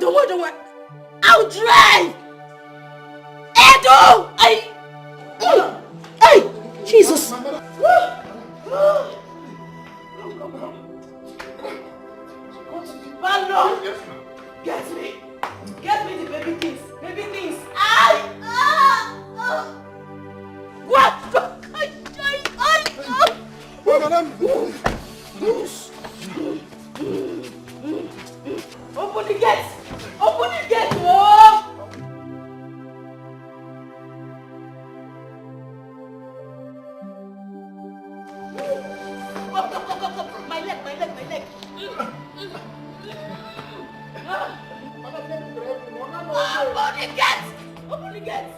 don't worry. I'll drive! Edo! Hey! Jesus! Ballo! Get me! Get me the baby things! Baby things! What? Open the gate! Open the gate! Oh! Come. My leg. Open the gate!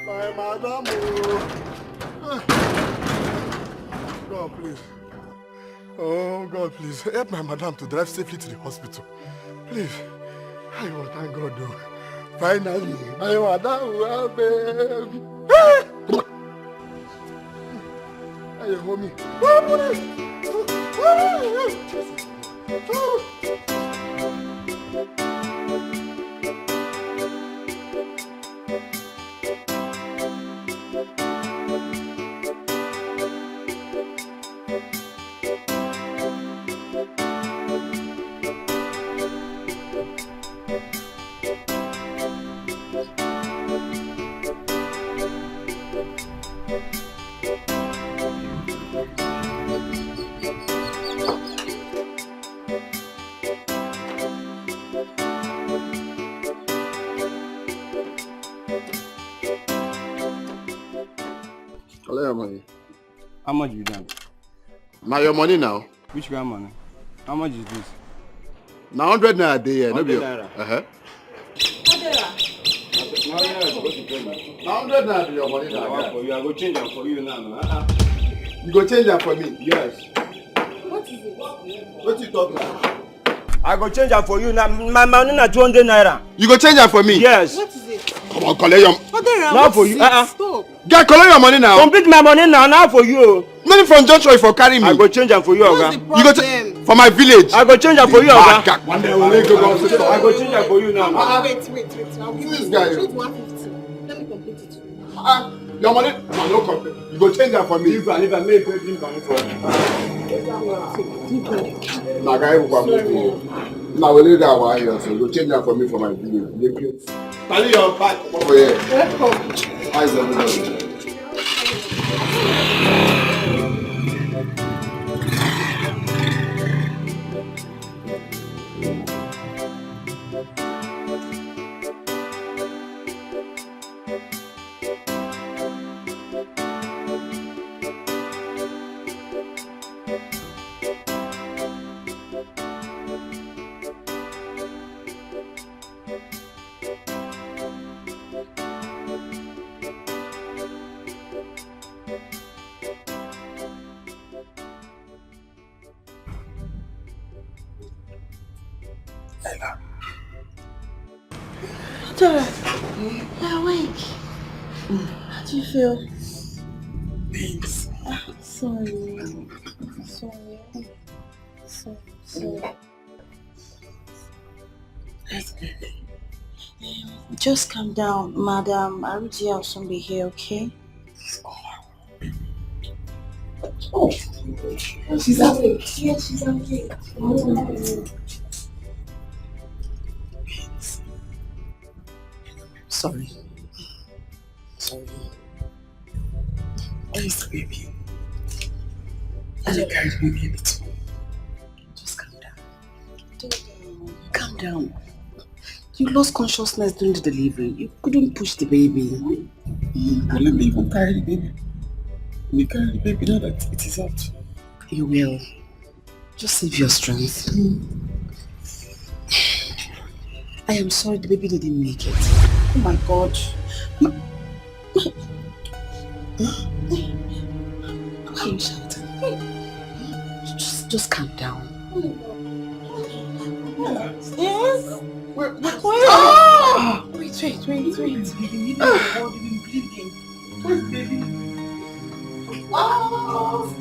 My madam. God, please. Oh, God, please. Help my madam to drive safely to the hospital. Please. I want thank God, though. Finally, my madam will help him. Hey, homie. Money. How much you done? Now your money now. Which kind of money? How much is this? Now 100 naira a day, yeah. 100 naira. Now 100 naira your money now. For you, I go change them for you now. You go change them for me? Yes. What is it? What you talking about? I go change them for you now. My money na 200 naira. You go change them for me? Yes. What is it? Come on, collect your... Now for you. Stop. Guy, collect your money now. Complete my money now for you. Money from Joshua for carry me. I go change them for you, Oga. You go for my village. I go change them for you, Oga. One day we'll go. I go change them for you now. Wait. I'll give this you guy. 150. Let me complete it. Your money? No complete. You go change that for me. If I make drink money for you. Nah, guy, we'll come. Now we'll leave that one here. So you go change that for me for my village. Carry your bag over here. Eyes everybody. You're awake. How do you feel? Thanks. Sorry. Just calm down, madam. Arudi will soon be here, okay? Oh, she's awake. Yeah, she's awake. Sorry. Where is the baby? I carried the baby a bit. Just calm down. Calm down. You lost consciousness during the delivery. You couldn't push the baby. But let me even carry the baby. Let me carry the baby now that it is out. You will. Just save your strength. I am sorry the baby didn't make it. Oh my God. are you shouting? Just calm down. Yes? Wait. Where's baby? Oh!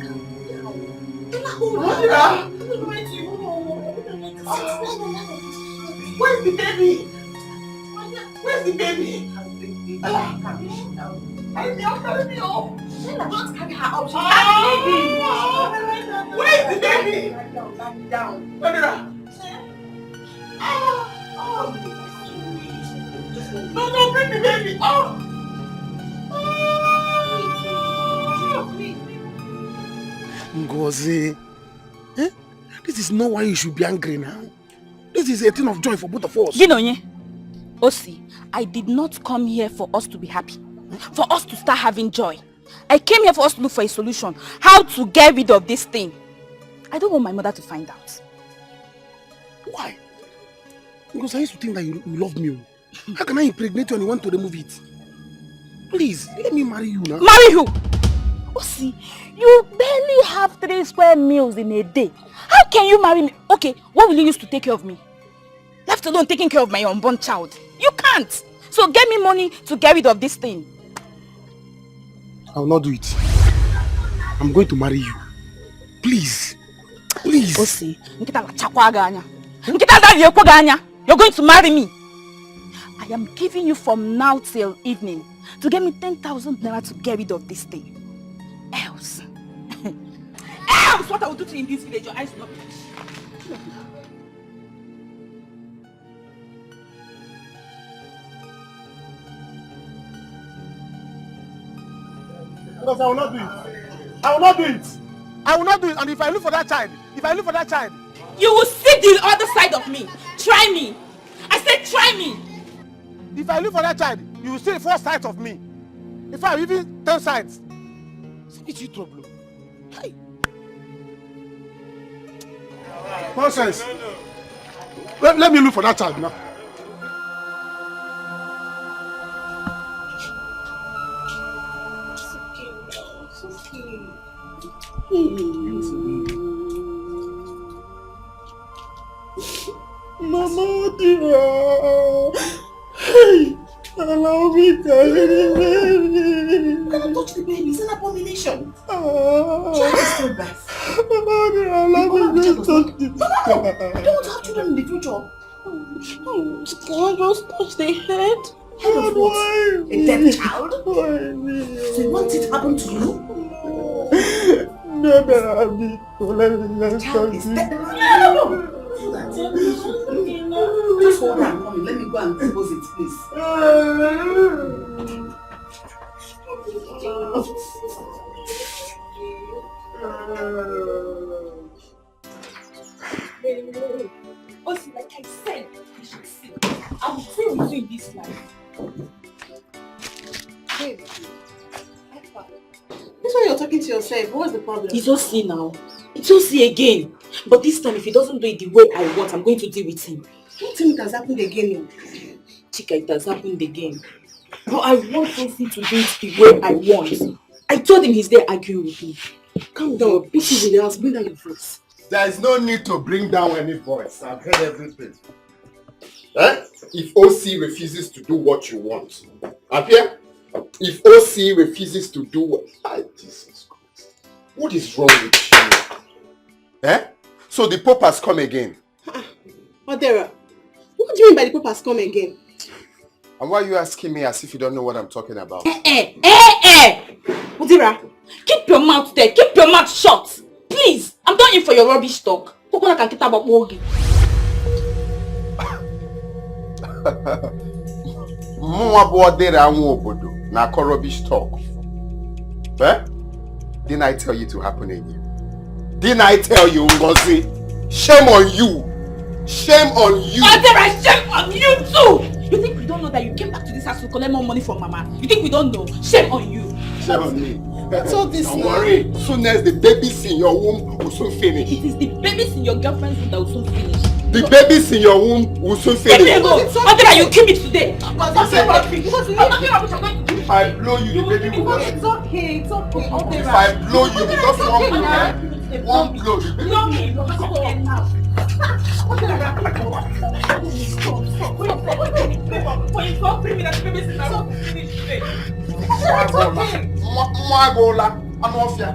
Where's the baby? Where's the baby? Carry me up. Don't carry her up. She's where's the baby? Lie down. No, bring the baby. Ngozi, this is not why you should be angry now. This is a thing of joy for both of us. Ginonye, Osi, I did not come here for us to be happy, for us to start having joy. I came here for us to look for a solution, how to get rid of this thing. I don't want my mother to find out. Why? Because I used to think that you love me. How can I impregnate you and you want to remove it? Please, let me marry you now. Marry who? Osi, you barely have 3 square meals in a day. How can you marry me? Okay, what will you use to take care of me? Left alone taking care of my unborn child. You can't. So get me money to get rid of this thing. I will not do it. I'm going to marry you. Please. Osi, you're going to marry me. I am giving you from now till evening to get me 10,000 naira to get rid of this thing. Else, what I will do to you in this village, your eyes will not be. Because I will not do it. And if I look for that child, You will see the other side of me. Try me. I said try me. if I look for that child, you will see 4 sides of me. In fact, even 10 sides. It's you trouble. Hey. Nonsense. Let me look for that child now. Mama, dear. Hey, allow me to carry the baby. You cannot touch the baby. It's an abomination. Child is still birth. Mama, dear, allow me to touch the baby. No. You don't have children in the future. Can I just touch the head? Head of what? A dead child? Why me? So you want it to happen to you? No, baby. Let's Child is dead. No. Just hold on, mommy. Let me go and compose it, please. Also, like I said, you should see. I will stay with you in this life. Babe. This way you're talking to yourself. What's the problem? It's Osi now. It's Osi again. But this time, if he doesn't do it the way I want, I'm going to deal with him. Don't tell me it has happened again. Chika, it has happened again. But I want Osi to do it the way I want. I told him he's there arguing with me. Calm down. This is in the house. Bring down your voice. There is no need to bring down any voice. I've heard everything. If OC refuses to do what you want, Apia, if OC refuses to do what... Jesus Christ. What is wrong with you? So the Pope has come again. Odera, what do you mean by the Pope has come again? And why are you asking me as if you don't know what I'm talking about? Odera, keep your mouth there. Keep your mouth shut. Please, I'm not in for your rubbish talk. Rubbish talk. Didn't I tell you to happen in you? Didn't I tell you, Ngozi? Shame on you! Shame on you! Odera, shame on you too! You think we don't know that you came back to this house to collect more money from Mama? You think we don't know? Shame on you! Shame on me. That's all this. Don't worry. Soon as the babies in your womb will soon finish. It is the babies in your girlfriend's womb that will soon finish. The babies in your womb will soon finish. Odera, you kill me today! I'm not doing rubbish. I'm going to do If I blow you, the baby will just... It's okay. It's okay. Okay, If I blow you, just one blow, one blow. No, stop now. Stop. Bring me that baby since I was finished today. It's okay. Mwagola, Anofia.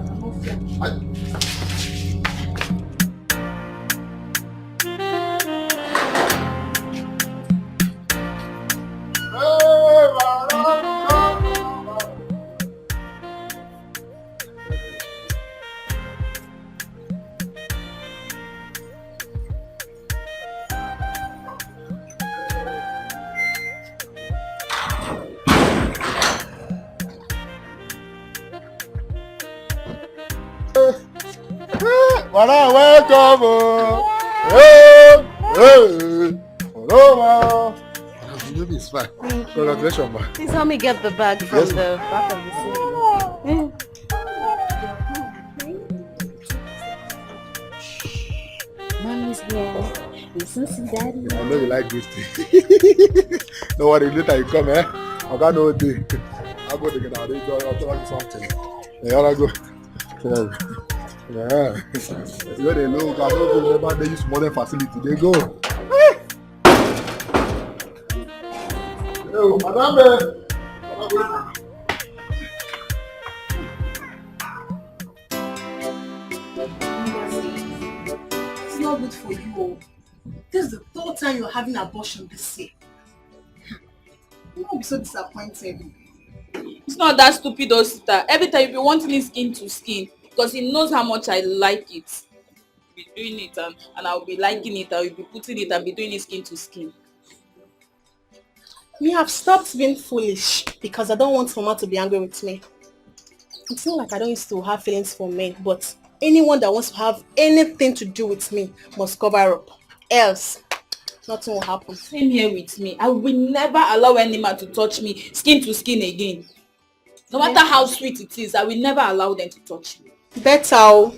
Welcome. Baby is fine. Congratulations, ma. Please help me get the bag from the back of the seat. Mommy's here. Listen to daddy. I know you like this thing. Don't worry, later you come, eh? I got no day. I'll go together. I'll tell you something. Yeah, I'll go. Yeah. Where they look, I don't remember they use modern facility. They go. Yo, madame. It's not good for you. This is the third time you're having an abortion this year. You won't be so disappointed. It's not that stupid, though, sister. Every time you be wanting it skin to skin because he knows how much I like it. I'll be doing it and I'll be liking it. I'll be putting it and be doing it skin to skin. Me have stopped being foolish because I don't want Mama to be angry with me. It's not like I don't used to have feelings for men, but anyone that wants to have anything to do with me must cover up. Else, nothing will happen. Same here with me. I will never allow any man to touch me skin to skin again. No matter how sweet it is, I will never allow them to touch me. Better.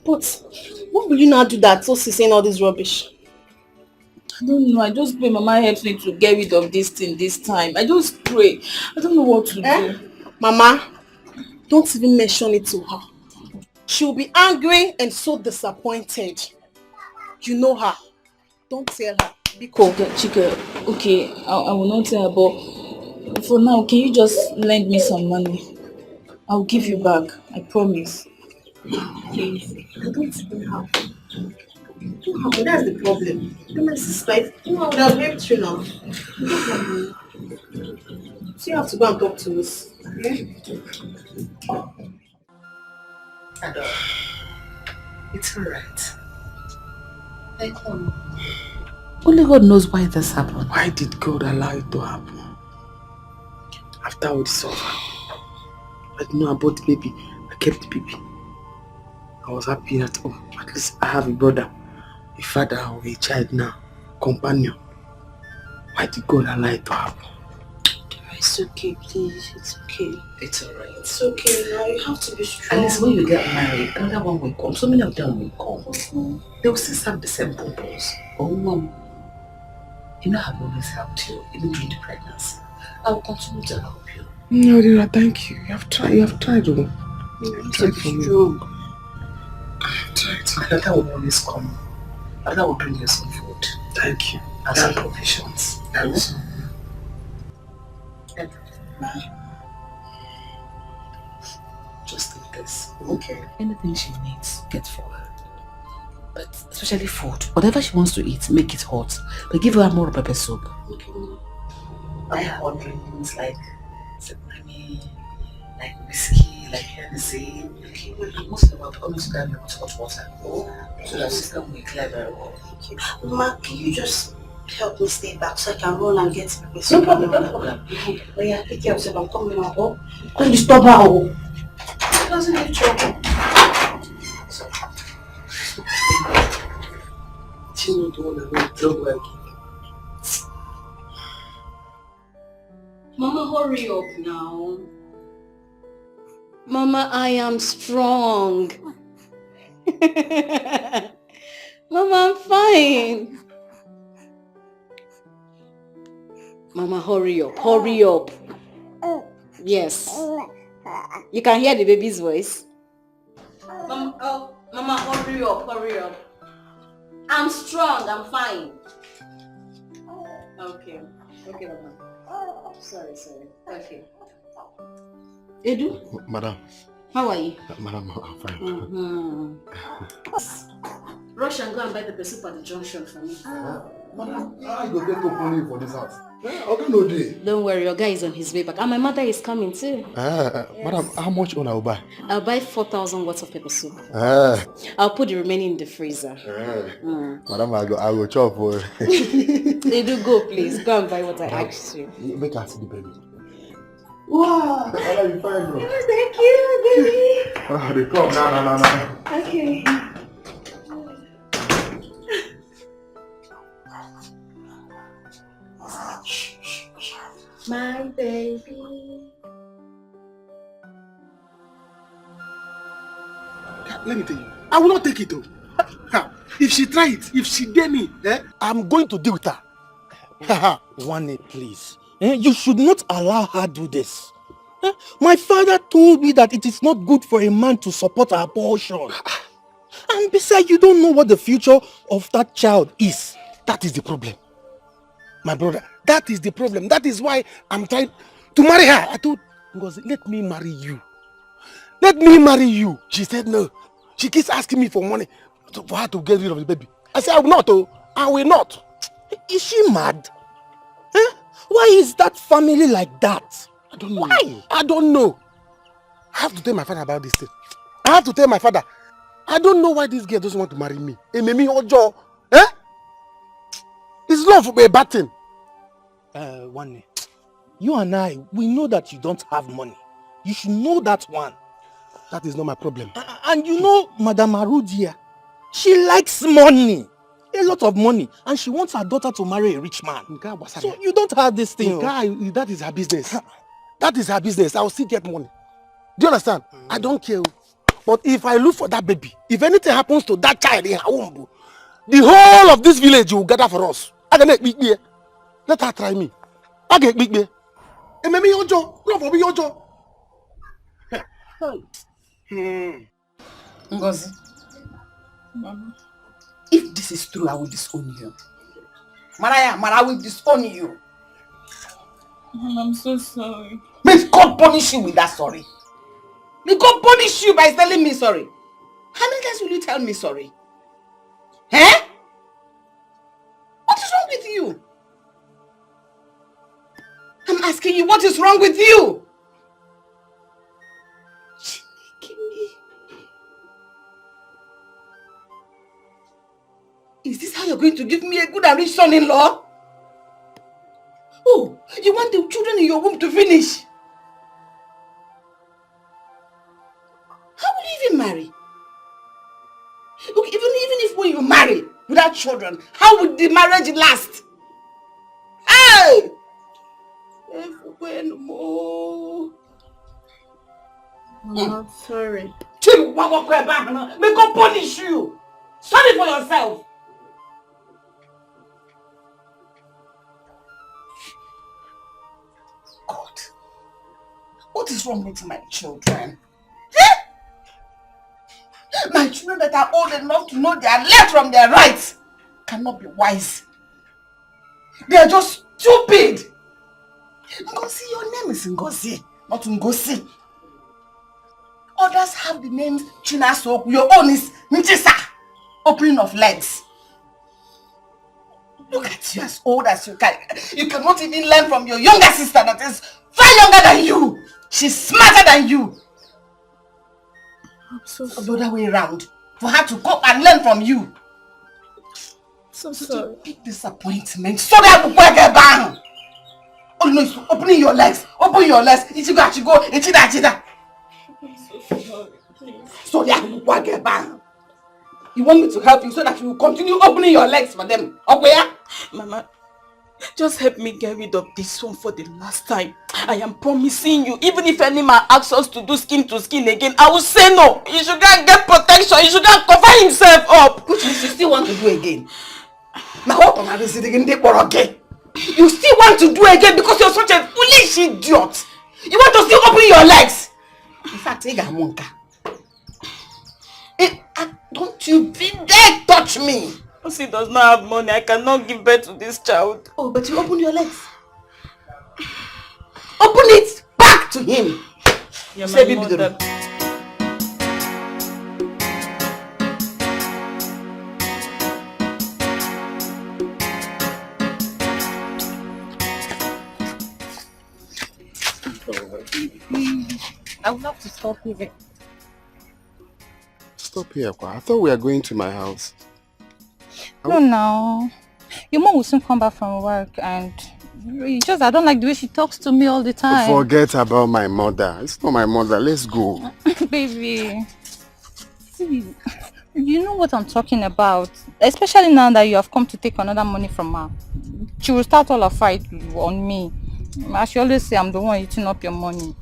But what will you now do that so she's saying all this rubbish? I don't know. I just pray Mama helps me to get rid of this thing this time. I just pray. I don't know what to do. Mama, don't even mention it to her. She'll be angry and so disappointed. You know her. Don't tell her. Be cool. Chika, okay, I will not tell her, but for now, can you just lend me some money? I'll give you back. I promise. Please. I don't even have. That's the problem. You're my sister. You know, I would have helped you now. So you have to go and talk to us. Okay? Adore. It's alright. Only God knows why this happened. Why did God allow it to happen? After all this over, I didn't know about the baby. I kept the baby. I was happy that, at least I have a brother, a father, or a child now, companion. Why did God allow it to happen? It's okay, please. It's okay. It's alright. It's okay now. You have to be strong. At least when you get married, another one will come. So many of them will come. They will still have the same purpose. Oh, Mom. You know I've always helped you, even during the pregnancy. I will continue to help you. No, Dira, thank you. You have tried. You have tried, oh. You have tried for me. I have tried. Another will always come. Another will bring you some food. Thank you. And some provisions. Thanks. Just take this. Okay. Anything she needs, get for her. But especially food. Whatever she wants to eat, make it hot. But give her more pepper soup. Okay. I have ordering things like money, like whiskey, like Hennessy. Okay. Most of them are coming to grab me with hot water. So that system will clear very well. Okay. Mama, can you just help me stay back so I can run and get pepper No soup? problem, no problem. Oh yeah, take care of yourself. I'm coming now. Oh, don't disturb her. Oh. She doesn't need trouble. So, she will do one and trouble again. Mama, hurry up now. Mama, I am strong. Mama, I'm fine. Mama, hurry up, hurry up. Yes. You can hear the baby's voice. Mama, hurry up. I'm strong, I'm fine. Okay, Mama. Sorry. Okay. Edu? Madam. How are you? Madam, I'm fine. Rush and go and buy the soup at the junction for me. Madam, I go get money for this house. Okay, no day. Don't worry, your guy is on his way back. And my mother is coming too. Yes. Madam, how much will I buy? I'll buy 4,000 worth of pepper soup. I'll put the remaining in the freezer. Madam, I go chop for They do go, please. Go and buy what I asked you. Make her see the baby. Wow! Madam, you fine, bro. Thank you, baby. Oh, they come. No. Okay. My baby. Let me tell you, I will not take it though. If she try it, if she dare me, I'm going to deal with her. Wani, please. You should not allow her do this. My father told me that it is not good for a man to support abortion. And besides, you don't know what the future of that child is. That is the problem. My brother, that is the problem. That is why I'm trying to marry her. I told Ngozi, let me marry you. Let me marry you. She said no. She keeps asking me for money for her to get rid of the baby. I said I will not. I will not. Is she mad? Why is that family like that? I don't know. Why? I don't know. I have to tell my father about this thing. I have to tell my father. I don't know why this girl doesn't want to marry me. Ojo. It's love for a bad thing. Wani, you and I, we know that you don't have money. You should know that one. That is not my problem. And you know, Madame Arudia, she likes money. A lot of money. And she wants her daughter to marry a rich man. So you don't have this thing. That is her business. That is her business. I will still get money. Do you understand? I don't care. But if I look for that baby, if anything happens to that child in her womb, the whole of this village will gather for us. Let her try me. I get big beer. And maybe your job. Love for me your job. Ngozi. Mama. If this is true, I will disown you. Mara, I will disown you. Mama, I'm so sorry. May God punish you with that sorry. May God punish you by telling me sorry. How many times will you tell me sorry? What is wrong with you? I'm asking you, what is wrong with you? Is this how you're going to give me a good and rich son-in-law? Oh, you want the children in your womb to finish? How will you even marry? Look, even if when you marry without children, how would the marriage last? Hey! I'm sorry. May God punish you. Sorry for yourself. God, what is wrong with my children? My children that are old enough to know their left from their right cannot be wise. They are just stupid. Ngozi, your name is Ngozi, not Ngozi. Others have the names Chinaso. Your own is Nchisa, opening of legs. Look at you, as old as you can. You cannot even learn from your younger sister that is far younger than you. She's smarter than you. I'm so sorry. The other way around. For her to go and learn from you. So sorry. Big disappointment. So that we get bang. Oh no, it's opening your legs. Open your legs. Ichigo. Ichida. I'm so sorry. Please. So that we get bang. You want me to help you so that you will continue opening your legs for them. Okay? Mama, just help me get rid of this one for the last time. I am promising you, even if any man asks us to do skin to skin again, I will say no. He should go and get protection. He should go and cover himself up. Which means you still want to do again. Now what am I sitting in the again? You still want to do again because you're such a foolish idiot. You want to still open your legs? In fact, Igamonka. Don't you dare touch me! Osi does not have money. I cannot give birth to this child. Oh, but you open your legs. Open it back to him. You're Say, my baby, mother. I would love to stop here. Stop here, Kwa. I thought we were going to my house. No. Your mom will soon come back from work and it's just I don't like the way she talks to me all the time. Forget about my mother. It's not my mother. Let's go. Baby. See, you know what I'm talking about. Especially now that you have come to take another money from her. She will start all a fight on me. As she always say, I'm the one eating up your money.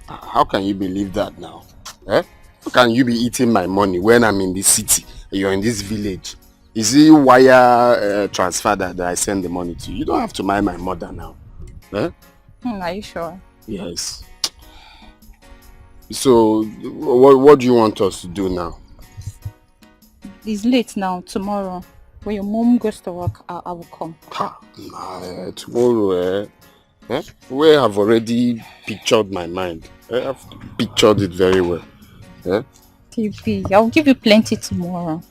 How can you believe that now? Eh? How can you be eating my money when I'm in this city and you're in this village? Is it wire transfer that I send the money to you? You don't have to mind my mother now. Eh? Are you sure? Yes. So, what do you want us to do now? It's late now. Tomorrow, when your mom goes to work, I will come. Tomorrow, we have already pictured my mind. I've pictured it very well. Baby, I'll give you plenty tomorrow.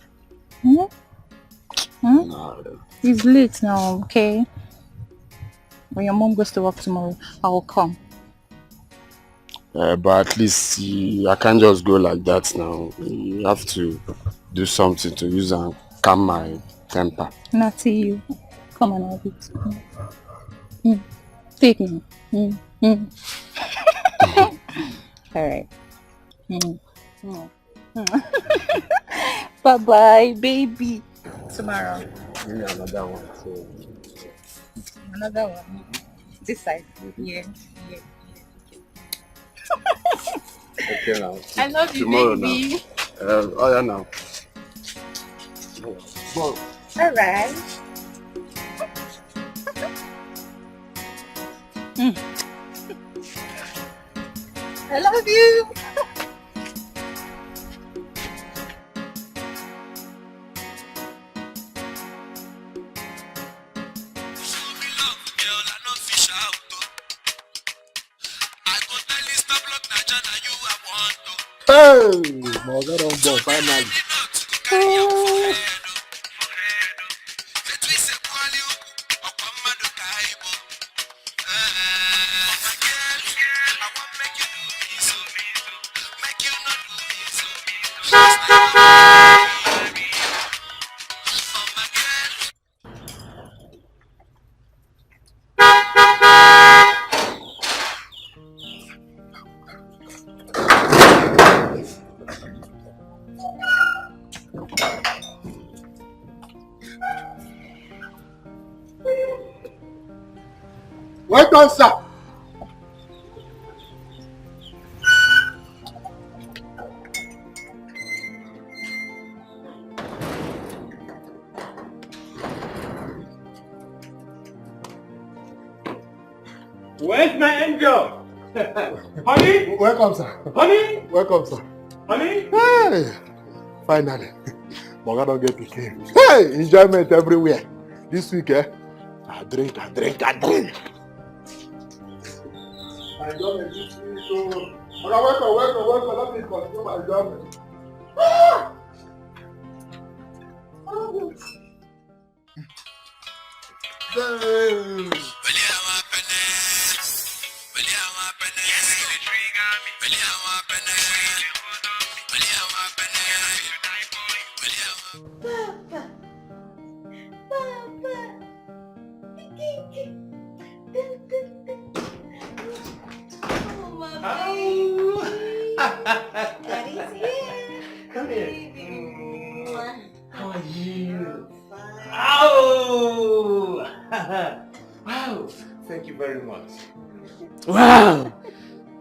It's late now, okay? When your mom goes to work tomorrow, I will come. But at least I can't just go like that now. You have to do something to use and calm my temper. Not to you. Come on, I'll be. Take me. Alright. Bye-bye, baby. Tomorrow. Give me another one. So. Another one. This side. Yeah. Okay now. I love you, Tomorrow baby. Now. Oh yeah now. Alright. I love you. Hey, my God, I'm born finally. Welcome, sir. Where's my angel? Honey? Welcome, sir. Honey? Welcome, sir. Honey? Hey, finally. Moga don't get picky. Hey, enjoyment everywhere. This week, I drink. Enjoyment this week, so. Moga, welcome. Let me continue my enjoyment. Hey. Daddy's here. Come here. How are you? Fine. Oh! Wow! Thank you very much. Wow!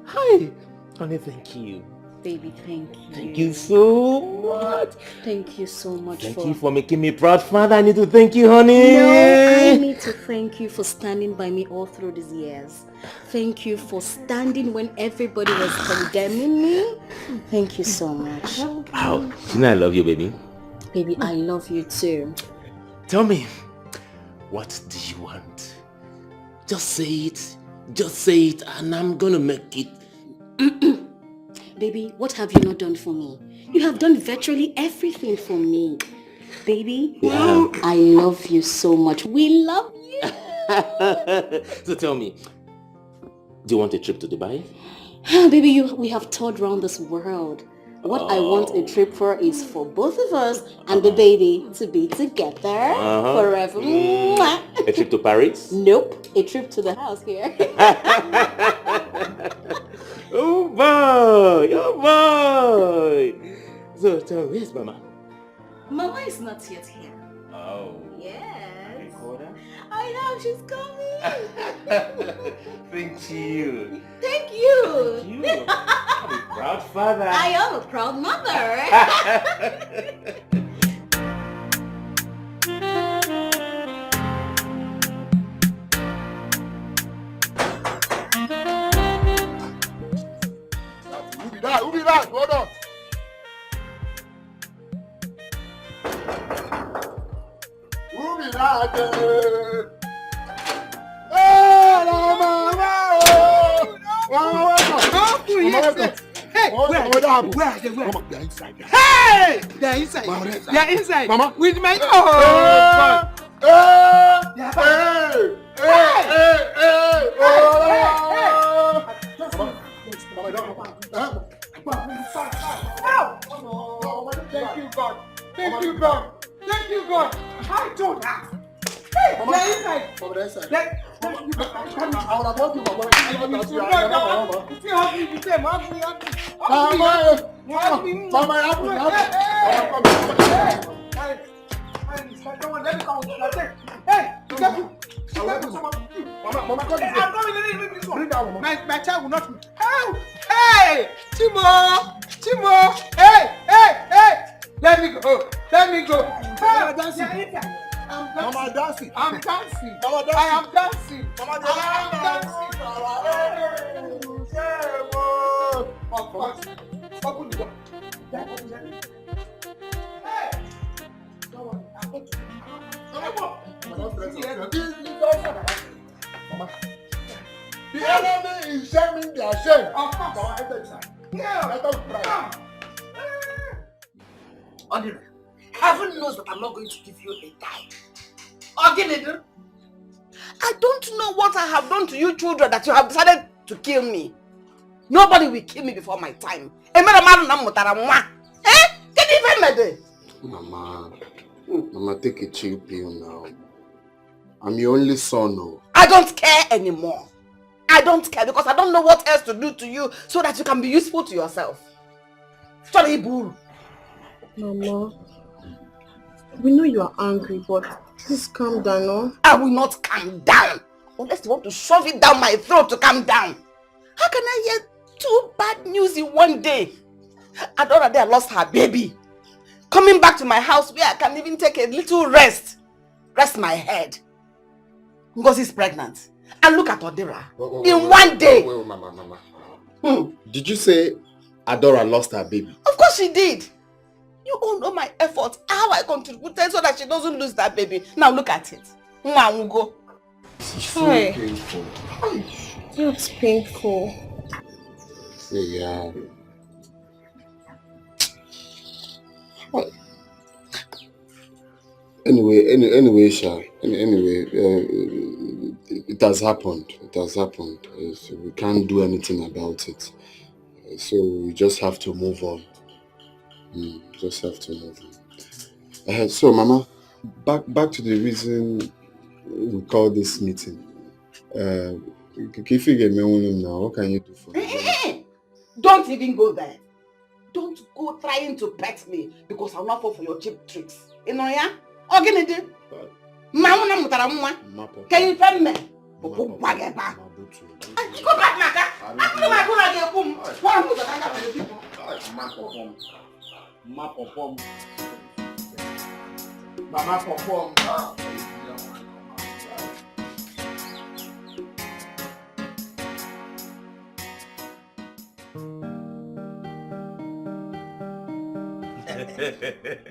Hi! Honey, thank you. Baby, thank you. Thank you so much. Thank you so much. Thank you for making me proud, Father. I need to thank you, honey. No, I need to thank you for standing by me all through these years. Thank you for standing when everybody was condemning me. Thank you so much. Wow. You know I love you, baby. Baby, I love you too. Tell me, what do you want? Just say it. Just say it and I'm gonna make it. Baby, what have you not done for me? You have done virtually everything for me. Baby, yeah. I love you so much. We love you. So tell me, do you want a trip to Dubai? Baby, we have toured around this world. What I want a trip for is for both of us and the baby to be together forever. A trip to Paris? Nope, a trip to the house here. Oh boy, oh boy. So tell me, where's Mama? Mama is not yet here. Oh. Yes. Recorder? I know, she's coming. Thank you. Thank you. Thank you. I'm a proud father. I am a proud mother. Who be that? Hold on. Who be that? Hey, Mama! Hey, where are they? Mama, they're inside. Hey! They're inside. Mama, They're inside. Mama. With my... Oh, God. Thank you, God. Thank you, God. Thank you, God. I told her. Hey, they're inside. Mama, they're inside. They're... I would have told you, Mama. My child will not. Oh, hey, Timo, hey. Let me go. Mama, dancing. I'm dancing. Mama, I am dancing. Mama, Of course. Open the door. Hey! The enemy is shaming their shame. Of course. Mama, enter inside. Yeah. Let us pray. Odile, heaven knows that I'm not going to give you a dime. Odile, I don't know what I have done to you children that you have decided to kill me. Nobody will kill me before my time. Mama, take a chill pill now. I'm your only son, no. I don't care anymore. I don't care because I don't know what else to do to you so that you can be useful to yourself. Sorry, bull. Mama, we know you are angry, but please calm down, no? I will not calm down unless you want to shove it down my throat to calm down. How can I hear 2 bad news in one day? Adora there lost her baby. Coming back to my house where I can even take a little rest my head. Because he's pregnant. And look at Odira. In one day. Wait, Mama. Did you say Adora lost her baby? Of course she did. You all know my efforts, how I contributed so that she doesn't lose that baby. Now look at it. Go. It's so painful. It's painful. Yeah. Anyway, Sha. Anyway, it has happened. So we can't do anything about it. So we just have to move on. So, Mama, back to the reason we call this meeting. If you get me now, what can you do for me? Don't even go there. Don't go trying to pet me because I'll not fall for your cheap tricks. You know, yeah? Can you tell me? Go back, Maka. Mama perform. Mama perform. Mama perform.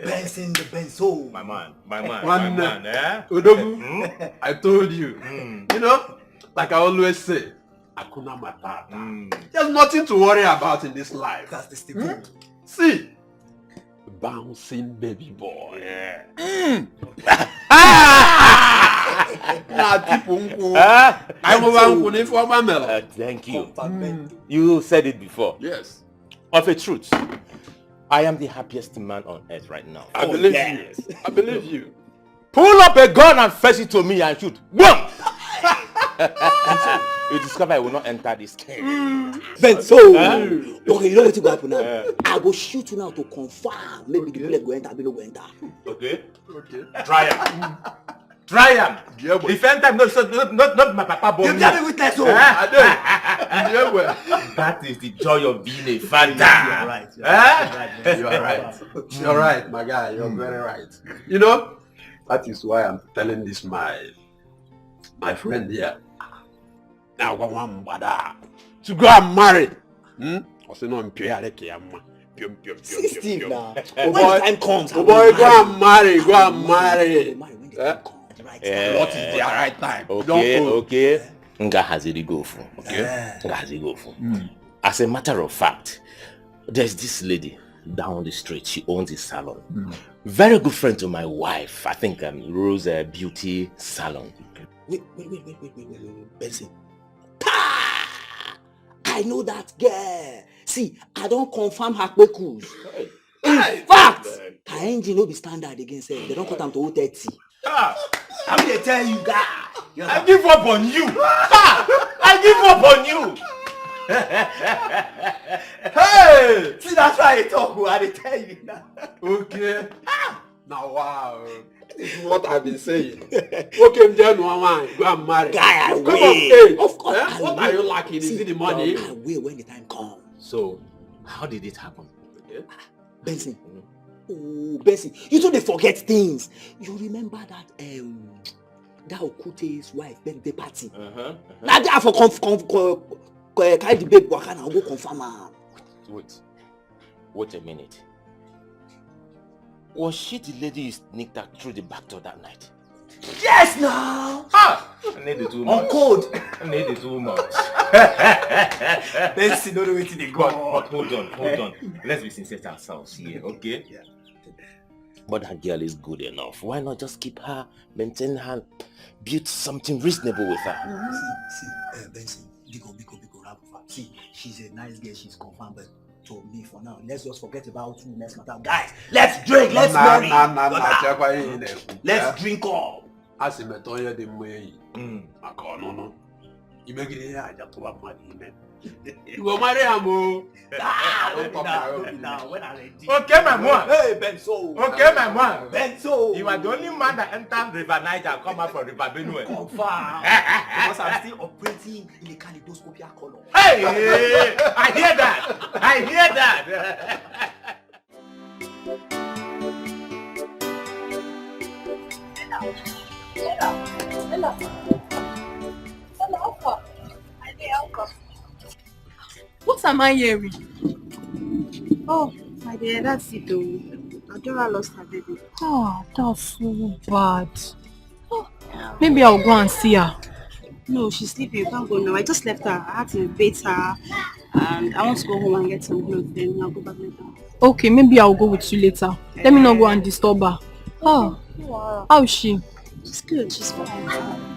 Benson the Benzo. My man, eh? Odogu, I told you. You know, like I always say, Akuna Matata. There's nothing to worry about in this life. That's the stable. See, bouncing baby boy. Yeah. Thank you. You said it before. Yes. Of a truth, I am the happiest man on earth right now. I believe you. I believe you. Pull up a gun and fetch it to me and shoot. Boom! You discover I will not enter this cave. Benzo. Okay, you know what you got now? I will shoot you now to confirm. Maybe the bullet go enter, below go enter. Okay? Try him. Try him. Yeah, defend time, not my papa bomb. You got me with that, so. I do. That is the joy of being a father. You're right. You're right. You're right, my guy. You're very right. You know, that is why I'm telling this my friend here. Now I want to go and marry. Also, no, I'm 16 now. When the time comes, boy, go and marry. Go and marry. Right. What is the right time? Okay. Nga has it go for. Okay. Nga has it go for. As a matter of fact, there's this lady down the street. She owns a salon. Very good friend to my wife. I think Rose Beauty Salon. Wait. Benson. I know that girl. See, I don't confirm her quickos. In fact, her engine will be standard against her. They don't cut them to 30. I'm gonna tell you, guy. I give up on you. I give up on you. Hey! See, that's why I talk. I tell you now. Okay. Now, wow. This is what I've been saying. Okay, go and marry. Guy, I Come will. on, Of course, I what will. are you lacking? Is it the money? I will when the time comes. So, how did it happen? Benson. Oh, Benson, you don't forget things. You remember that that Okute's wife birthday party? Now they have for carry the babe waka and go confirm her. Wait a minute. Was she the lady you sneaked out through the back door that night? Yes, now. I need it too much. On code. I need it too much. Benson, don't know where they go. But hold on. Let's be sincere to ourselves here, okay? Yeah. But that girl is good enough. Why not just keep her, maintain her, build something reasonable with her? See, Benson, Biko, see, she's a nice girl, she's confirmed, but to me for now, let's just forget about you next matter. Guys, let's drink, let's marry. Let's drink up. As a metoya de way, you make it here, I just want money. You go marry Amo. Now, when I ready. Okay, my man. Hey, Benzo. Okay, my man. Benzo. You are the only man that entered River Niger and come out from River Benue. Confirm. Because I'm still operating in a kaleidoscopic color. Hey, I hear that. What am I hearing? Oh, my dear, that's it though. Adora lost her baby. Oh, that's so bad. Oh, maybe I'll go and see her. No, she's sleeping. You can't go now. I just left her. I had to bathe her. And I want to go home and get some clothes. Then I'll go back later. Okay, maybe I'll go with you later. Let me not go and disturb her. Oh, wow. How is she? She's good. She's fine.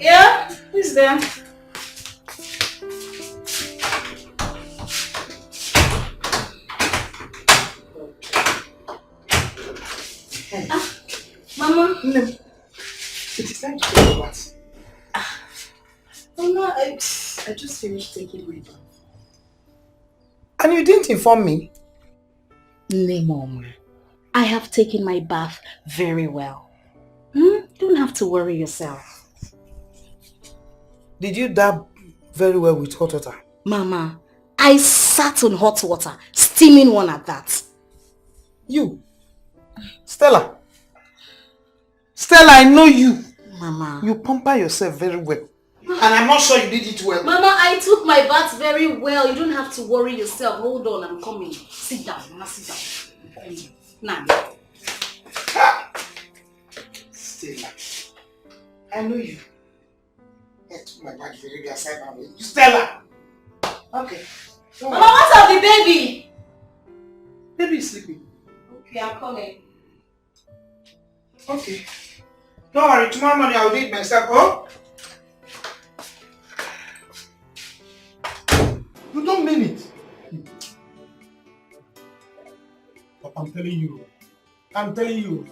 Yeah? Who's there? Mama? No. It is time to go what? Mama, I just finished taking my bath. And you didn't inform me? No, Mom. I have taken my bath very well. don't have to worry yourself. Did you dab very well with hot water? Mama, I sat on hot water, steaming one at that. You? Stella, I know you. Mama. You pamper yourself very well. And I'm not sure you did it well. Mama, I took my bath very well. You don't have to worry yourself. Hold on, I'm coming. Sit down, Mama, sit down. I'm coming. Now. Stella, I know you. I took my bath very well. Stella! Okay. Mama, what's up the baby? Baby is sleeping. Okay, I'm coming. Okay. Don't worry, tomorrow morning I'll do it myself, oh? You don't mean it. I'm telling you.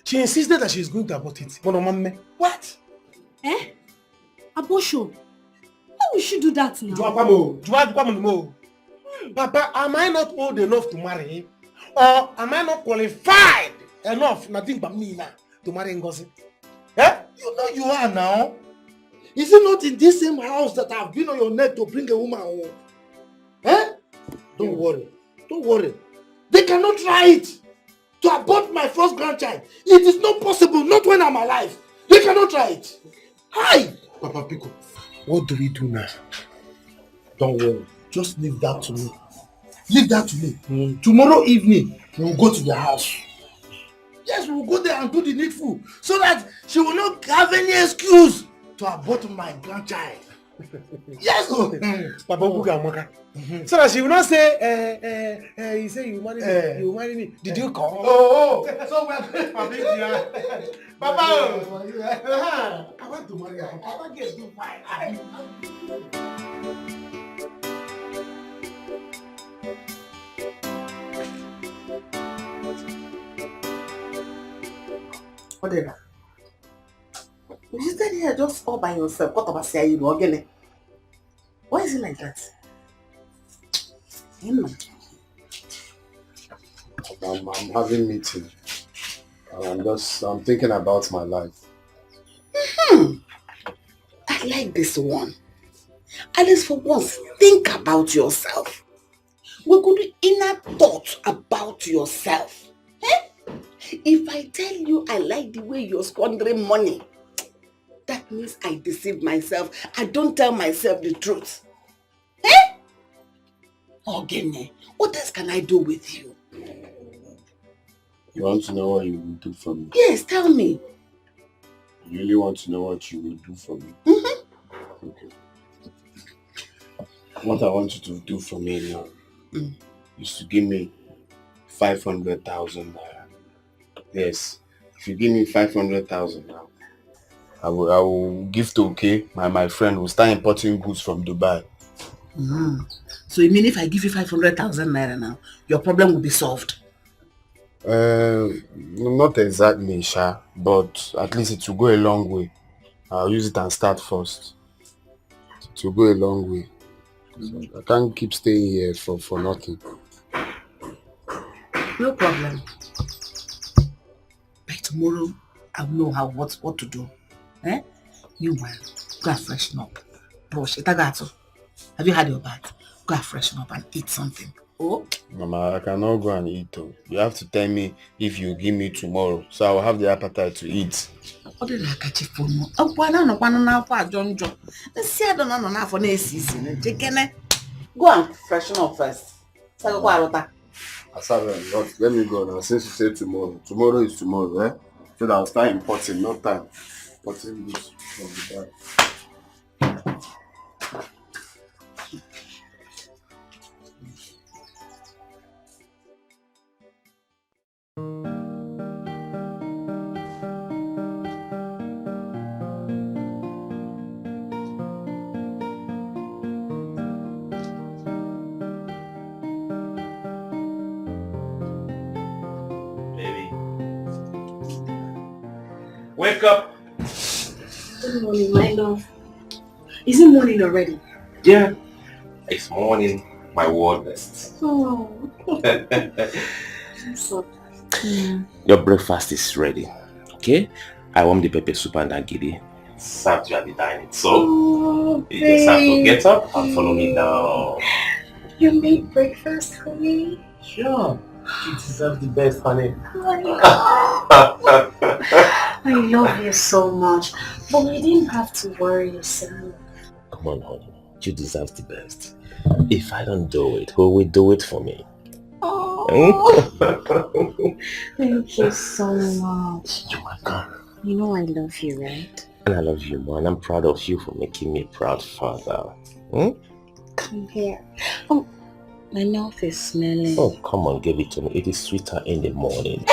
She insisted that she's going to abort it. What? Eh? Abortion? Why would she do that now? Papa, am I not old enough to marry him? Or am I not qualified enough, nothing but me now, to marry Ngozi? Eh? You know you are now. Is it not in this same house that I've been on your neck to bring a woman home? Eh? Don't worry. They cannot try it to abort my first grandchild. It is not possible, not when I'm alive. They cannot try it. Hi! Papa Pico, what do we do now? Don't worry. Just leave that to me. Tomorrow evening, we'll go to their house. Yes, we'll go there and do the needful so that she will not have any excuse to abort my grandchild. Yes, Papa Buga. So that she will not say, you say you marry me. Did you call? Oh, so we are going for this. Papa, I want to marry her. Papa gets too fine. Whatever. You stay here just all by yourself. What about say you again? Why is it like that? I'm having meeting. I'm thinking about my life. I like this one. At least for once, think about yourself. We're going to inner thought about yourself. Eh? If I tell you I like the way you're squandering money, that means I deceive myself. I don't tell myself the truth. Eh? Ogene, what else can I do with you? You want to know what you will do for me? Yes, tell me. You really want to know what you will do for me? Mm-hmm. Okay. What I want you to do for me now is to give me 500,000 naira. Yes. If you give me 500,000 now, I will give to my friend who start importing goods from Dubai. So you mean if I give you 500,000 naira now, your problem will be solved? Not exactly, Sha, but at least it will go a long way. I'll use it and start first. It will go a long way. I can't keep staying here for nothing. No problem. By tomorrow, I'll know what to do. Eh? You will go and freshen up. Brush it. Have you had your bath? Go and freshen up and eat something. Oh? Mama, I cannot go and eat. You have to tell me if you give me tomorrow, so I will have the appetite to eat. What did I catch you for? Oh, why not? John. Let's see. I don't know now for next season. Go and freshen up first. Let me go now. Since you say tomorrow is tomorrow, eh? So that I'll start importing. No time. Importing this from the bag. Wake up! Good morning, my love. Is it morning already? Yeah, it's morning, my wordless. Oh. I'm so tired. Your breakfast is ready, okay? I warmed the pepper soup and agidi. Served you at the dining. So, you just have to get up and follow me down. You made breakfast for me? Sure. You deserve the best, honey. I love you so much. But you didn't have to worry yourself. Come on, honey. You deserve the best. If I don't do it, who will do it for me? Oh, thank you so much. You're welcome. You know I love you, right? And I love you more, and I'm proud of you for making me a proud father. Come here. Oh, my mouth is smelling. Oh, come on, give it to me. It is sweeter in the morning.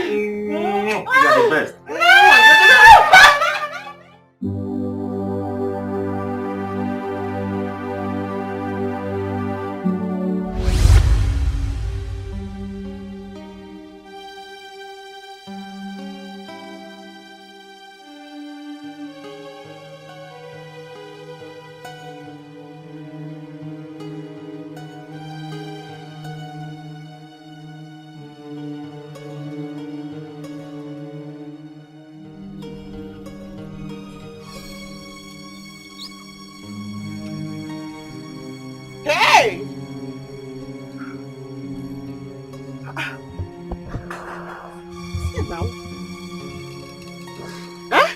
You're the best. Hey! Sit now. Huh?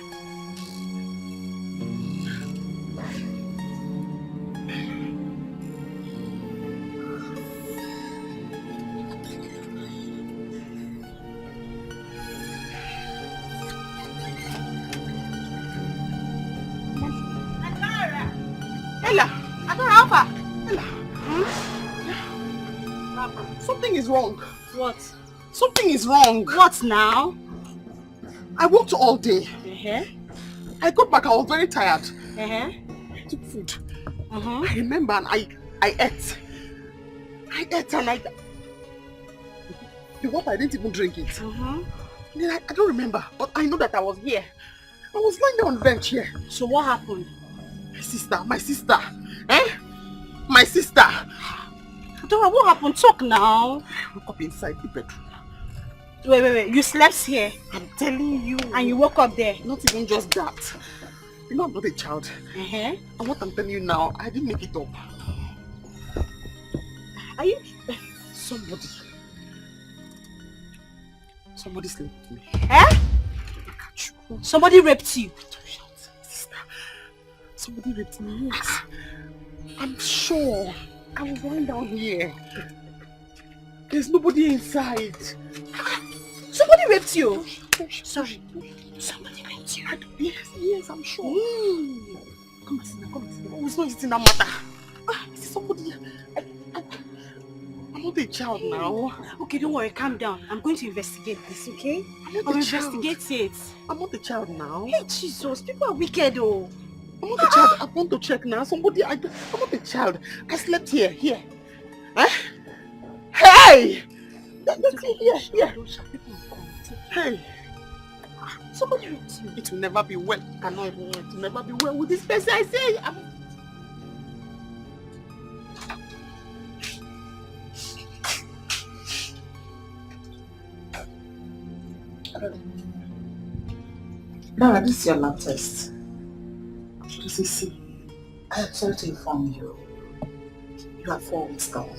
Ella, Adora, Alpha. Something is wrong. What? Something is wrong. What now? I worked all day. Uh-huh. I got back, I was very tired. Uh-huh. I took food. Uh-huh. I remember and I ate. I ate and the water, I didn't even drink it. Uh-huh. Then I don't remember, but I know that I was here. I was lying down on the bench here. So what happened? My sister. Eh? My sister. Adora, what happened? Talk now. I woke up inside the bedroom. Wait. You slept here? I'm telling you. And you woke up there? Not even just that. You know I'm not a child. Uh-huh. And what I'm telling you now, I didn't make it up. Are you... Somebody slept with me. Eh? Somebody raped you? Sister. Somebody raped me, yes. I'm sure. I was lying down here. There's nobody inside. Somebody raped you? Sorry. Somebody raped you? Yes, I'm sure. Come and sit down, Oh, it's not eating that matter. Is somebody... I'm not a child now. Okay, don't worry, calm down. I'm going to investigate this, okay? I'll investigate it. I'm not a child now. Hey, Jesus, people are wicked, oh. I'm not a child. I want to check now. I'm not a child. I slept here. Huh? Hey! Here. Hey. Somebody raped you. It will never be well. It will never be well with this person. I say. Laura, this is your lab test. See, I am sorry to inform you. You are 4 weeks gone.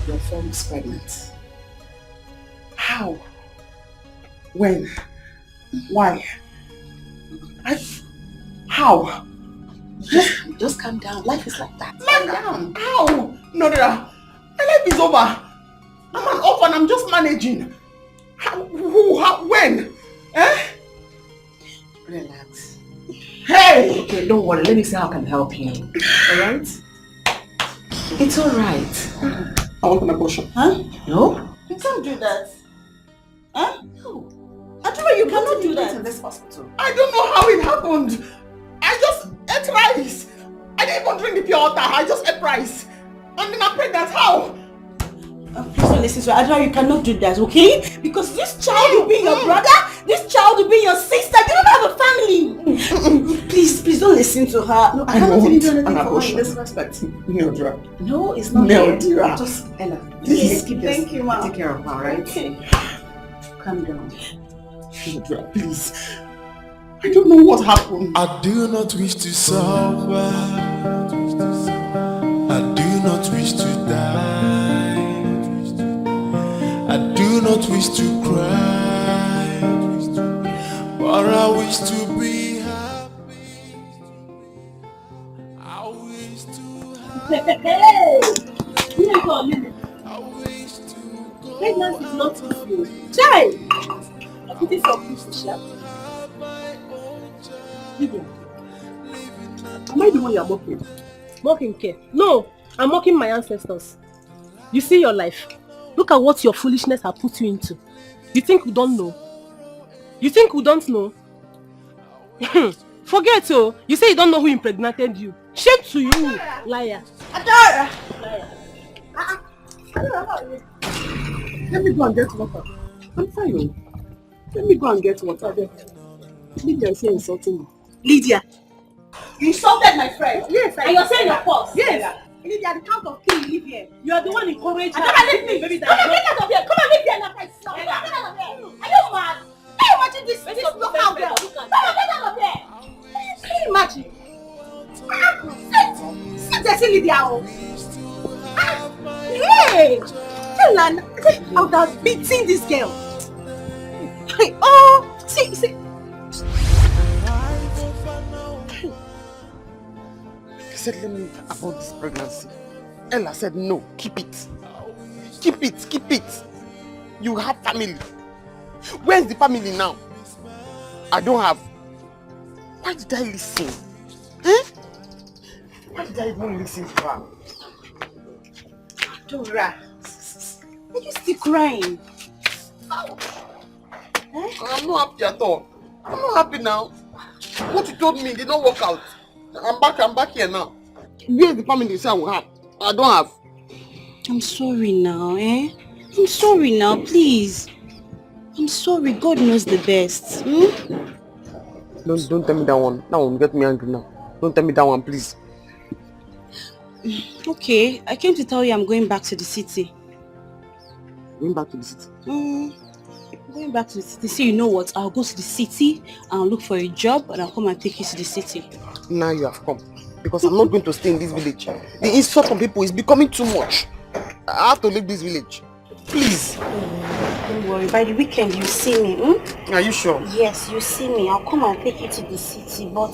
You are 4 weeks pregnant. How? When? Why? How? Just calm down. Life is like that. Calm down. How? No. My life is over. I'm an orphan. I'm just managing. How? Who? How? When? Eh? Relax. Hey! Okay, don't worry. Let me see how I can help you. Alright? It's alright. I want an abortion. Huh? No? You can't do that. Huh? No. Adora, you cannot do that in this hospital. I don't know how it happened. I just ate rice. I didn't even drink the pure water. I just ate rice. And then I'm pregnant. How? Please don't listen to Adora, you cannot do that, okay? Because this child will be your brother, this child will be your sister. You don't have a family. Please don't listen to her. No, I haven't even done anything for her in Abortion. this respect. Neodra. No, it's not Neodra. Just Ella, Please. keep this. Thank you, Ma. Take care of her, right? Okay. Calm down. Neodra, please. I don't know what happened. I do not wish to suffer. I do not wish to die. I do not wish to cry. But I wish to be happy. I wish to have. I wish to go. Pregnancy is not easy. Child! I put it for push. Am I the one you are mocking? Mocking care? No, I'm mocking my ancestors. You see your life. Look at what your foolishness has put you into. You think we don't know? You think we don't know? Forget you. You say you don't know who impregnated you. Shame to you, liar. Adora! Liar. Let me go and get water. I'm fine. Let me go and get water there. Lydia is here insulting me. Lydia! You insulted my friend. Yes, and you're saying your fault. Yes. Lydia, the count of king, you live here. You are the one encouraging her. Come on, leave me. Come on, get out of here. Come on, leave here. Get out of here. Are you mad? Can you imagine this local girl? Come on, get out of here. Can you imagine? Sit there, see Lydia. Hey! Tell her, I would have beaten this girl. Oh, see. He said, let me about this pregnancy. Ella said, no, keep it. Keep it. You have family. Where's the family now? I don't have. Why did I listen? Huh? Why did I even listen to her? Dora, are you still crying? I'm not happy at all. I'm not happy now. What you told me did not work out. I'm back here now. Where's the family say I will have? I don't have. I'm sorry now, I'm sorry now, please. I'm sorry, God knows the best. Don't tell me that one. That one get me angry now. Don't tell me that one, please. Okay, I came to tell you I'm going back to the city. Going back to the city? Going back to the city. So you know what? I'll go to the city and look for a job and I'll come and take you to the city. Now you have come. Because I'm not going to stay in this village. The insult from people is becoming too much. I have to leave this village. Please. Don't worry, by the weekend you see me, Are you sure? Yes, you see me. I'll come and take you to the city, but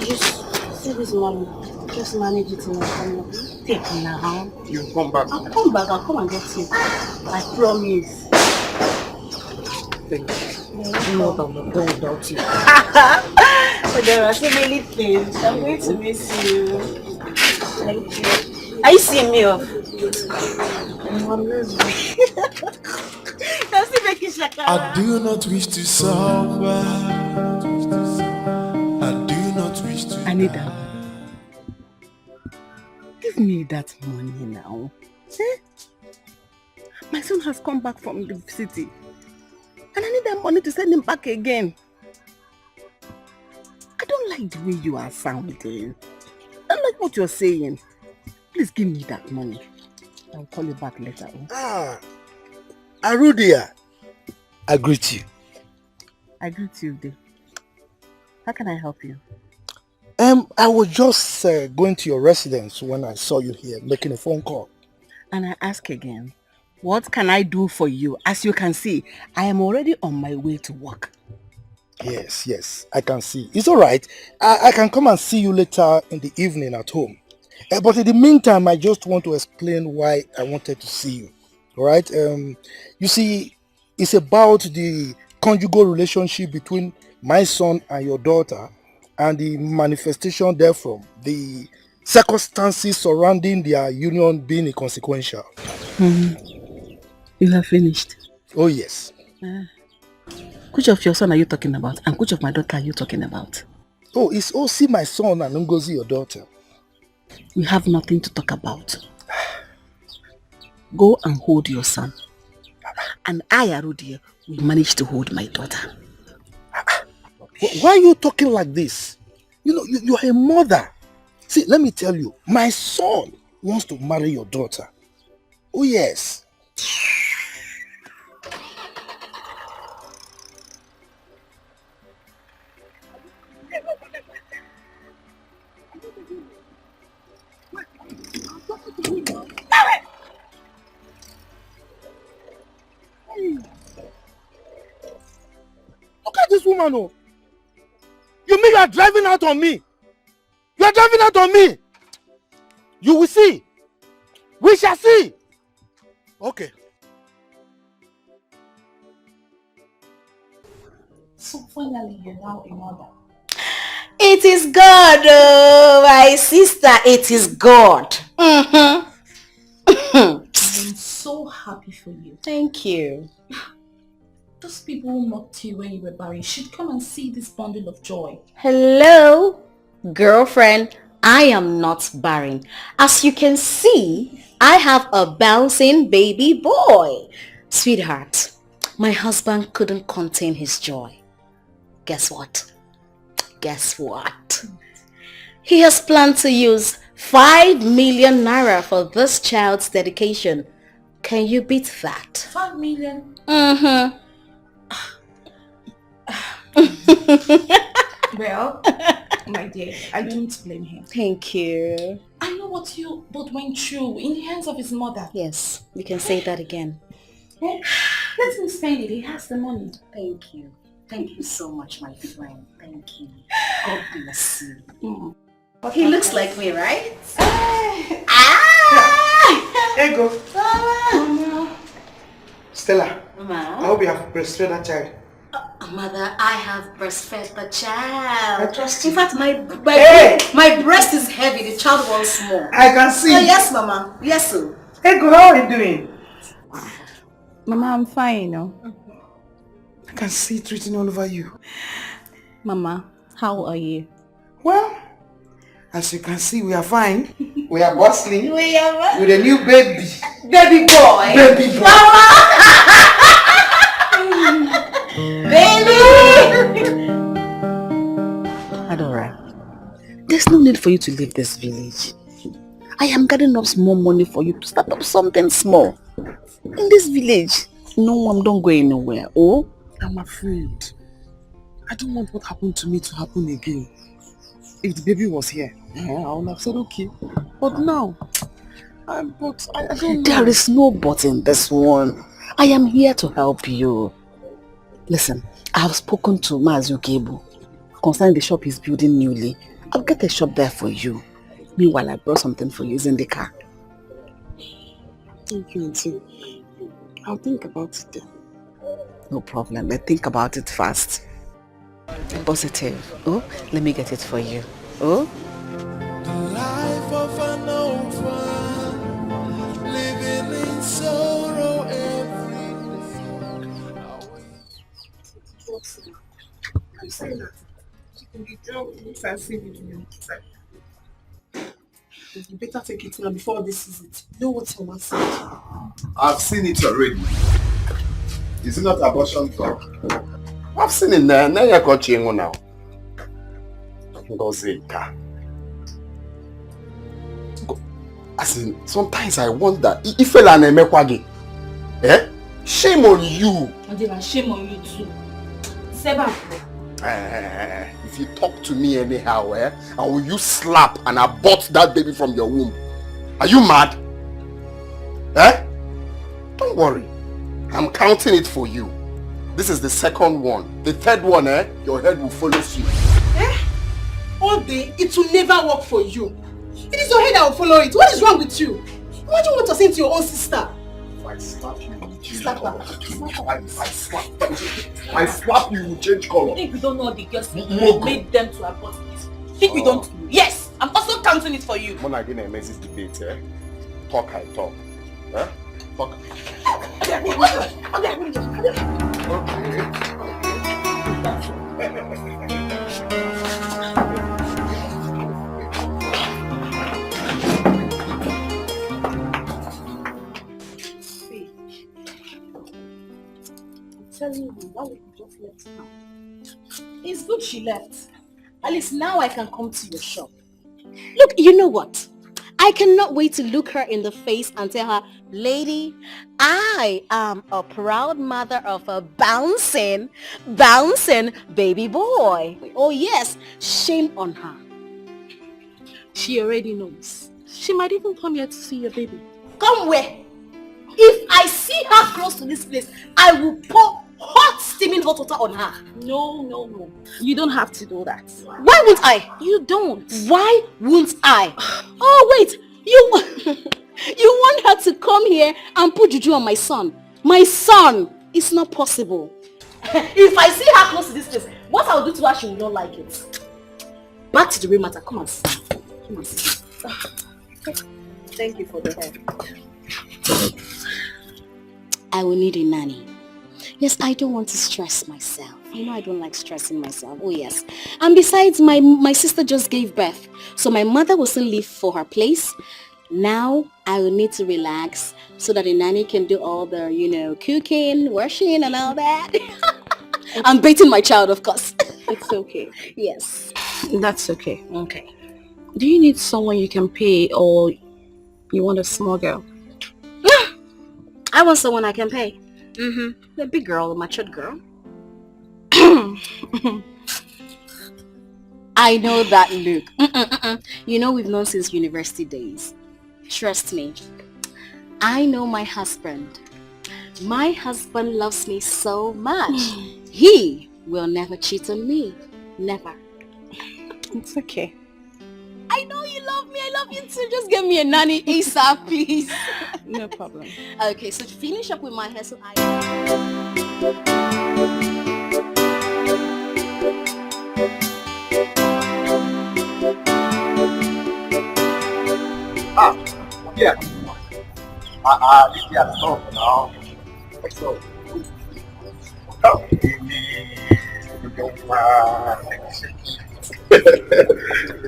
just see this money. Just manage it in a corner. Take now. You'll come back. I'll come back. I'll come and get you. I promise. Thank you. You know what I'm not done without you. But there are so many things. I'm going to miss you. Thank you. Are you seeing me off? Does he make you shaka? I do not wish to suffer. I do not wish to. Anita, give me that money now. My son has come back from the city. And I need that money to send him back again. I don't like the way you are sounding. I don't like what you're saying. Please give me that money. I'll call you back later. Arudia, I greet you. I greet you, Dave. How can I help you? I was just going to your residence when I saw you here making a phone call. And I ask again, what can I do for you? As you can see, I am already on my way to work. Yes, I can see. It's all right. I can come and see you later in the evening at home. But in the meantime, I just want to explain why I wanted to see you. All right? You see, it's about the conjugal relationship between my son and your daughter and the manifestation therefrom, the circumstances surrounding their union being inconsequential. You have finished? Oh, yes. Which of your son are you talking about? And which of my daughter are you talking about? Oh, it's Osi, my son, and Ngozi, your daughter. We have nothing to talk about. Go and hold your son. And I, Arudia, will manage to hold my daughter. Why are you talking like this? You know, you are a mother. See, let me tell you, my son wants to marry your daughter. Oh yes. Look at this woman, oh. You mean you are driving out on me? You are driving out on me. You will see. We shall see. Okay. So finally, you're now a mother. It is God, oh, my sister. It is God. I'm so happy for you. Thank you. Those people who mocked you when you were barren should come and see this bundle of joy. Hello, girlfriend. I am not barren. As you can see, I have a bouncing baby boy. Sweetheart, my husband couldn't contain his joy. Guess what? Guess what? He has planned to use 5 million naira for this child's dedication. Can you beat that? 5 million? Mm-hmm. Well, my dear, I don't blame him. Thank you. I know what you both went through in the hands of his mother. Yes, you can say that again. Let him spend it. He has the money. Thank you. Thank you so much, my friend. Thank you. God bless you. He looks like me, right? Here you go. Mama. Stella, Mama. I hope you have breastfed that child. Mother, I have breastfed the child. I trust In you. fact, my breast is heavy. The child wants more. I can see. Oh, yes, Mama. Yes, sir. Hey, go, how are you doing? Mama, I'm fine, you know. I can see it written all over you. Mama, how are you? Well, as you can see, we are fine. We are bustling. We are with a new baby. Baby boy. Baby boy. Baby! Adora, there's no need for you to leave this village. I am gathering up small money for you to start up something small. In this village, no one don't go anywhere. Oh, I'm afraid. I don't want what happened to me to happen again. If the baby was here, I would have said okay. But now, I don't know. There is no but in this one. I am here to help you. Listen, I have spoken to Wazico concerning the shop he's building newly. I'll get a shop there for you. Meanwhile, I brought something for you. It's in the car. Thank you, Auntie. I'll think about it then. No problem. But think about it fast. Be positive. Oh, let me get it for you. Oh? The life of an orphan, living in sorrow every day. I'm saying that the girl looks as if you better take it now before this is it. You know what Mama said? I've seen it already. Is it not abortion talk? I've seen it now. Now you're coaching now. As in, sometimes I wonder if fella na emekwagi. Eh? Shame on you. Shame on you too. Seba. If you talk to me anyhow, I will you slap and abort that baby from your womb. Are you mad? Eh? Don't worry. I'm counting it for you. This is the second one. The third one, your head will follow you. All day, it will never work for you. It is your head that will follow it. What is wrong with you? Imagine what you're saying to your own sister. If I slap you, you change Slap her. color. I slap you, you change color. I think we don't know the girls who Mogo. made them to abort this. Think we don't know. Yes, I'm also counting it for you. I'm not going to mess this debate, eh? Talk, I talk. Eh? Talk. I'm telling you, why would you just left now? It's good she left. At least now I can come to your shop. Look, you know what? I cannot wait to look her in the face and tell her, lady, I am a proud mother of a bouncing baby boy. Oh yes, shame on her. She already knows. She might even come here to see your baby. Come where? If I see her close to this place, I will pour hot steaming hot water on her. No. You don't have to do that. Why won't I? You don't. Why won't I? Oh wait, you want her to come here and put juju on my son. My son! It's not possible. If I see her close to this place, what I'll do to her, she will not like it. Back to the real matter. Come on, sit. Come on, sit. Thank you for the help. I will need a nanny. Yes, I don't want to stress myself. You know I don't like stressing myself. Oh yes. And besides, my sister just gave birth. So my mother will still leave for her place. Now I will need to relax so that the nanny can do all the, cooking, washing and all that. I'm baiting my child, of course. It's okay. Yes. That's okay. Okay. Do you need someone you can pay or you want a small girl? I want someone I can pay. A big girl, a matured girl. I know that look. You know we've known since university days. Trust me. I know my husband. My husband loves me so much. He will never cheat on me. Never. It's okay. I know you love me. I love you too. Just give me a nanny ASAP, please. No problem. Okay, so to finish up with my hair, so Yeah. Yeah, stop now. So,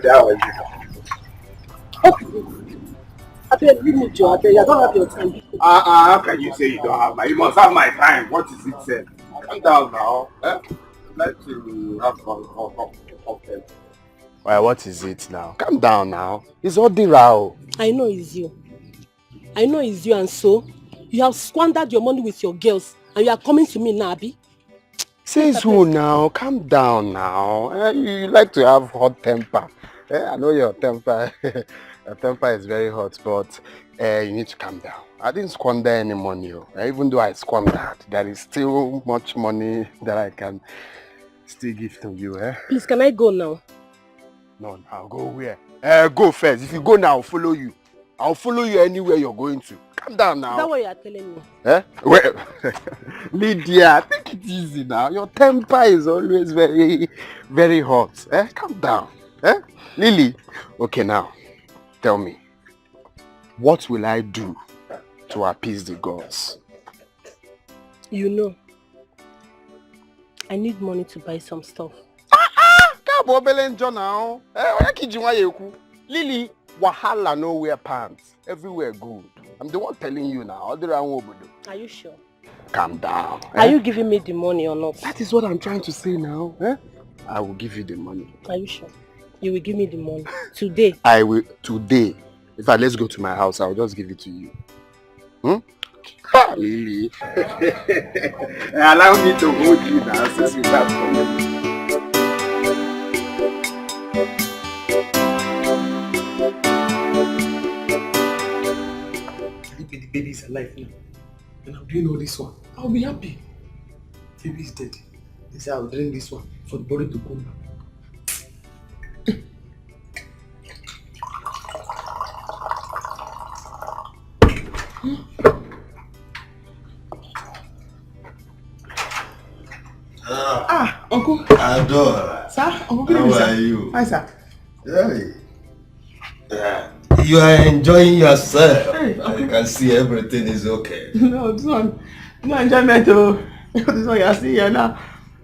that was I beg, leave me, Joe. I beg, I don't have your time. how can you say you don't have my? You must have my time. What is it, sir? Calm down now. I'd like to have fun. Well, what is it now? Calm down now. It's all the row. I know it's you. And so you have squandered your money with your girls and you are coming to me now, Abi? Says who now? Calm down now. You like to have hot temper. I know your temper. Your temper is very hot, but you need to calm down. I didn't squander any money. Even though I squandered, there is still much money that I can still give to you. Please, can I go now? No, now go where? Go first. If you go now, I'll follow you. I'll follow you anywhere you're going to. Calm down now. Is that what you are telling me? Well, Lydia, take it easy now. Your temper is always very, very hot. Calm down. Lily, okay now, tell me, what will I do to appease the gods? You know, I need money to buy some stuff. Lily, wahala no wear pants. Everywhere good. I'm the one telling you now. Are you sure? Calm down. Are you giving me the money or not? That is what I'm trying to say now. I will give you the money. Are you sure? You will give me the money today? I will today. In fact, let's go to my house. I'll just give it to you. Lily. Allow me to hold you now since you have come. The baby is alive now. And I'm doing all this one. I'll be happy. The baby is dead. They say I'll drink this one for the body to come back. Uncle. Adore. Sir, Uncle. How are you? Hi, sir. You are enjoying yourself. Hey, I can see everything is okay. No, this one. No enjoyment, oh. This one you are seeing here now.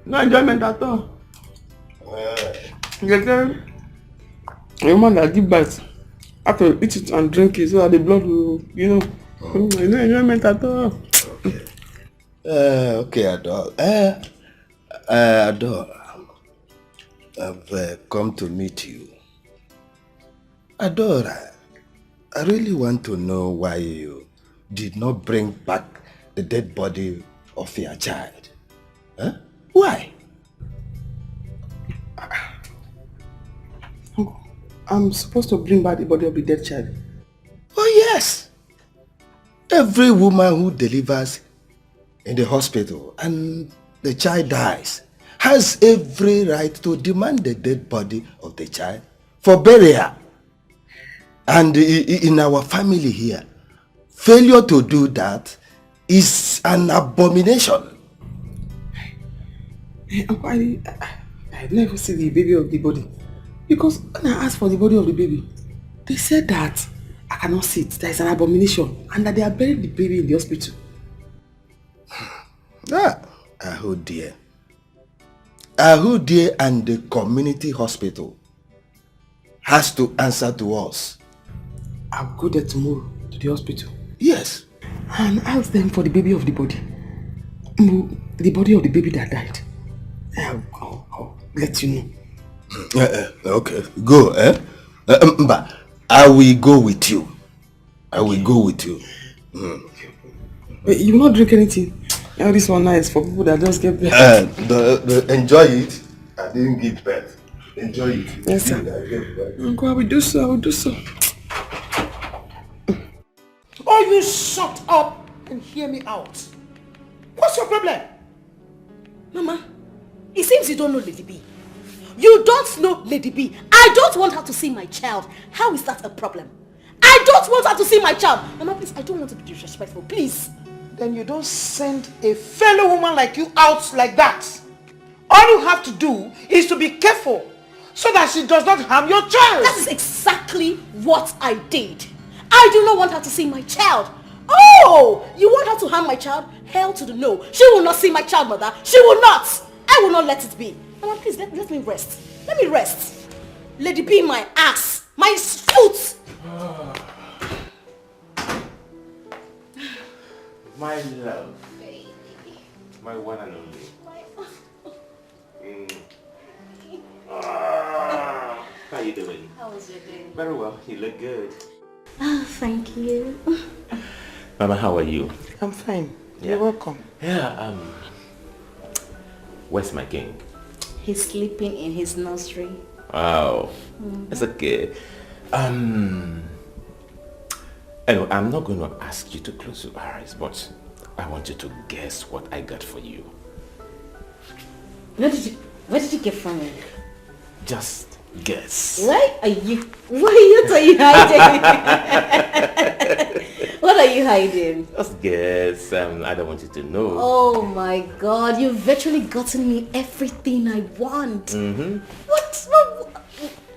No enjoyment at all. You tell a woman that give birth after eat it and drink it so that the blood will, no enjoyment at all. Okay, Adore. Adore. I've come to meet you. Adora, I really want to know why you did not bring back the dead body of your child. Huh? Why? I'm supposed to bring back the body of the dead child. Oh yes! Every woman who delivers in the hospital and the child dies has every right to demand the dead body of the child for burial. And in our family here, failure to do that is an abomination. I've never seen the baby of the body. Because when I asked for the body of the baby, they said that I cannot see it. There is an abomination. And that they are buried the baby in the hospital. Oh dear. Oh dear, and the community hospital has to answer to us. I'll go there tomorrow to the hospital. Yes. And ask them for the baby of the body. The body of the baby that died. I'll let you know. Okay, go, but I will go with you. I will go with you. Wait, you will not drink anything? Oh, this one nice for people that just get birth. Enjoy it. I didn't give birth. Enjoy it. Yes, sir. Uncle, I will do so. I will do so. Oh, you shut up and hear me out. What's your problem? Mama, it seems you don't know Lady B. You don't know Lady B. I don't want her to see my child. How is that a problem? I don't want her to see my child. Mama, please, I don't want to be disrespectful. Please. Then you don't send a fellow woman like you out like that. All you have to do is to be careful so that she does not harm your child. That is exactly what I did. I do not want her to see my child. Oh, you want her to harm my child? Hell to the no. She will not see my child, mother. She will not. I will not let it be. Mama, please, let me rest. Let me rest. Lady B, my ass. My foot. My love. My one and only. How are you doing? How was your day? Very well. You look good. Oh, thank you. Mama, how are you? I'm fine. Yeah. You're welcome. Yeah, where's my king? He's sleeping in his nursery. Wow. It's okay. Anyway, I'm not going to ask you to close your eyes, but I want you to guess what I got for you. Where did you get from me? Just guess. What are you hiding? What are you hiding? Just guess. I don't want you to know. Oh my God, you've virtually gotten me everything I want. What?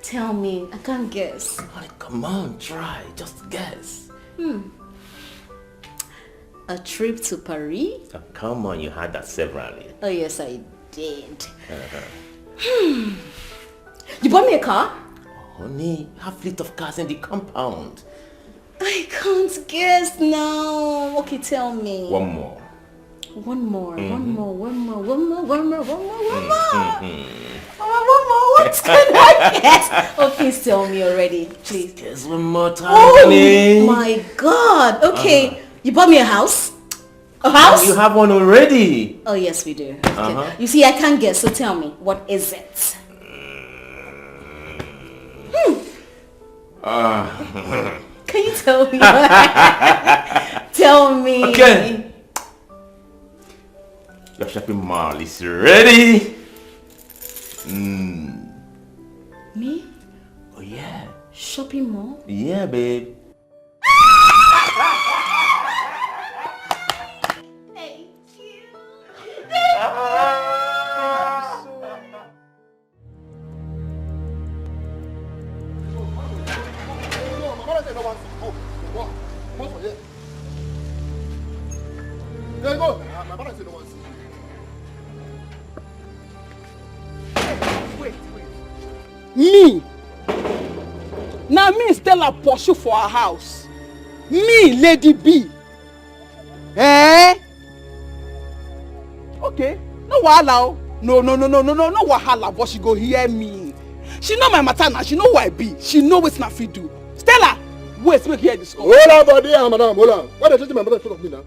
Tell me, I can't guess. Honey, come on, try. Just guess. A trip to Paris? Oh, come on, you had that severally. Oh yes, I did. You bought me a car? Oh, honey, you have fleet of cars in the compound. I can't guess now. Okay, tell me. One more. One more. What can I guess? Oh, please tell me already, please. Guess one more time, Oh honey. my God. Okay, you bought me a house? A house? You have one already. Oh yes, we do. Okay. You see, I can't guess, so tell me, what is it? Can you tell me? Tell me. Okay. Your shopping mall is ready. Me? Oh yeah. Shopping mall? Yeah, babe. Me? Now me Stella pursue for her house. Me, Lady B. Eh? Okay, no wahala. No wahala, but she go hear me. She know my matter now. She know who I be. She know wetin I fit do. Stella, wait, make her discuss. Hold on, body, madam, hold on. Why they treating my mother in front of me now?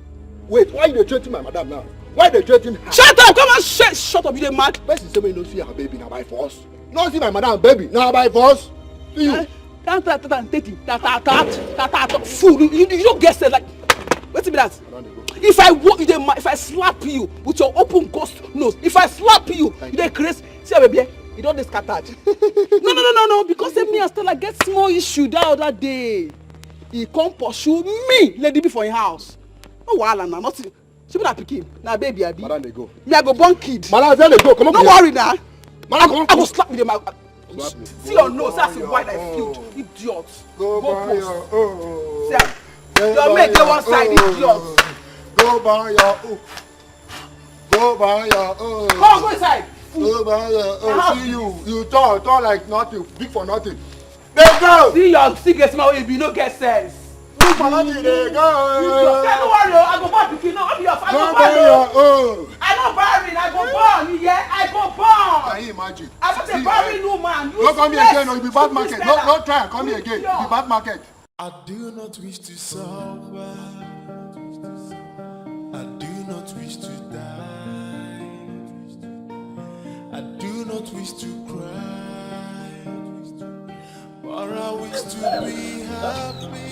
Wait, why you treating my madam now? Why they treating her? Shut up! Come on, shut up! You dey mad? First you say me no see her baby now by force. No see my madam baby now by force. See you. Fool! You don't get sense like. Wait a minute. If I slap you with your open ghost nose, if I slap you, you dey crazy. See baby, you don't dey scattered. No. Because me and Stella get small issue that other day. He come pursue me, lady be for him house. No wahala na nothing. She be na pikin, na baby I be. Madam, they go. Me I go born kid. Madam, tell they go. Come on. No worry na. Madam, come on. I go slap with them. See your nose, that's why I feel. Idiot. Go post. Your mate get one side, idiot. Go buy your Go buy your Come on, go inside. Go buy your See you. You talk like nothing. Big for nothing. They go. See your cigarette man if you no get sense. Big for nothing. They go. Don't worry, I go born pikin. No, be your father. Go buy your I no bury, I go born. Yeah, I go born. Can you imagine? I'm not a bury no man. Don't come here again. No, you be bad market. No, try and come here again. You be bad market. I do not wish to suffer. I do not wish to die. I do not wish to cry. But I wish to be happy.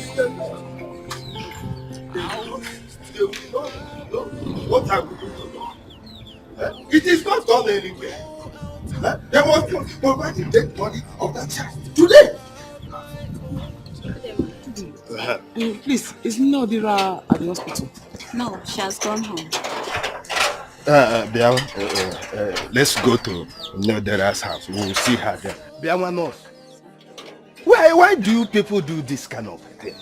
What have we done? It is not gone anywhere. There was provide the dead body of that child today. Please, is Nodira at the hospital? No, she has gone home. Biawa, let's go to Nodira's house. We will see her there. Biawa knows. Why do you people do this kind of thing?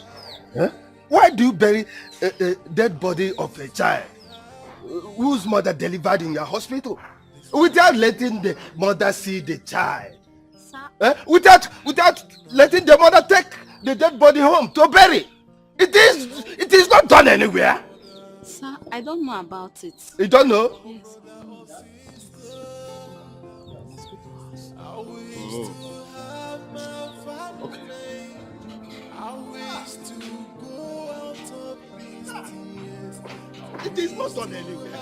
Huh? Why do you bury a dead body of a child whose mother delivered in your hospital without letting the mother see the child? Without letting the mother take the dead body home to bury? It is not done anywhere. Sir, I don't know about it. You don't know? Yes. Oh. Okay. It is not done anywhere.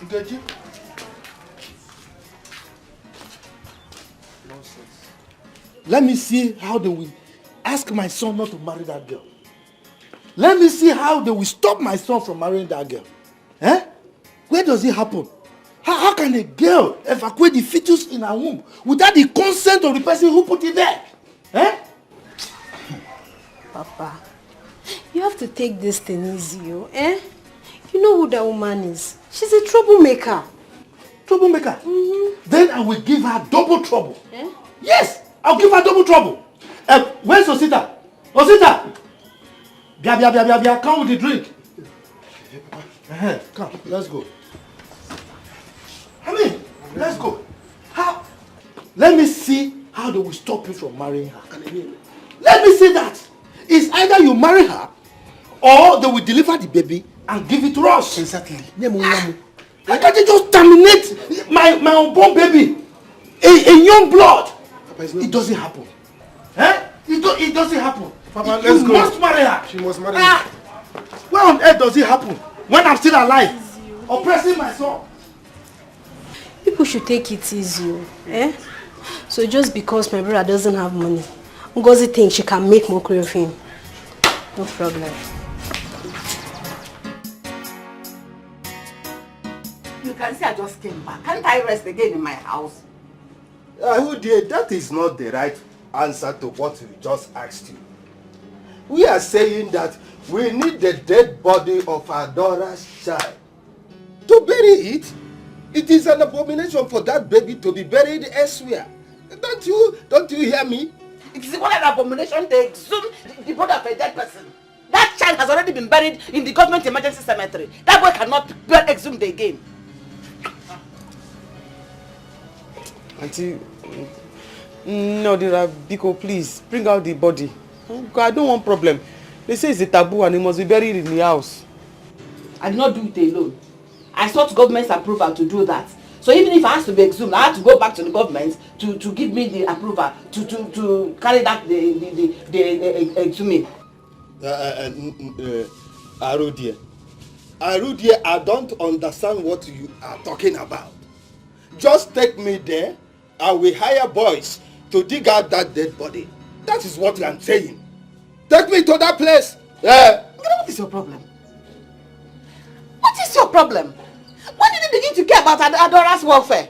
Nkechi? Nonsense. Let me see how they will ask my son not to marry that girl. Let me see how they will stop my son from marrying that girl. Eh? Where does it happen? How can a girl evacuate the fetus in her womb without the consent of the person who put it there? Eh? Papa, you have to take this thing easy, eh? You know who that woman is. She's a troublemaker. Troublemaker? Mm-hmm. Then I will give her double trouble. Eh? Yes, I'll give her double trouble. Where's Osita? Osita! Bia, come with the drink. Come, let's go. Let's go. How? Let me see how they will stop you from marrying her. Let me see that. It's either you marry her or they will deliver the baby and give it to us. Exactly. Why can't they just terminate my unborn baby? A young blood. Papa, it doesn't happen. Eh? It doesn't happen. Papa, let's go. You must marry her. She must marry me. Where on earth does it happen? When I'm still alive? Oppressing my son. People should take it easy, eh? So just because my brother doesn't have money, Ngozi thinks she can make mockery of him. No problem. You can see I just came back. Can't I rest again in my house? Who dear, that is not the right answer to what we just asked you. We are saying that we need the dead body of our daughter's child to bury it. It is an abomination for that baby to be buried elsewhere. Don't you hear me? It is what an abomination to exhume the body of a dead person. That child has already been buried in the government emergency cemetery. That boy cannot be exhumed again. Auntie, no, Biko, please bring out the body. I don't want problem. They say it's a taboo and it must be buried in the house. I did not do it alone. I sought government's approval to do that. So even if I have to be exhumed, I have to go back to the government to give me the approval to carry that the exhuming. Arudie, I don't understand what you are talking about. Just take me there, and we hire boys to dig out that dead body. That is what I'm saying. Take me to that place. What is your problem? What is your problem? When did you begin to care about Adora's welfare?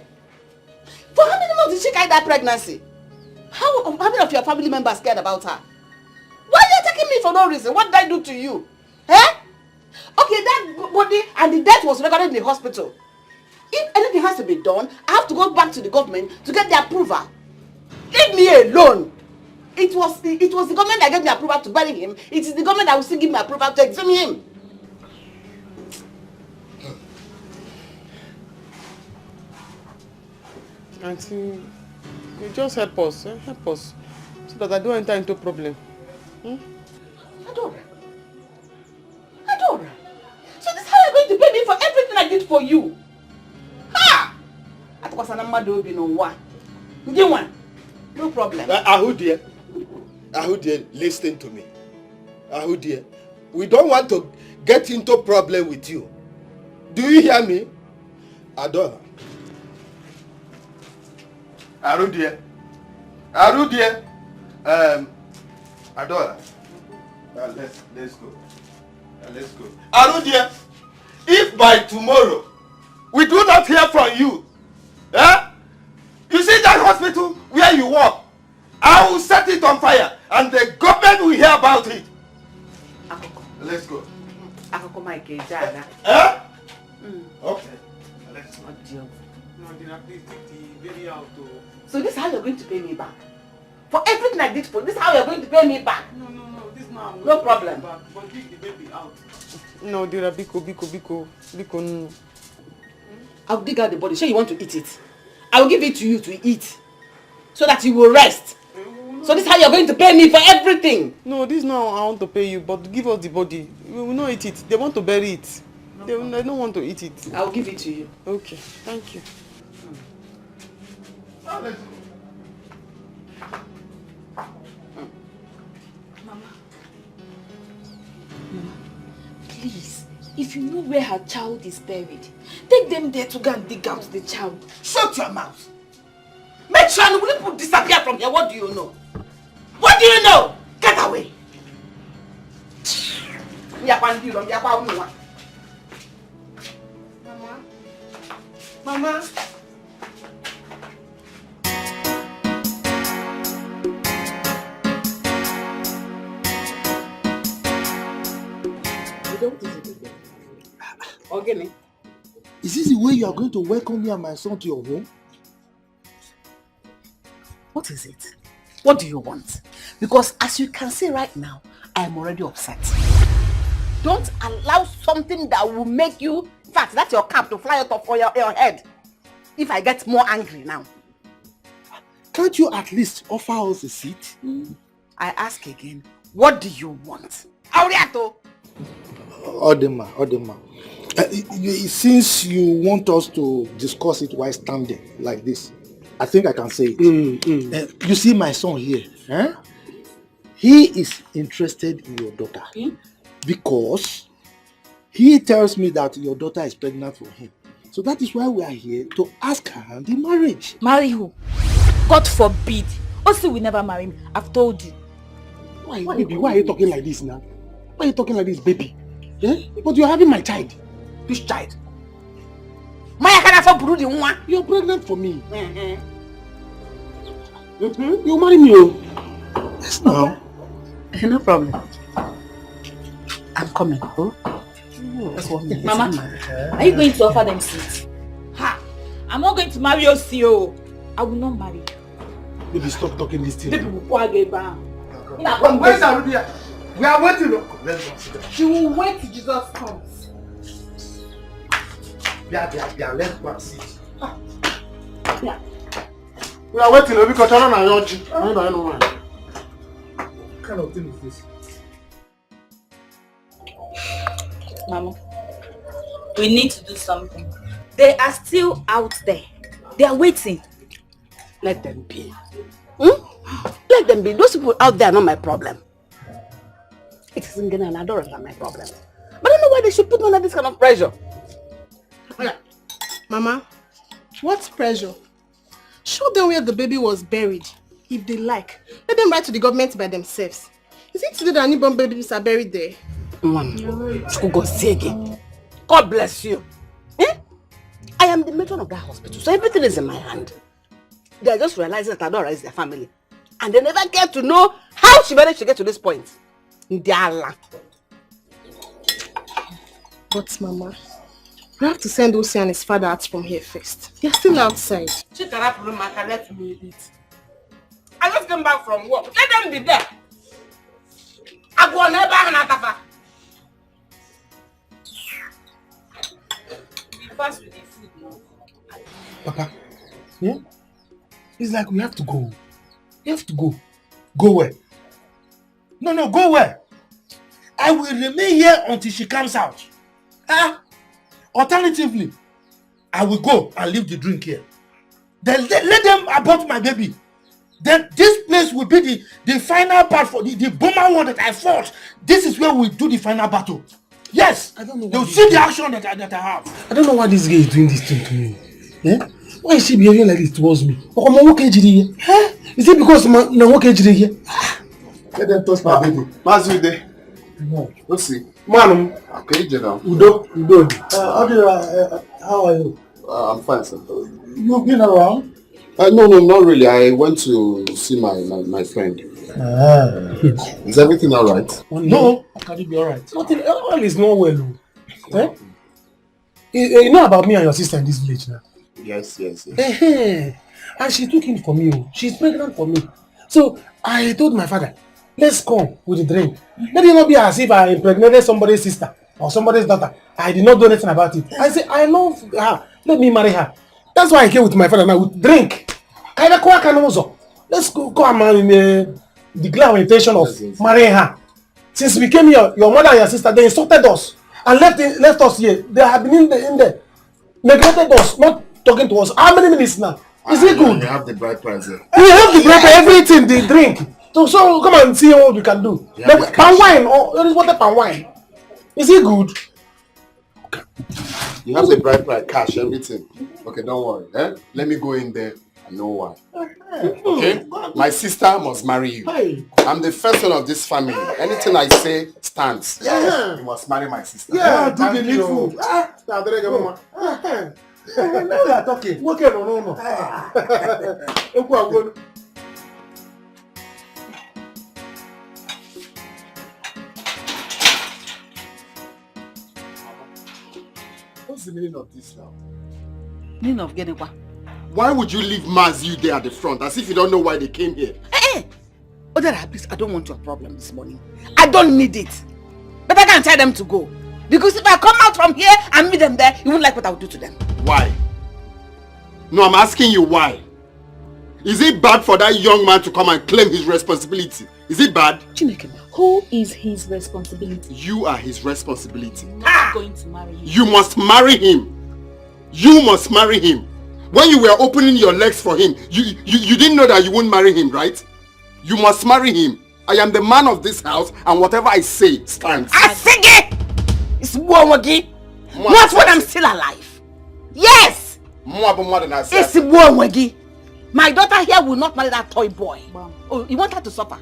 For how many months did she carry that pregnancy? How many of your family members cared about her? Why are you attacking me for no reason? What did I do to you? Eh? Okay, that body and the death was recorded in the hospital. If anything has to be done, I have to go back to the government to get the approval. Leave me alone. It was the government that gave me approval to bury him. It is the government that will still give me approval to exhume him. Auntie, you just help us, so that I don't enter into problem. Adora. So this is how you're going to pay me for everything I did for you? Ha! No problem. Ahudie, listen to me. Ahudie, we don't want to get into problem with you. Do you hear me? Adora. Arudie. Adora. Let's go. Let's go. Arudie, if by tomorrow we do not hear from you, you see that hospital where you work, I will set it on fire and the government will hear about it. Let's go. Okay. Let's go. So this is how you're going to pay me back? For everything I did for you, this is how you're going to pay me back? No, this now. No problem. But dig the baby out. No, dear, biko, no. I'll dig out the body. Sure you want to eat it? I will give it to you to eat. So that you will rest. So this is how you're going to pay me for everything? No, this now I want to pay you, but give us the body. We will not eat it. They want to bury it. They don't want to eat it. I'll give it to you. Okay, thank you. Mama, please, if you know where her child is buried, take them there to go and dig out the child. Shut your mouth. Make sure you will disappear from here. What do you know? What do you know? Get away. Mama. Okay. Is this the way you are going to welcome me and my son to your home? What is it? What do you want? Because as you can see right now, I am already upset. Don't allow something that will make you, in fact, that's your cap to fly out of your head. If I get more angry now. Can't you at least offer us a seat? I ask again, what do you want? Auriato! Odema. Since you want us to discuss it while standing like this, I think I can say it. You see my son here, he is interested in your daughter because he tells me that your daughter is pregnant for him. So that is why we are here to ask her the marriage. Marry who? God forbid. Also, we never marry me. I've told you. Why, baby? Why are you talking like this now? Why are you talking like this, baby? But you're having my child. Which child? You're pregnant for me. You marry me, oh? Yes, no. No problem. I'm coming, oh? Mama, are you going to offer them seats? Ha! I'm not going to marry Osio. I will not marry you. Baby, stop talking this thing. Baby, where's Arudia? We are waiting. Let's go sit down. She will wait till Jesus comes. Yeah, let's go and sit. Yeah. We are waiting because I don't know. What kind of thing is this? Mama, we need to do something. They are still out there. They are waiting. Let them be. Let them be. Those people out there are not my problem. It isn't Ngene and Adora that are my problem. But I don't know why they should put me under this kind of pressure. Mama, what pressure? Show them where the baby was buried. If they like, let them write to the government by themselves. Is it today that newborn babies are buried there? God bless you. I am the matron of that hospital, so everything is in my hand. They are just realizing that Adora is their family. And they never get to know how she managed to get to this point. Ndiala. But Mama, we have to send Osi and his father out from here first. They're still outside. Let me eat. I just came back from work. Let them be there. I go never Hanatafa. Be fast with the food now. Papa, it's like we have to go. You have to go. Go where? No, go where? I will remain here until she comes out. Alternatively, I will go and leave the drink here. Then let them abort my baby. Then this place will be the final part for the bomber war that I fought. This is where we do the final battle. Yes, I don't know. They'll see the action that I have. I don't know why this girl is doing this thing to me. Why is she behaving like this towards me? Is it because I'm here? Let them touch my baby. Mazude. Let's see. Man, okay, General. Udo. How are you? I'm fine, sir. You've been around? No, not really. I went to see my friend. Is everything all right? No. Can it be all right? Nothing. All is not well. You know about me and your sister in this village now? Yes. And she took him for me. She's pregnant for me. So I told my father, let's come with the drink. Let it not be as if I impregnated somebody's sister or somebody's daughter. I did not do anything about it. I said, I love her. Let me marry her. That's why I came with my father now with drink. Let's go and declare our intention of marrying her. Since we came here, your mother and your sister, they insulted us and left us here. They have been in there, neglected us, not talking to us. How many minutes now? Is it good? You have the bride price there. We have the bride price, everything, the drink. So come and see what we can do. Palm wine, there is water palm wine. Is it good? You have the bride price, cash, everything. Okay, don't worry. Let me go in there and know why. Okay? My sister must marry you. I'm the first one of this family. Anything I say stands. You must marry my sister. Do the needful. Now we are talking. No. What's the meaning of this now? Meaning of getting what? Why would you leave Mazu there at the front as if you don't know why they came here? Odara, please, I don't want your problem this morning. I don't need it. But I can tell them to go. Because if I come out from here and meet them there, you won't like what I will do to them. Why? No, I'm asking you why. Is it bad for that young man to come and claim his responsibility? Is it bad? Chineke, who is his responsibility? You are his responsibility. I'm not going to marry him. You must marry him. You must marry him. When you were opening your legs for him, you didn't know that you wouldn't marry him, right? You must marry him. I am the man of this house, and whatever I say stands. I sing it! It's Mwawagi. Not when I'm still alive. Yes! It's Mwawagi. My daughter here will not marry that toy boy. Oh, you want her to suffer?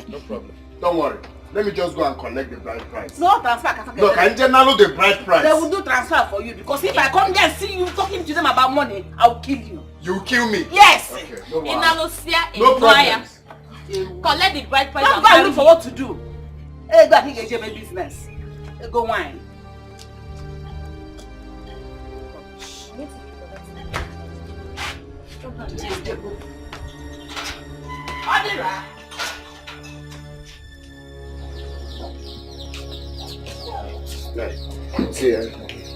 No problem. Don't worry. Let me just go and collect the bride price. No transfer. Look, I didn't know the bride price. They will do transfer for you because if I come there and see you talking to them about money, I'll kill you. You will kill me? Yes. Okay, no problem. Collect the bride price. Don't go and look for what to do. Hey, go and get your business. Hey, go wine. See,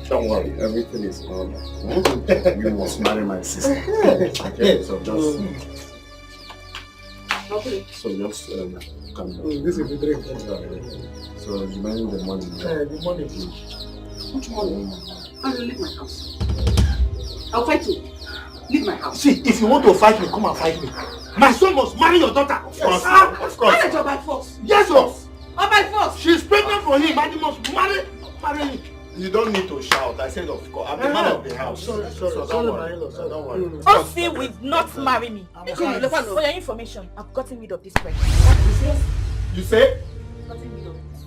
don't worry, everything is normal. You must marry my sister. Okay, so just... No Okay. So just calm down. This is the drink. So remaining the money. The money. Which money? I will leave my house. I'll fight you. Leave my house. See, if you want to fight me, come and fight me. My son must marry your daughter. Of course. Of course. Marriage or by force? Yes, boss. Or by force? She's pregnant for him, and he must marry him. You don't need to shout. I said of course. I'm the man of the house. Sorry, So don't worry. Don't worry. Osi will not marry me. For your information, I've gotten rid of this pregnant. You say?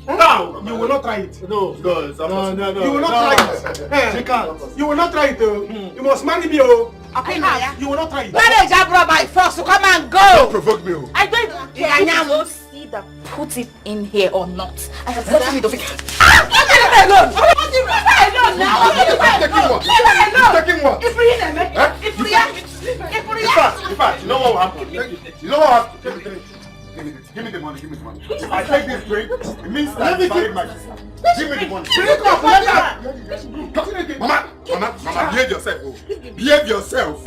Now, you will not try it. No, it's not possible. You will not try it. She can't. You will not try it. You must marry me. You will not try it. Marriage abroad by force, so come and go. Don't provoke me. I don't even care if you see that put it in here or not. I have gotten rid of it. Leave me alone. Leave me alone now. Taking what? If In fact, you know what will happen? You know what will happen? Give me the money. If I take this drink, it means that I married my sister. Give me the money. Mama, behave yourself. Behave yourself.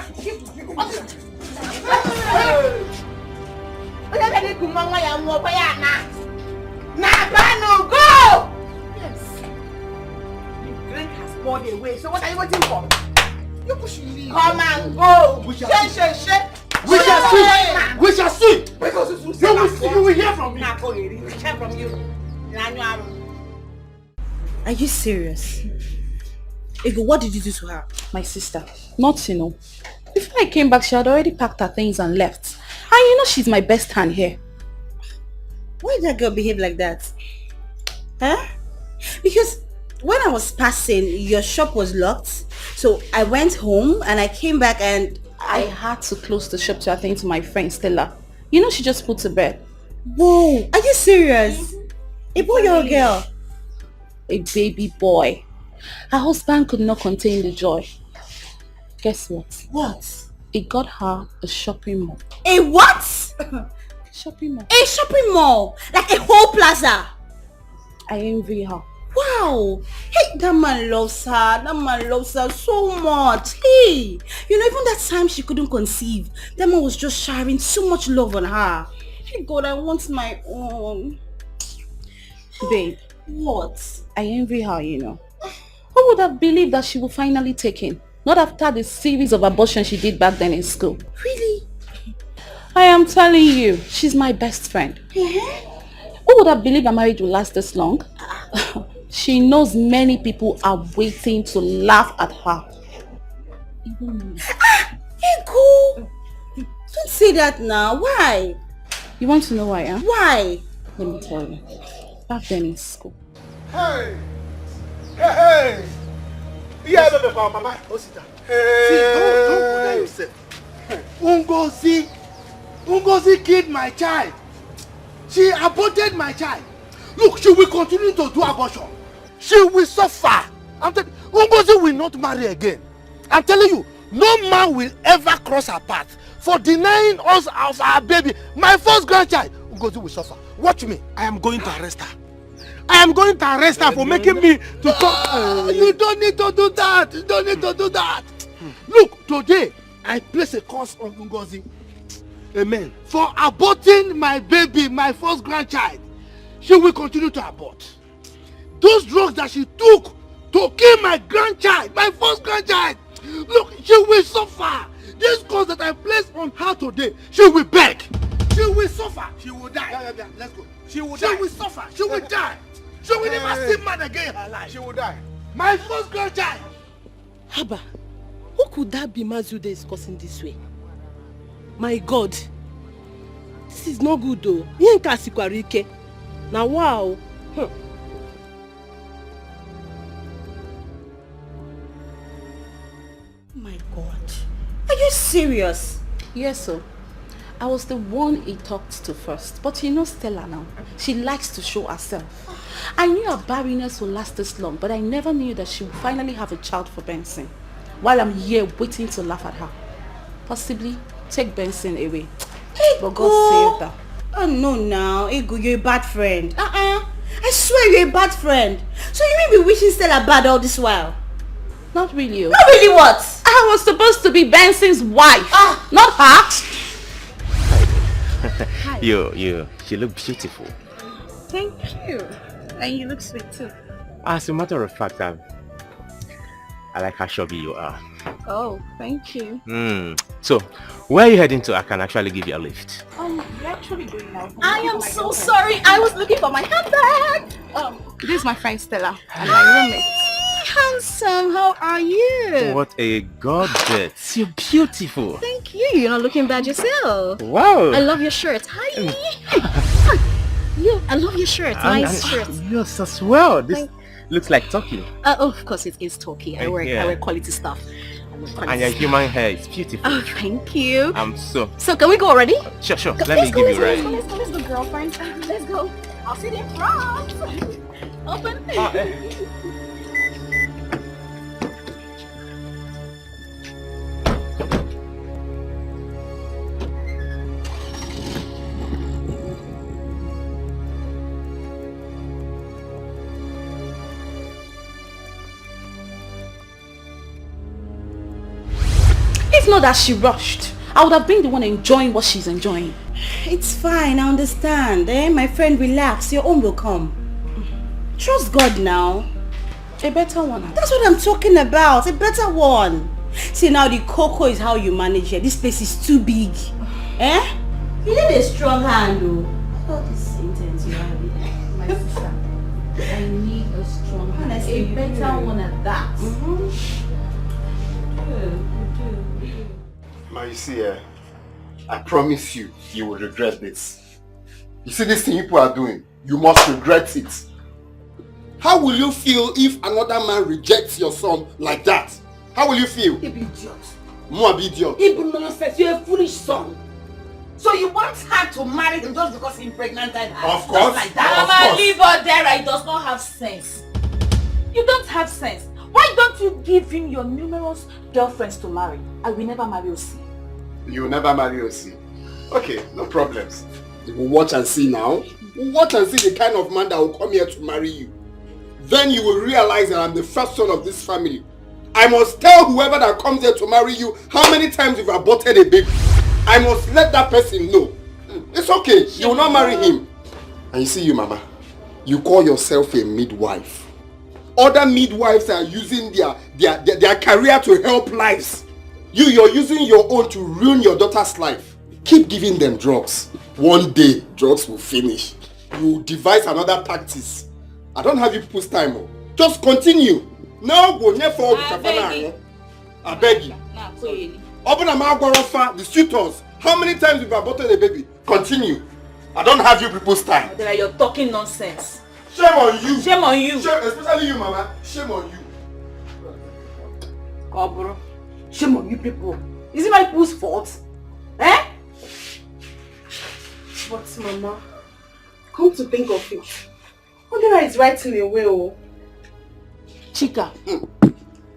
Go! Yes. The drink has poured away, so what are you waiting for? You should leave. Come and go. We shall see. We shall see. You will hear from me. Hear from you. Are you serious? Ego, what did you do to her? My sister. Nothing, no. Before I came back, she had already packed her things and left. And you know she's my best hand here. Why did that girl behave like that? Huh? Because when I was passing, your shop was locked. So I went home and I came back and I had to close the shop to attend to my friend Stella. You know she just put to bed. Whoa, are you serious? A boy or a girl? A baby boy. Her husband could not contain the joy. Guess what? What? It got her a shopping mall. A what? Shopping mall. A shopping mall? Like a whole plaza? I envy her. Wow. Hey, that man loves her. That man loves her so much. Hey, you know, even that time she couldn't conceive, that man was just showering so much love on her. Hey, God, I want my own. Babe. What? I envy her, you know. Who would have believed that she would finally take in? Not after the series of abortions she did back then in school. Really? I am telling you, she's my best friend. Who would have believed a marriage will last this long? She knows many people are waiting to laugh at her. Ego! Don't say that now. Why? You want to know why, huh? Why? Let me tell you. Back then in school. Hey! Yeah, Mama. See, don't go there yourself. Ungozi killed my child. She aborted my child. Look, she will continue to do abortion. She will suffer. Ungozi will not marry again. I'm telling you, no man will ever cross her path for denying us of our baby. My first grandchild, Ungozi will suffer. Watch me. I am going to arrest her. I am going to arrest her for making me to come. You don't need to do that. You don't need to do that. Look, today, I place a curse on Ungozi. Amen. For aborting my baby, my first grandchild. She will continue to abort. Those drugs that she took to kill my grandchild, my first grandchild. Look, she will suffer. This curse that I placed on her today, she will beg. She will suffer. She will die. Yeah. Let's go. She will die. She will suffer. She will die. She will never see man again in her life. She will die. My first grandchild. Haba, who could that be Mazude is cursing this way? My God. This is not good though. Now wow. My God. Are you serious? Yes, sir. I was the one he talked to first. But you know Stella now. She likes to show herself. I knew her barrenness would last this long, but I never knew that she would finally have a child for Benson. While I'm here waiting to laugh at her. Possibly take Benson away. But God saved her. Oh no now, Ego, you're a bad friend. I swear you're a bad friend. So you may be wishing Stella bad all this while? Not really. Not really what? I was supposed to be Benson's wife. Not her. Hi. You look beautiful. Thank you. And you look sweet too. As a matter of fact, I like how chubby you are. Oh, thank you. So, where are you heading to? I can actually give you a lift. We're actually going now. I am so sorry. I was looking for my handbag. This is my friend Stella and my roommate. Handsome, how are you? What a goddess. You're beautiful. Thank you. You're not looking bad yourself. Wow. I love your shirt. Hi. I love your shirt. Nice shirt. Yes, as well. This looks like turkey. Oh, of course it is turkey. I wear quality stuff. And your human hair is beautiful. Oh, thank you. So can we go already? Sure. Let me give you a ride. Let's go, girlfriend. Let's go. I'll see you in front. Open. It's not that she rushed. I would have been the one enjoying what she's enjoying. It's fine, I understand. My friend, relax. Your own will come. Trust God now. A better one. That's what I'm talking about. A better one. See, now the cocoa is how you manage it. This place is too big. You need a strong hand, though. All this intense you have it. My sister. I need a strong hand. A better one at that. You see, I promise you, you will regret this. You see this thing people are doing, you must regret it. How will you feel if another man rejects your son like that? How will you feel? You be idiot. More be idiot. Even nonsense, you're a foolish son. So you want her to marry him just because he impregnated her? Of course. Like that. Of course. Leave her there. He does not have sense. You don't have sense. Why don't you give him your numerous girlfriends to marry? I will never marry Osi. You will never marry Osi. Okay, no problems. You will watch and see now. Watch and see the kind of man that will come here to marry you. Then you will realize that I'm the first son of this family. I must tell whoever that comes here to marry you how many times you've aborted a baby. I must let that person know. It's okay. You will not marry him. And you see you, Mama. You call yourself a midwife. Other midwives are using their career to help lives. You're using your own to ruin your daughter's life. Keep giving them drugs. One day, drugs will finish. You devise another tactics. I don't have you people's time. Just continue. Now go near for I beg you. Open a mouth, the suitors. How many times you've aborted a baby? Continue. I don't have you people's time. You're talking nonsense. Shame on you. Shame on you. Shame, especially you, Mama. Shame on you. Oh, bro. Shame on you people. Is it my people's fault? But Mama, come to think of it, Odera is right in a way. Chika,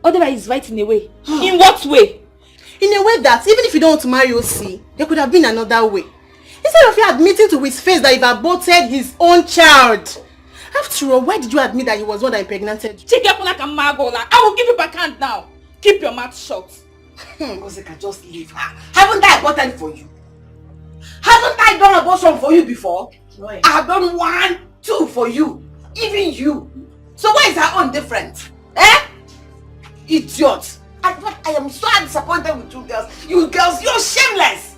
Odera is right in a way. In what way? In a way that even if you don't want to marry Osi, there could have been another way. Instead of you admitting to his face that you've aborted his own child. After all, why did you admit that he was one that impregnated you? Chika, I will give you back hand now. Keep your mouth shut. Wazico, just leave her. Haven't I aborted for you? Haven't I done abortion for you before? Right. I have done 1, 2 for you. Even you. So why is her own different? Idiot. I am so disappointed with you girls. You girls, you're shameless.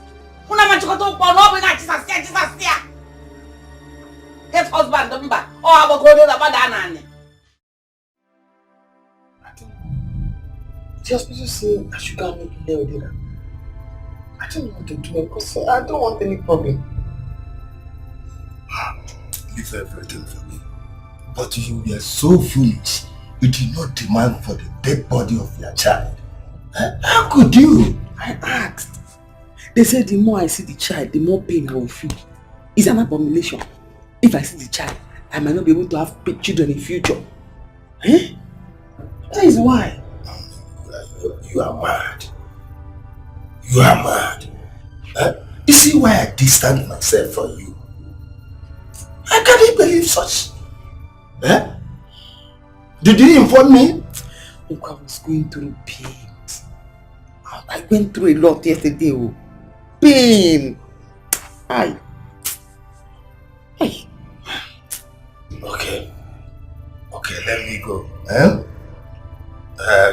Get husband, don't back. Oh, I will go to the banana. Just to say I should go make it dinner. I don't want to do it because I don't want any problem. Leave everything for me. But you were so foolish. You did not demand for the dead body of your child. How could you? I asked. They said the more I see the child, the more pain I will feel. It's an abomination. If I see the child, I might not be able to have children in future. That is why. You are mad. You are mad. You see why I distanced myself from you? I can't believe such. Did you inform me? Look, I was going through pain. I went through a lot yesterday. Pain.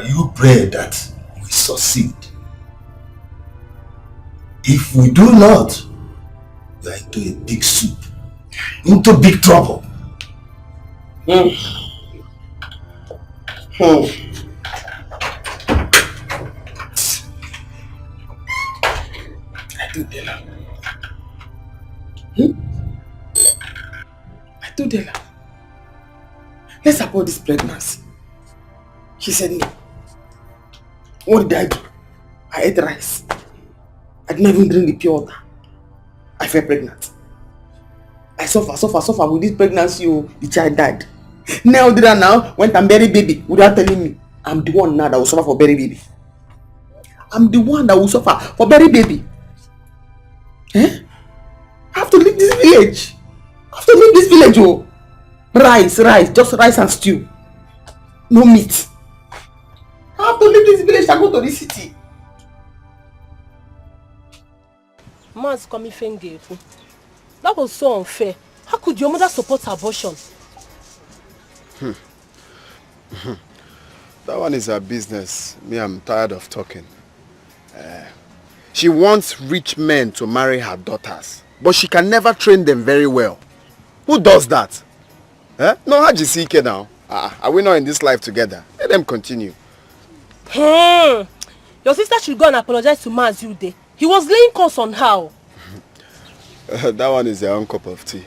you pray that we succeed. If we do not, we are into a big soup, into big trouble. I do Dela. I do Dela. Let's abort this pregnancy. She said no. What did I do? I ate rice. I didn't even drink the pure water. I fell pregnant. I suffer with this pregnancy. The child died. Now did I now went and bury baby without telling me. I'm the one now that will suffer for bury baby. I'm the one that will suffer for bury baby. I have to leave this village. I have to leave this village. Oh. Rice, just rice and stew. No meat. I have to leave this village and go to the city. Man's coming finger. That was so unfair. How could your mother support abortion? That one is her business. Me, I'm tired of talking. She wants rich men to marry her daughters, but she can never train them very well. Who does that? No, Wazico now. Are we not in this life together? Let them continue. Your sister should go and apologize to Mazude. He was laying curse on her. That one is their own cup of tea.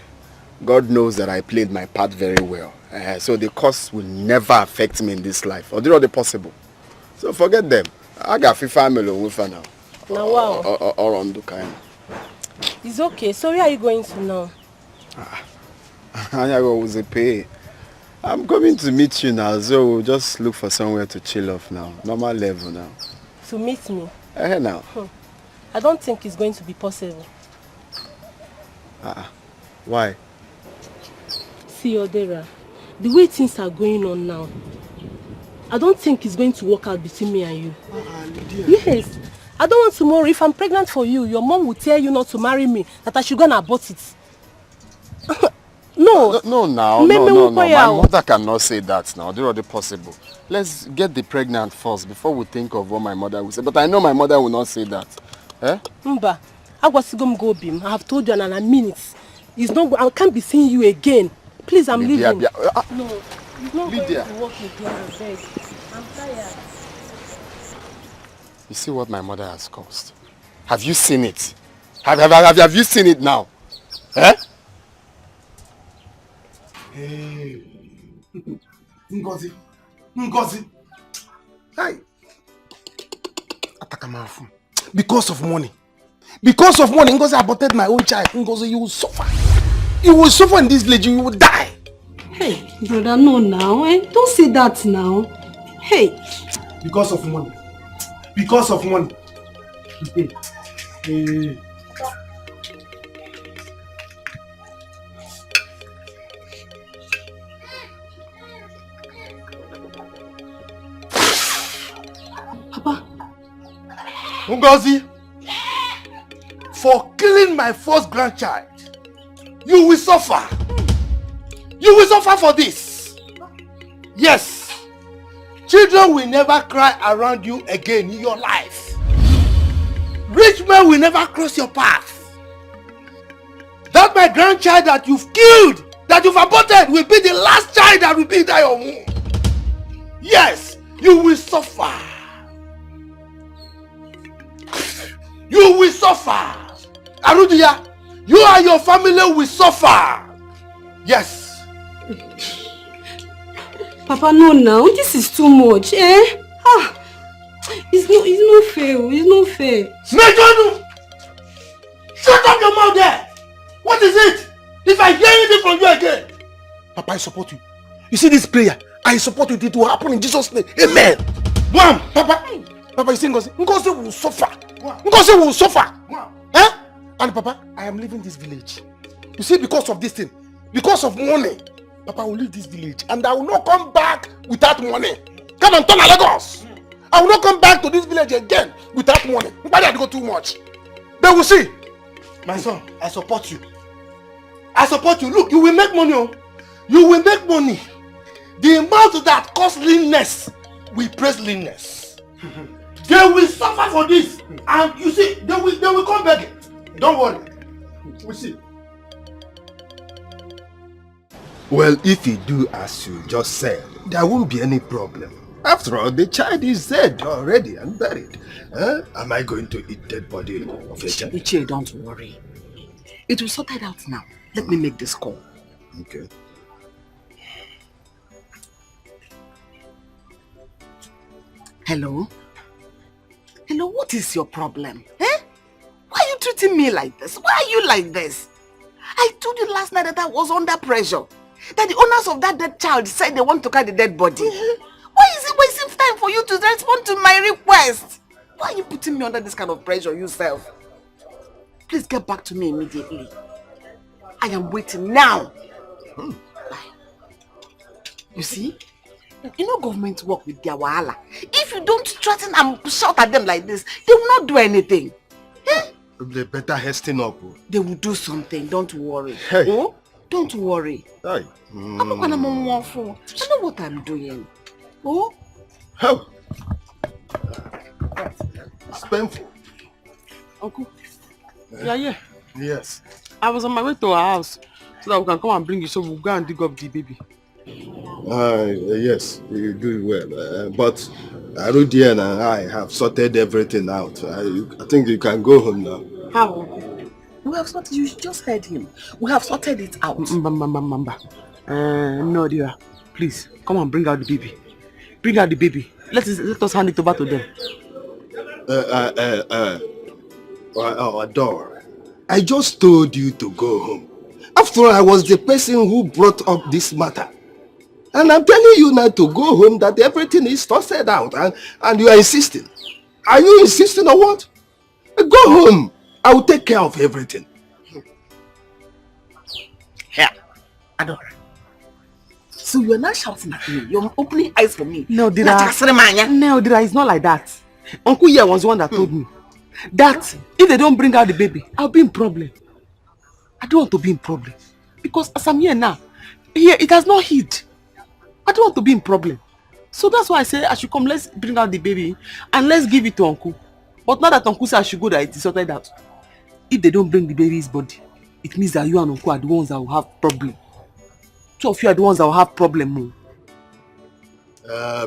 God knows that I played my part very well. So the curse will never affect me in this life. Or do not possible. So forget them. I got family with her now. Now wow. Or on the kind. It's okay. So where are you going to now? I'm coming to meet you now, so we'll just look for somewhere to chill off now. Normal level now. To meet me? Now. I don't think it's going to be possible. Why? See, Odera, the way things are going on now, I don't think it's going to work out between me and you. Yes. I don't want tomorrow, if I'm pregnant for you, your mom will tell you not to marry me, that I should go and abort it. No. No, my mother cannot say that now. Do not possible. Let's get the pregnant first before we think of what my mother will say. But I know my mother will not say that. Mba, I have told you in a minute. It's not. I can't be seeing you again. Please, I'm leaving. No, it's not going to work again. I'm tired. You see what my mother has caused? Have you seen it? Have you seen it now? Hey, Ngozi. Hi. Atakamafu. Because of money, Ngozi aborted my own child. Ngozi, you will suffer. You will suffer in this village. You will die. Hey, brother, no now. Don't say that now. Hey. Because of money. Hey. Papa. Ngozi, for killing my first grandchild, you will suffer. You will suffer for this. Yes. Children will never cry around you again in your life. Rich men will never cross your path. That my grandchild that you've killed, that you've aborted, will be the last child that will be in your womb. Yes, you will suffer. You will suffer. Arudia, you and your family will suffer. Yes. Papa, no now. This is too much. It's not fair. Mejonu! Shut up your mouth there! What is it? If I hear anything from you again. Papa, I support you. You see this prayer? I support you. It will happen in Jesus' name. Amen. Wham! Papa, you see Ngozi? Ngozi will suffer. Ngozi will suffer. And Papa, I am leaving this village. You see, because of this thing, because of money, Papa will leave this village and I will not come back without money. Come and turn to Lagos. I will not come back to this village again without money. Why did I go too much? They will see. My son, I support you. I support you. Look, you will make money. You will make money. The mouth that cause leanness will praise leanness. They will suffer for this. And you see, they will come back. Don't worry. We see. Well, if you do as you just said, there won't be any problem. After all, the child is dead already and buried. Am I going to eat dead body of a child? Ichie, don't worry. It will sort it out now. Let me make this call. Okay. Hello? Hello, what is your problem? Eh? Why are you treating me like this? Why are you like this? I told you last night that I was under pressure. That the owners of that dead child said they want to carry the dead body. Why is it wasting time for you to respond to my request? Why are you putting me under this kind of pressure yourself? Please get back to me immediately. I am waiting now. You see? You know government work with their wahala. If you don't threaten and shout at them like this, they will not do anything. Eh? They better hasten up. They will do something, don't worry. Hey. Oh? Don't worry. Hey. I'm not gonna I know what I'm doing. Oh? How? It's painful. Uncle, yeah. Yes. I was on my way to our house so that we can come and bring you, so we'll go and dig up the baby. Yes, you do well. But Arudian and I have sorted everything out. I think you can go home now. How? We have sorted, you just heard him. We have sorted it out. No, dear. Please, come and bring out the baby. Bring out the baby. Let us hand it over to them. Adore, I just told you to go home. After all, I was the person who brought up this matter. And I'm telling you now to go home, that everything is sorted out, and you are insisting. Are you insisting or what? Go home. I will take care of everything. Here, Adore. So you are not shouting at me. You're opening eyes for me. No, Dira. It's not like that. Uncle here was the one that told me that if they don't bring out the baby, I'll be in problem. I don't want to be in problem. Because as I'm here now, here it has not hit. I don't want to be in problem. So that's why I say I should come, let's bring out the baby and let's give it to Uncle. But now that Uncle said I should go, that it is sorted out. If they don't bring the baby's body, it means that you and Uncle are the ones that will have problem. Two of you are the ones that will have problem.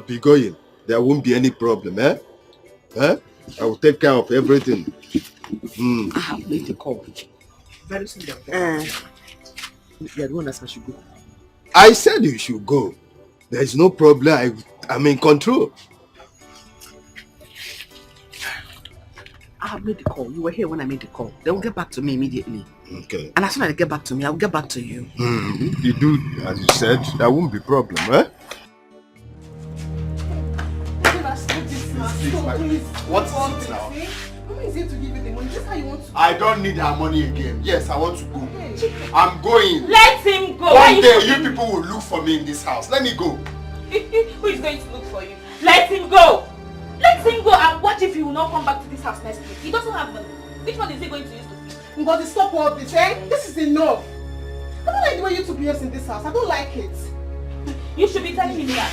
Be going. There won't be any problem, eh? I will take care of everything. I have made the call. Very soon. You are the one that I should go. I said you should go. There is no problem. I'm in control. I have made the call. You were here when I made the call. They will get back to me immediately. Okay. And as soon as they get back to me, I will get back to you. You do, as you said, there won't be problem, eh? What's it now? Who is it to give you the money? Just how you want to. I don't need her money again. Yes, I want to go. I'm going. Let him go. One day you people will look for me in this house. Let me go. Who is going to look for you? Let him go. Let him go, and watch if he will not come back to this house next week. He doesn't have money. Which one is he going to use to feed? I'm going to stop all this, eh? This is enough. I don't like the way you two behave in this house. I don't like it. You should be telling him that.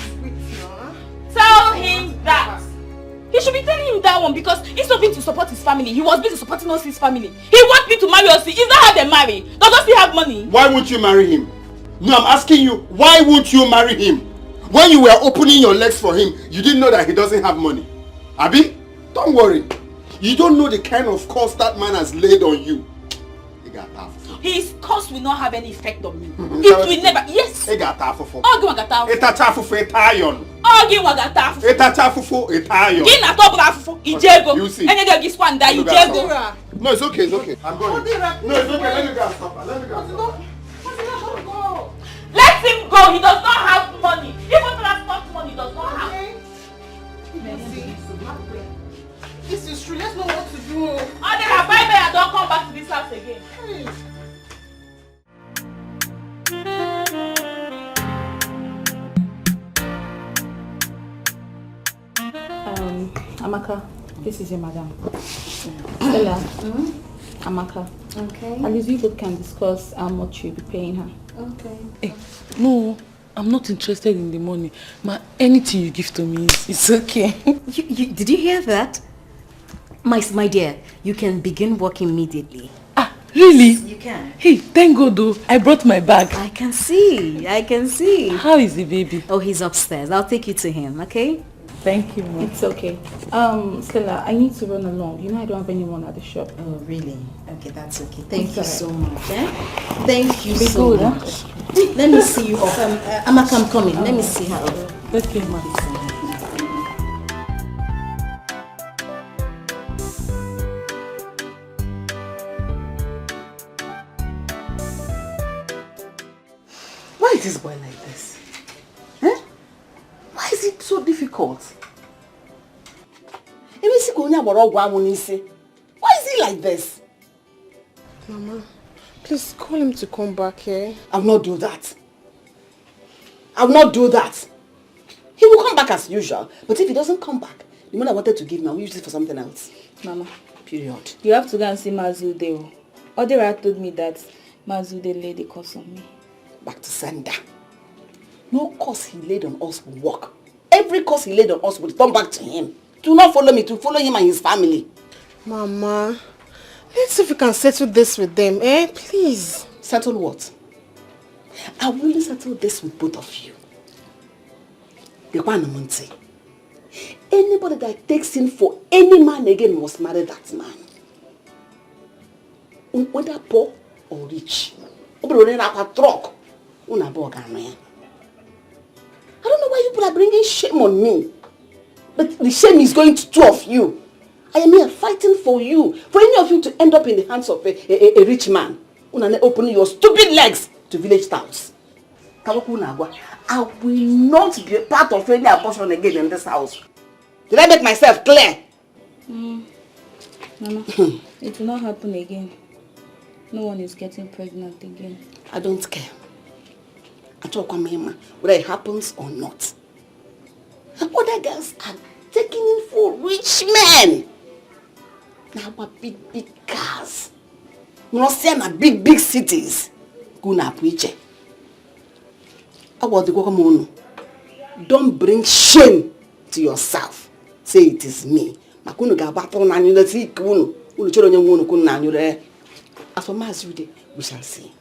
Tell him that. He should be telling him that one, because instead of being to support his family, he was busy supporting us, his family. He wants me to marry us. Is that how they marry? Does he have money? Why won't you marry him? No, I'm asking you, why won't you marry him? When you were opening your legs for him, you didn't know that he doesn't have money. Abi, don't worry. You don't know the kind of curse that man has laid on you. His curse will not have any effect on me. It will never. Yes. Ogi wagata. Ogi wagata. Gina tobra afufu. Ijego. Enye gi swanda ijego. No, it's okay, it's okay. I'm going. No, it's okay. Let me go and stop her. Let me go and stop her. Let him go. He does not have money. Even transport money does not have. This is true. Let's know what to do. Adela, bye-bye and don't come back to this house again. Amaka, this is your madam. Stella, Amaka. Okay. At least you both can discuss how much you'll be paying her. Okay. Hey, no, I'm not interested in the money. Anything you give to me, it's okay. Did you hear that? My dear, you can begin work immediately. Ah, really? Yes, you can. Hey, thank God though. I brought my bag. I can see. How is the baby? Oh, he's upstairs. I'll take you to him, okay? Thank you, Mom. It's okay. Stella, I need to run along. You know I don't have anyone at the shop. Oh, really? Okay, that's okay. Thank you so much. Eh? Thank you Be so good, much. Let me see you off. Amaka, I'm coming. Let me see her. Okay, Ma. Why is this boy like this? Eh? Why is it so difficult? Why is he like this? Mama, please call him to come back, eh? I will not do that. I will not do that. He will come back as usual. But if he doesn't come back, the money I wanted to give him, I will use it for something else. Mama. Period. You have to go and see Mazude. Odera told me that Mazude laid a curse on me. Back to sender. No curse he laid on us will work. Every curse he laid on us will turn back to him. Do not follow me, to follow him and his family. Mama, let's see if we can settle this with them, eh? Please. Settle what? I will only settle this with both of you. Anybody that takes in for any man again must marry that man. Whether poor or rich. I don't know why you people are bringing shame on me. But the shame is going to two of you. I am here fighting for you. For any of you to end up in the hands of a rich man. Opening your stupid legs to village towns. I will not be a part of any abortion again in this house. Did I make myself clear? Mama, it will not happen again. No one is getting pregnant again. I don't care. I talk on him whether it happens or not. Other girls are taking in for rich men. Now big cars. Not saying big cities. Guna preacher. About the Gokamono. Don't bring shame to yourself. Say it is me. Makunu gabato na nyule si kunu. Ulu choro nyangunu kunu na nyule. As for Mazude, we shall see.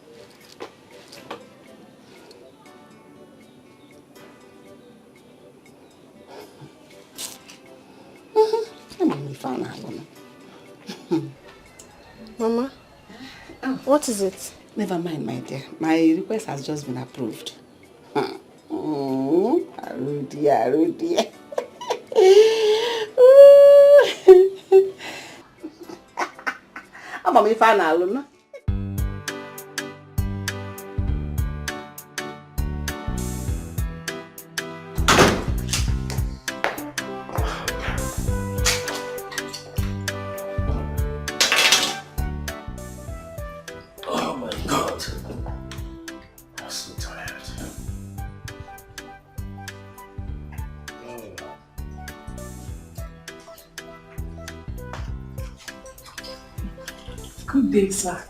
Mama, what is it? Never mind, my dear. My request has just been approved. Rudy. I'm a fan alone. Oh my God. I'm so tired. Good day, sir.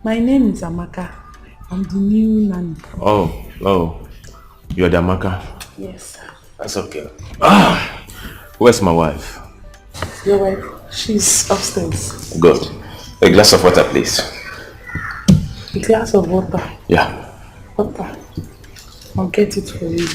My name is Amaka. I'm the new nanny. Oh. You're the Amaka? Yes, sir. That's okay. Where's my wife? Your wife? She's upstairs. Good. A glass of water, please. A glass of water? Yeah. Water. I'll get it for you.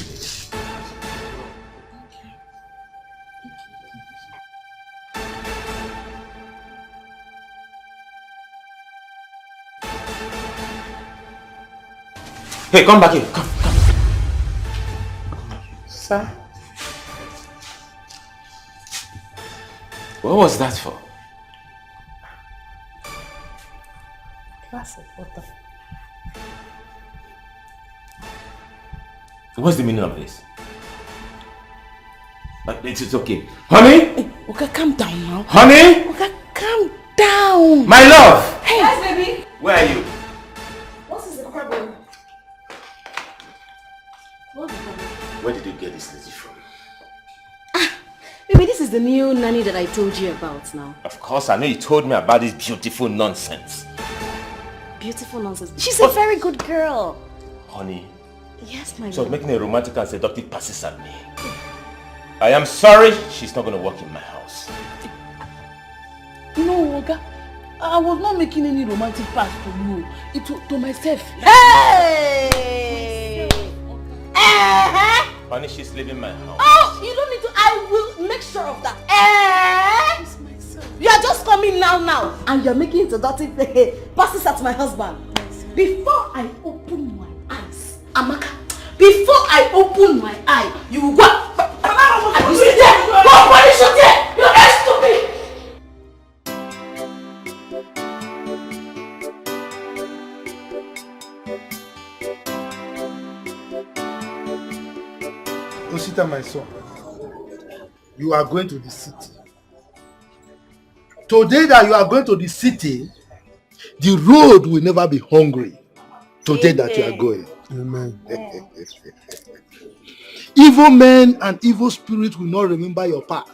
Hey, come back here. Come. Sir? What was that for? Glass of water. What's the meaning of this? But it's okay. Honey? Hey, okay, calm down now. Honey? Okay, calm down. My love! Hey! Yes, baby. Where are you? What is the problem? Where did you get this lady from? Baby, this is the new nanny that I told you about now. Of course, I know you told me about this beautiful nonsense. Beautiful nonsense. She's a very good girl. Honey, Yes, my So lord. making a romantic and seductive passes at me. I am sorry, she's not going to work in my house. No, Oga. I was not making any romantic pass to you. It was to myself. Hey! Honey, she's leaving my house. Oh, you don't need to. I will make sure of that. You are just coming now, and you're making seductive passes at my husband. Before I open my eyes, Amaka, before I open my eye, you will go. And you sit there. Go punish you there. You're very stupid. Osita, my son, you are going to the city. Today that you are going to the city, the road will never be hungry. Today that you are going. Amen. Evil men and evil spirits will not remember your path.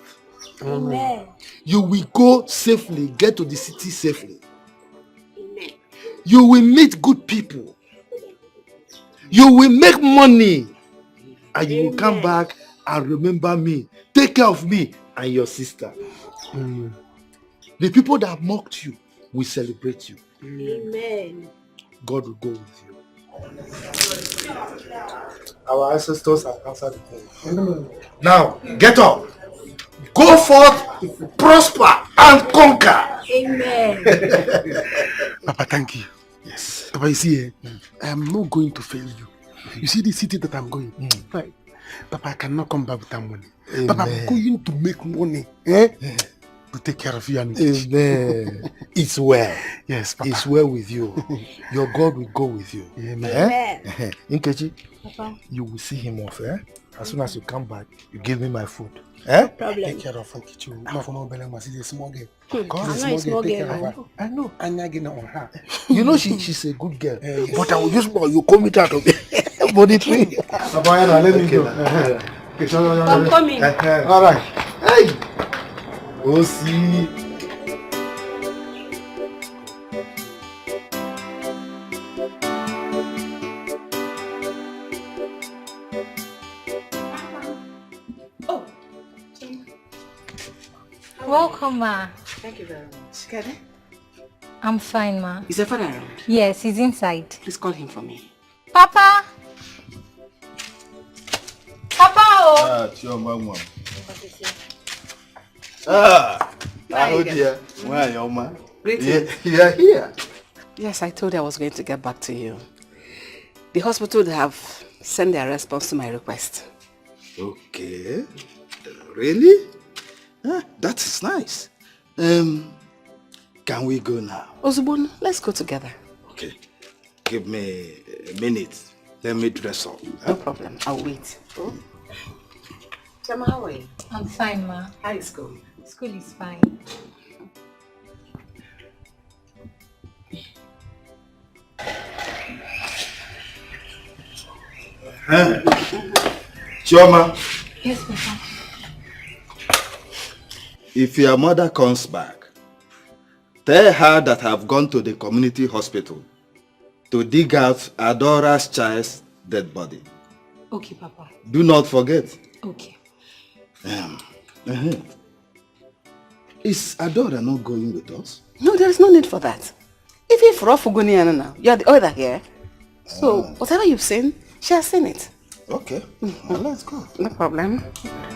Amen. You will go safely, get to the city safely. Amen. You will meet good people. You will make money. And you will come back and remember me. Take care of me and your sister. Mm. The people that mocked you will celebrate you. Amen. God will go with you. Our ancestors have answered the prayer. Now, get up. Go forth, prosper, and conquer. Amen. Papa, thank you. Yes. Papa, you see, I am not going to fail you. You see the city that I'm going? Right. Papa, I cannot come back without money. Amen. Papa, I'm going to make money. To take care of you and Amen. It's well. Yes, Papa. It's well with you. Your God will go with you. Amen. Nkechi, Papa. you will see him off. As soon as you come back, you give me my food. No problem. Take care of Nkechi. Not for no belly, but she's a small girl. God, I'm not a small girl. I know. I'm not getting on her. You know she's a good girl. But I will use more. You call me out of body tree. Papa, let me go. I'm coming. All right. Hey. We'll see. Welcome, ma. Thank you very much. Kede? I'm fine, ma. Is your father around? Yes, he's inside. Please call him for me. Papa! Papa! Oh! Chioma. Hello, dear. Where are you, ma? Greetings. You are here. Yes, I told you I was going to get back to you. The hospital have sent their response to my request. Okay. Really? That is nice. Can we go now? Ozubun, let's go together. Okay. Give me a minute. Let me dress up. No problem. I'll wait. Chama, how are you? I'm fine, ma. How is school? School is fine. Chioma, Yes, Papa. if your mother comes back, tell her that I've gone to the community hospital to dig out Adora's child's dead body. Okay, Papa. Do not forget. Okay. Is Adora not going with us? No, there is no need for that. Even for Ofuguniana now, you are the other here. So, whatever you've seen, she has seen it. Okay. Well, let's go. No problem.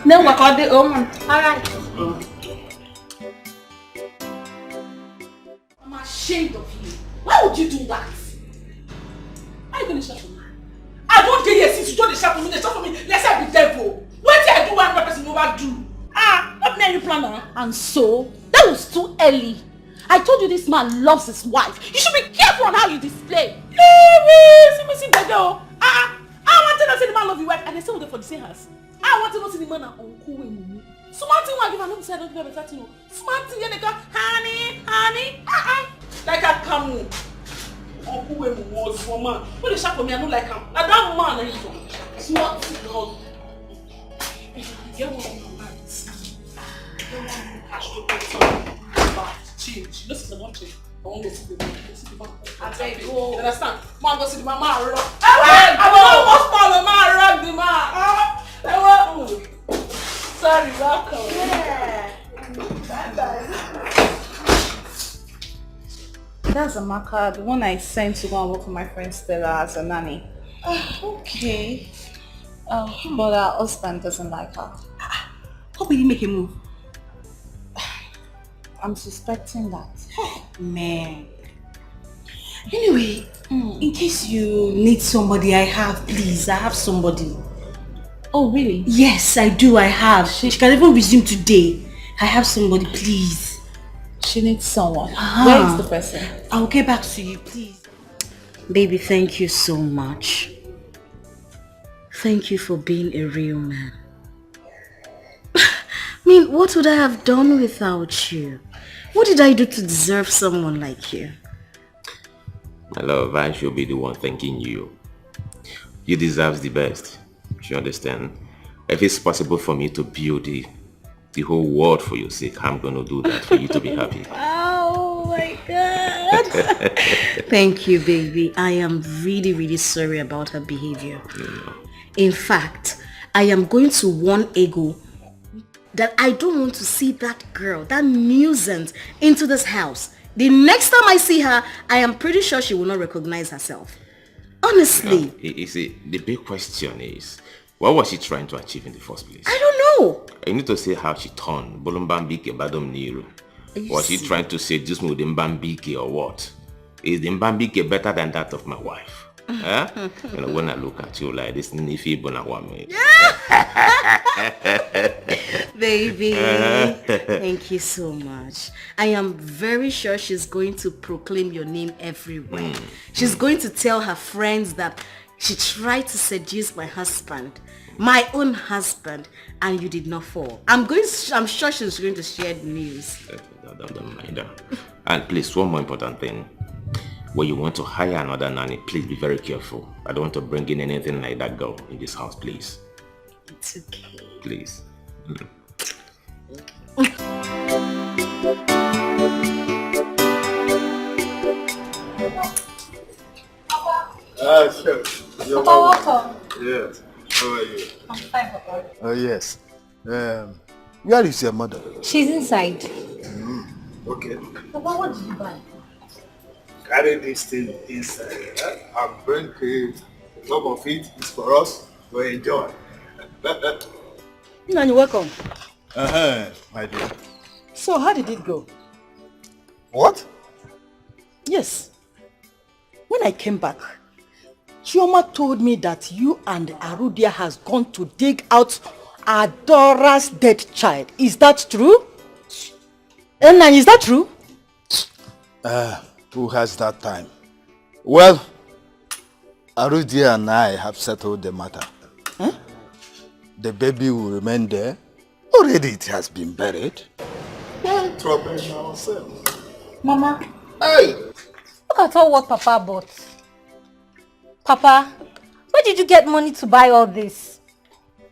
No, we're called the woman. Alright. I'm ashamed of you. Why would you do that? Why are you going to shout for me? I don't get here since you don't shout for me. They shout for me. Let's say I be devil. What did I do one person overdo? What made you plan now? And so, that was too early. I told you this man loves his wife. You should be careful on how you display. I want to know see the man love your wife and they say we're for the same house. I want to know see the man and uncle when you. Smart thing one give another side, don't give a better thing. Smart thing they go, honey. Like I come. Uncle when you was for man. When they shout for me, I don't like him. Now that man is smart thing now. You want to know that? You want to cash to pay some change. This is a not change. I want to see the man. I beg you. Understand? Man, go see the mama. I will not follow my rock the man. Sorry, welcome. Yeah. That's Amaka, the one I sent to go and work for my friend Stella as a nanny. Okay. But her husband doesn't like her. How will you make a move? I'm suspecting that. Man. Anyway, in case you need somebody, I have somebody. Oh, really? Yes, I do, I have. She can even resume today. I have somebody, please. She needs someone. Where is the person? I'll get back to you, please. Baby, thank you so much. Thank you for being a real man. I mean, what would I have done without you? What did I do to deserve someone like you? My love, I should be the one thanking you. You deserve the best. You understand? If it's possible for me to build the whole world for your sake, I'm gonna do that for you to be happy. Oh my God. Thank you, baby. I am really, really sorry about her behavior. In fact, I am going to warn Ego that I don't want to see that girl, that nuisance, into this house. The next time I see her, I am pretty sure she will not recognize herself. Honestly. You see, the big question is, what was she trying to achieve in the first place? I don't know. You need to see how she turned. Bolumbambike Badom Niru. Was she trying to say just with Mbambike or what? Is the Mbambike better than that of my wife? Huh? You know, when I look at you like this, Nifi Bonawame. Baby, thank you so much. I am very sure she's going to proclaim your name everywhere. She's going to tell her friends that she tried to seduce my husband, my own husband, and you did not fall. I'm sure she's going to share the news. Don't mind her. And please, one more important thing. When you want to hire another nanny, please be very careful. I don't want to bring in anything like that girl in this house, please. It's okay. Please. Sure. You're welcome. Yes. How are you? I'm fine, Papa. Oh, yes. Where is your mother? She's inside. Okay. Papa, what did you buy? Carry this thing inside. I'm drinking. Some of it is for us to enjoy. Nanny, welcome. My dear. So, how did it go? What? Yes. When I came back, Chioma told me that you and Arudia has gone to dig out Adora's dead child. Is that true? Nanny, is that true? Who has that time? Well, Arudia and I have settled the matter. Huh? The baby will remain there. Already it has been buried. Why trouble ourselves? Mama. Hey! Look at all what Papa bought. Papa, where did you get money to buy all this?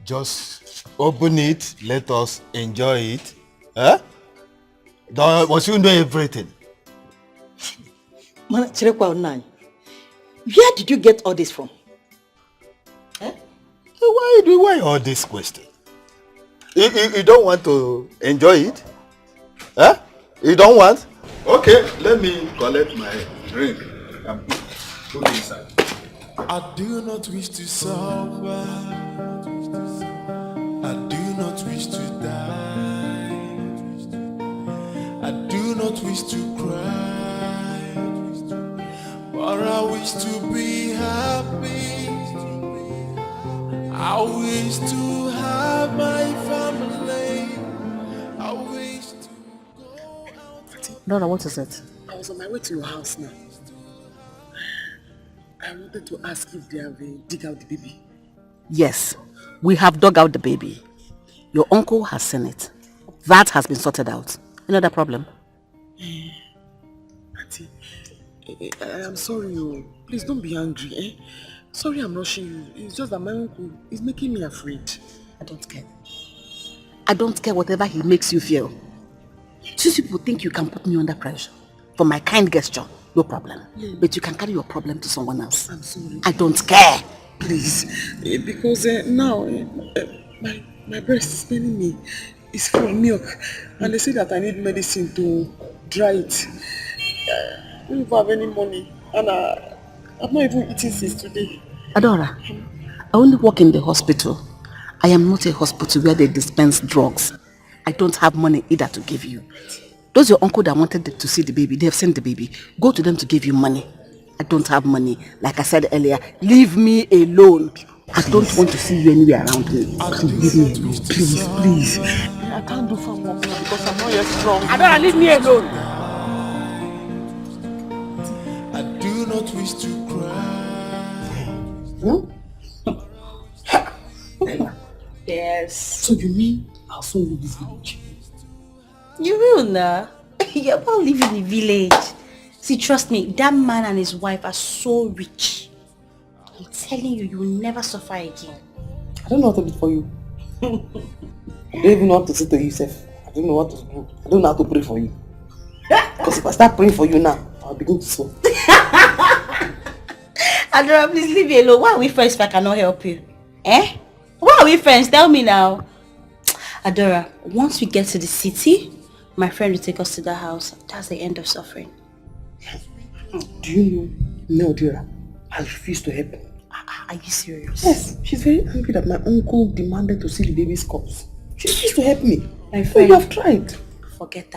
Just open it, let us enjoy it. Huh? Must you know everything? Where did you get all this from? Why all this question? You don't want to enjoy it? Huh? You don't want? Okay, let me collect my drink and put it inside. I do not wish to suffer. I do not wish to die. I do not wish to cry. But I wish to be happy. I wish to have my family. I wish to go out. Nora, what is it? I was on my way to your house now. I wanted to ask if they have dig out the baby. Yes, we have dug out the baby. Your uncle has seen it. That has been sorted out. Another problem? Auntie, I'm sorry. Please don't be angry. Sorry I'm rushing you. It's just that my uncle is making me afraid. I don't care. I don't care whatever he makes you feel. Since people think you can put me under pressure for my kind gesture, no problem. But you can carry your problem to someone else. I'm sorry. I don't care. please. Because now my breast is paining me. It's full of milk. And they say that I need medicine to dry it. I don't even have any money. And I've not even eaten since today. Adora, I only work in the hospital. I am not a hospital where they dispense drugs. I don't have money either to give you. Those your uncle that wanted to see the baby, they have sent the baby. Go to them to give you money. I don't have money. Like I said earlier, leave me alone. I don't want to see you anywhere around me. Leave me alone, please, please. I can't do farm work now because I'm not yet strong. Adora, leave me alone. I do not wish to cry. Yes. So you mean I'll soon leave this village? You will now. You're about living in the village. See, trust me, that man and his wife are so rich. I'm telling you, you will never suffer again. I don't know what to do for you. I don't even know what to say to you, Seth. I don't know what to do. I don't know how to pray for you. Because if I start praying for you now, I'll begin to sow. Adora, please leave me alone. Why are we friends if I cannot help you? Eh? Why are we friends? Tell me now. Adora, once we get to the city, my friend will take us to the house. That's the end of suffering. Do you know, Adora, I refuse to help. Are you serious? Yes, she's very angry that my uncle demanded to see the baby's corpse. She refused to help me. My friend, you have tried. Forget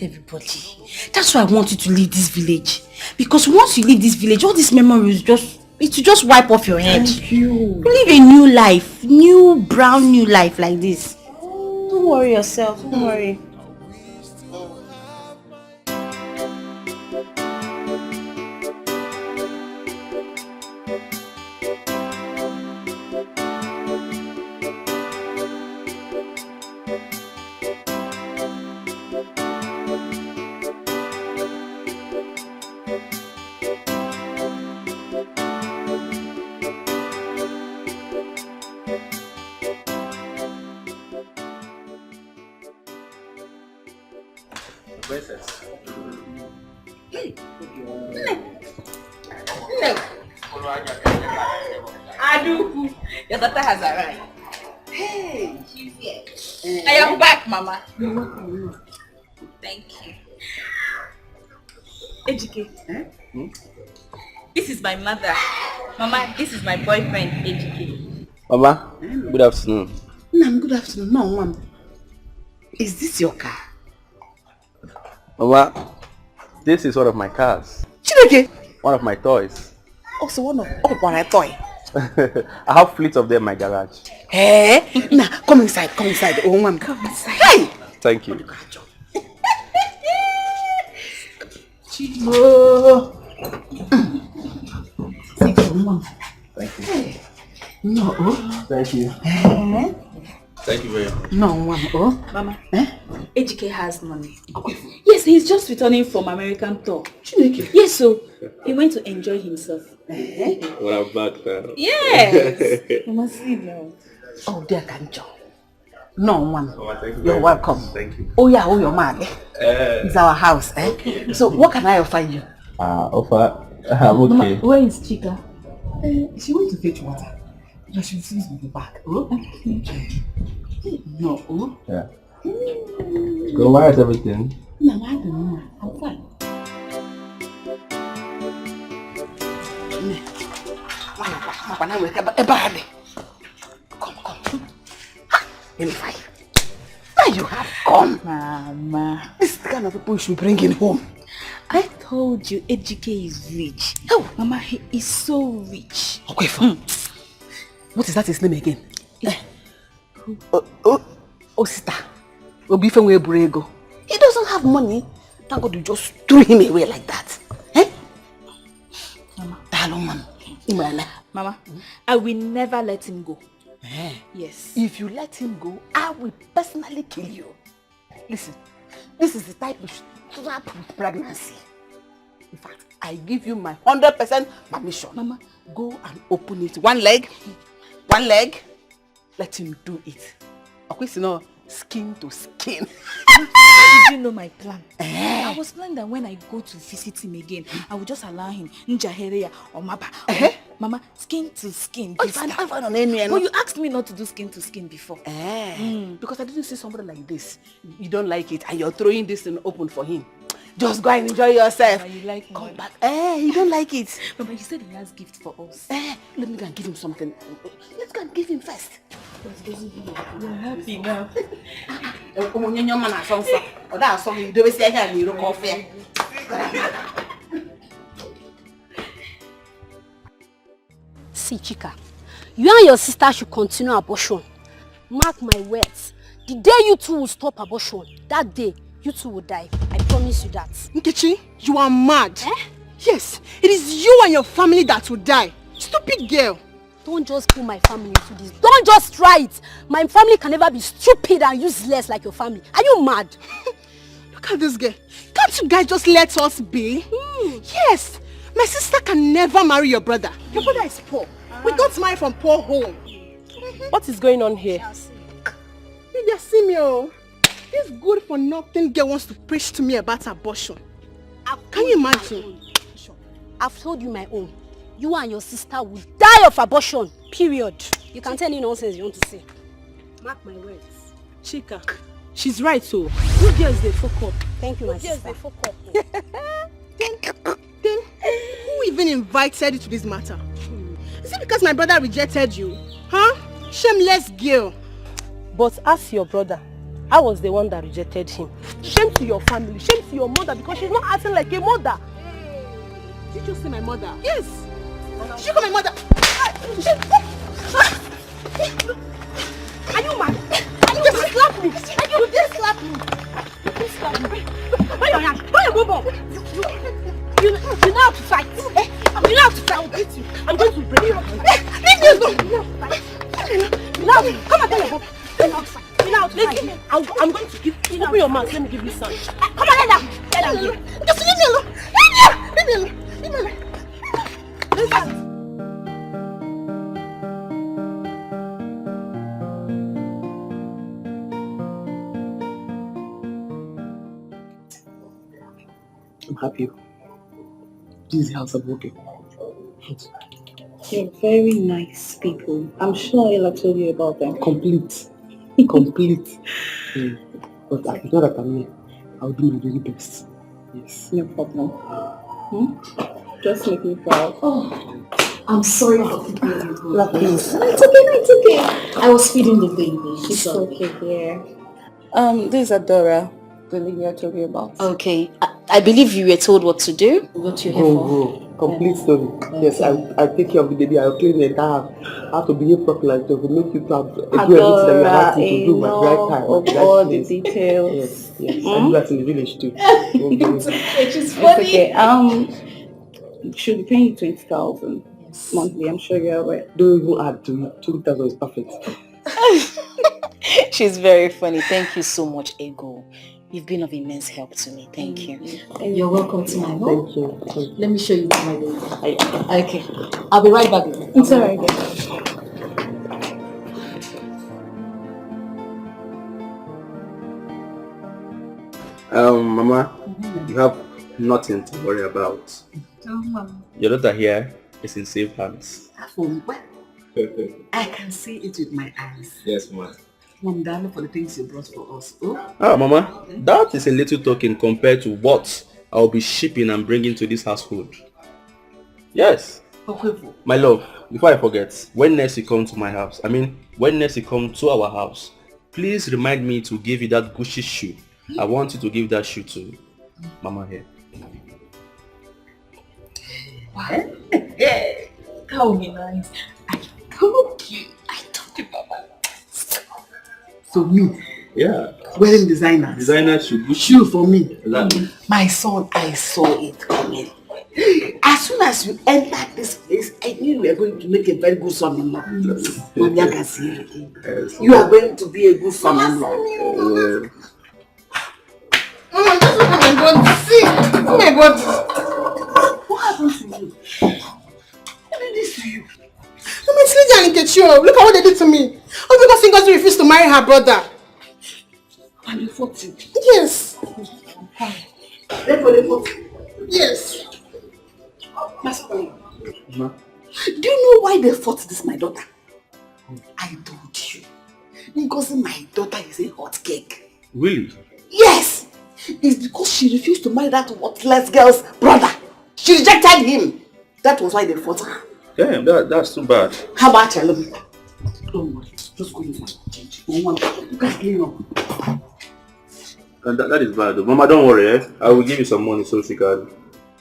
everybody. That's why I want you to leave this village. Because once you leave this village, all these memories it will just wipe off your head. Thank you. Live a new life. New life like this. Don't worry yourself. Don't worry. Adu, your daughter has arrived. Hey, she's here. I am back, Mama. Thank you. Educate. This is my mother. Mama, this is my boyfriend, Educate. Mama, good afternoon. Nam, good afternoon. No, Mom. Is this your car? Mama, this is one of my cars. Chineke? One of my toys. Also one of my toy. I have fleets of them in my garage. Hey, nah, come inside. Oh, Mom, come inside. Hey! Thank you. Chico. Thank you, Mom. Thank you. Hey. No. Thank you. Thank you very much. No, Mom. Mama, Ejike has money. Yes, he's just returning from American tour. Yes, so he went to enjoy himself. Well, I'm back now. Yes. You must see now. Oh, dear Kanjo. No, Mom. You're welcome. Thank you. Oh, yeah, your man. It's our house. Okay. So, what can I offer you? Offer? I'm okay. Mama, where is Chika? She went to fetch water. Now she will see me back. Oh? No. Oh? Yeah. So why is everything? No, I don't know. I'm fine. Come. Fine. Now you have come. Mama. This is the kind of people you should bring in home. I told you Ejike is rich. Oh, Mama, he is so rich. Okay, what is that his name again? Sister. He doesn't have money. Thank God you just threw him away like that. Mama, I will never let him go. Yes. If you let him go, I will personally kill you. Listen, this is the type you should trap with pregnancy. In fact, I give you my 100% permission. Mama, go and open it. One leg. Let him do it. Okay, so now skin to skin. Did you know my plan? I was planning that when I go to visit him again, I will just allow him Njahereya or Maba. Mama, skin to skin. Oh, but you asked me not to do skin to skin before. Because I didn't see somebody like this. You don't like it and you're throwing this in open for him. Just go and enjoy yourself. Mama, you like Come back. You don't like it. Mama, you said he has gift for us. Let me go and give him something. Let's go and give him first. You're happy now. See, Chika, you and your sister should continue abortion. Mark my words. The day you two will stop abortion, that day you two will die. I promise you that. Nkechi, you are mad. Yes, it is you and your family that will die. Stupid girl. Don't just put my family into this. Don't just try it. My family can never be stupid and useless like your family. Are you mad? Look at this girl. Can't you guys just let us be? Yes. My sister can never marry your brother. Your brother is poor. We got married from poor home. What is going on here? Lydia, see me, oh. This good for nothing girl wants to preach to me about abortion. Can you imagine? I've told you my own. You and your sister will die of abortion. Period. You can tell any nonsense you want to say. Mark my words. Chika, she's right, so. Good girls, they fuck up. Thank you, my sister. They fuck up. Then, who even invited you to this matter? Is it because my brother rejected you? Huh? Shameless girl. But ask your brother. I was the one that rejected him. Shame to your family. Shame to your mother because she's not acting like a mother. Did you see my mother? Yes. Did you call my mother? Are you mad? You just slap me. You just slap me. You slap me. Why your hand? Why your bum? You know how to fight. You know how to fight. I'll beat you. I'm going to break you. Leave me alone. You know how to fight. Come and tell your bum. You know how to fight. You know how to fight. I'm going to give you. Open your mouth. Let me give you some. Come on, let them. Just leave me alone. Leave me alone. Leave me alone. Listen. I'm happy. This is the house I'm working. You're very nice people. I'm sure Ella told you about them. Complete. But it's not that I'm here. I'll do my very best. Yes. No problem. Just make me proud. Oh, I'm sorry for keeping you. Please. It's okay. I was feeding the baby. It's okay, dear. This is Adora, the lady I told you about. Okay. I believe you were told what to do. What you're here for. Complete story. Yes, I take care of the baby. I'll clean the entire house. How to behave properly, to make you do everything that you are asking to do at the right time. All the details. Yes. I do that in the village too. She's funny. It's okay. Should be paying you 20,000 monthly. I'm sure you're aware. Don't even add to it. 20,000 is perfect. She's very funny. Thank you so much, Ego. You've been of immense help to me. Thank you. You're welcome to my home. Thank you. Let me show you to my baby. Okay. I'll be right back. It's alright. Mama, you have nothing to worry about. Your daughter here is in safe hands. From where? I can see it with my eyes. Yes, Mama. Mom, darling, for the things you brought for us. Mama, that is a little token compared to what I'll be shipping and bringing to this household. Yes. My love, before I forget, when next you come to my house, when next you come to our house, please remind me to give you that Gucci shoe. I want you to give that shoe to Mama here. What? That would be nice. I told you, Mama. So me, wearing designer shoe for me. Exactly. My son, I saw it coming. As soon as you entered this place, I knew you were going to make a very good son-in-law. You are going to be a good son-in-law. Mama, that's what I'm going to see. Oh my God. What happened to you? Who did this to you? It's Lydia and Nkechi. Look at what they did to me. All because Ngozi refused to marry her brother. And you fought you? Yes. Therefore they fought you? Yes. My son, do they fought this my daughter? I told you. Because my daughter is a hot cake. Really? Yes! It's because she refused to marry that worthless girl's brother. She rejected him. That was why they fought her. Damn, that's too bad. How about you? Don't worry. Just go use my change. You guys clean up. And that is bad though. Mama, don't worry, eh? I will give you some money so she can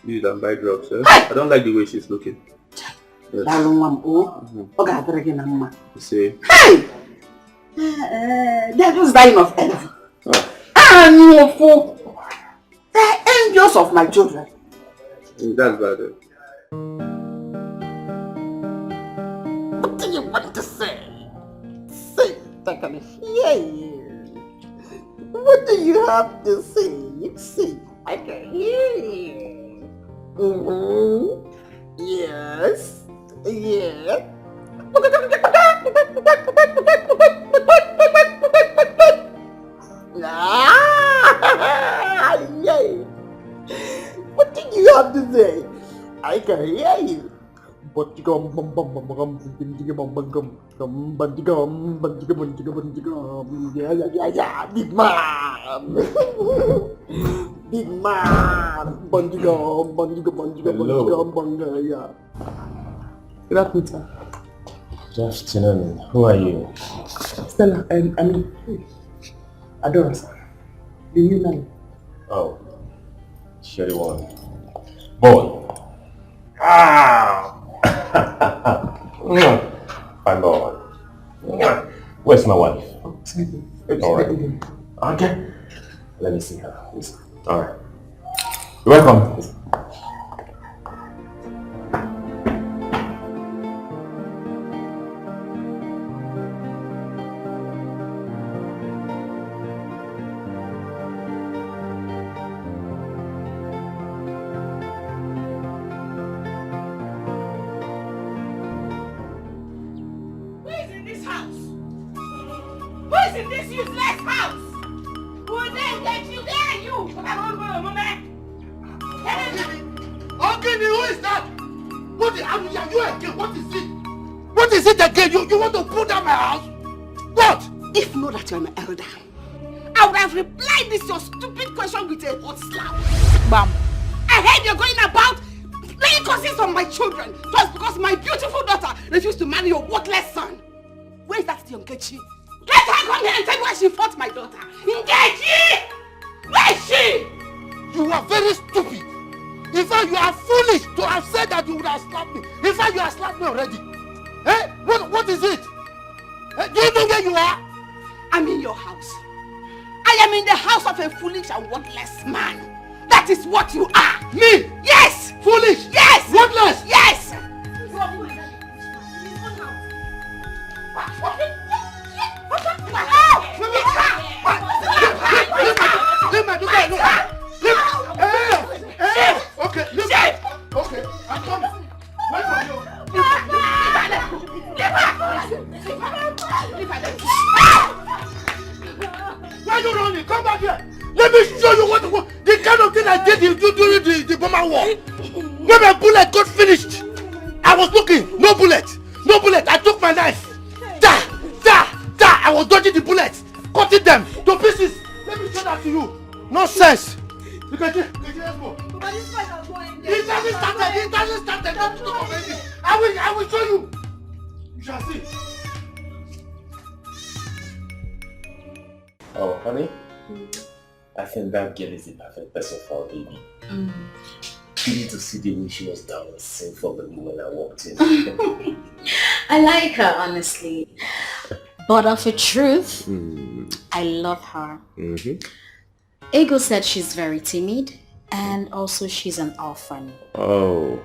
use it and buy drugs, eh? I don't like the way she's looking. Yes. You see? Hey! They're just dying of envy. And fool. They're envious of my children. That's bad though. What do you want to say? Say, I can hear you. What do you have to say? Say, I can hear you. Yes. Yeah. Yay. What do you have to say? I can hear you. Yeah, big man. Big man. Yeah. Good afternoon, sir. Good afternoon. Who are you? Stella, Adora, sir. The new nanny. Oh, you're the one. Boy. Ah! My boy. Where's my wife? Oh, sleeping. Alright. Okay. Let me see her. Alright. You're welcome. Oh, honey, I think that girl is the perfect person for our baby. You need to see the way she was dancing for the when I walked in. I like her, honestly. But of a truth, I love her. Ego said she's very timid and also she's an orphan. Oh,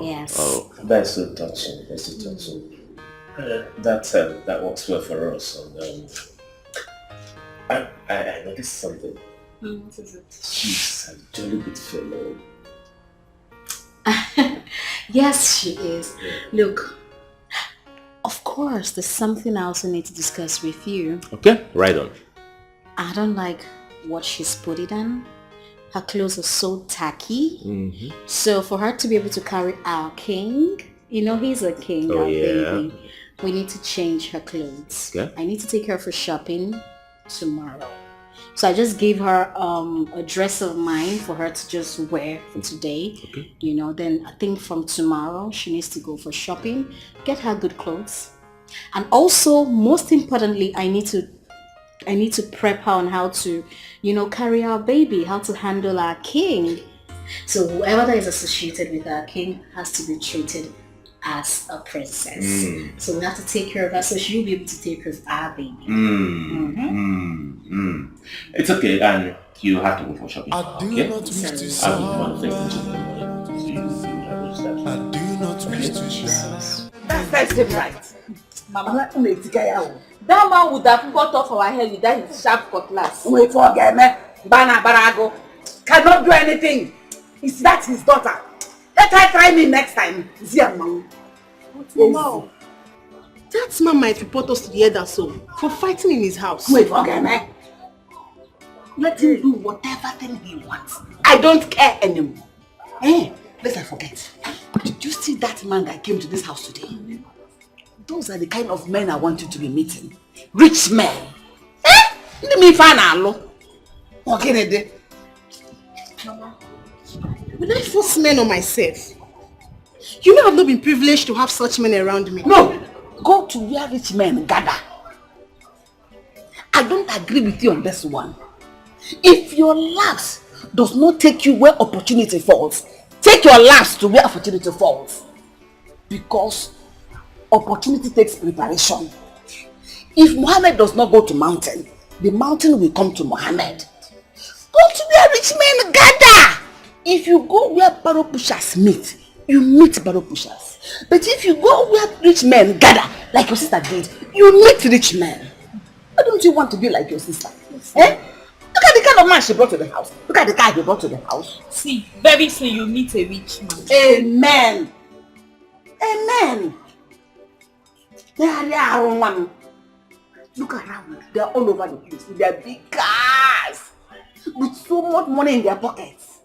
yes. Oh, that's so touching. That's so touching. That works well for us. And I noticed something. What is it? She's a jolly good fellow. Yes, she is. Look, of course, there's something I also need to discuss with you. Okay, right on. I don't like what she's put it on. Her clothes are so tacky. So for her to be able to carry our king, You know, he's a king, Oh, our yeah. baby. We need to change her clothes. Okay. I need to take her for shopping tomorrow. So I just gave her a dress of mine for her to just wear for today. Okay. You know, then I think from tomorrow she needs to go for shopping, get her good clothes. And also, most importantly, I need to prep her on how to, you know, carry our baby, how to handle our king. So whoever that is associated with our king has to be treated as a princess. So we have to take care of her so she'll be able to take care of our baby. It's okay, and you have to go for shopping. I do Okay? not wish to I sound. want to thank you. I do not wish to shout. That's him right. Mama, that man would have cut off our head with that his sharp cutlass. Wait for me. Bana Barago cannot do anything. Is that his daughter? Let her try me next time. Mama, that man might report us to the elder soul for fighting in his house. Wait for me. Let him do whatever thing he wants. I don't care anymore. Lest I forget. Did you see that man that came to this house today? Those are the kind of men I want you to be meeting. Rich men. Let me find out. Okay, Mama, will I force men on myself? You know I've not been privileged to have such men around me. No, go to where rich men gather. I don't agree with you on this one. If your laughs does not take you where opportunity falls, take your laughs to where opportunity falls. Because opportunity takes preparation. If Muhammad does not go to mountain, the mountain will come to Muhammad. Go to where rich men gather. If you go where barrow pushers meet, you meet barrow pushers. But if you go where rich men gather, like your sister did, you meet rich men. Why don't you want to be like your sister? Look at the kind of man she brought to the house. Look at the guy he brought to the house. See, very soon you meet a rich man. Amen. Amen. They are one. Look around. They are all over the place with their big cars, with so much money in their pockets.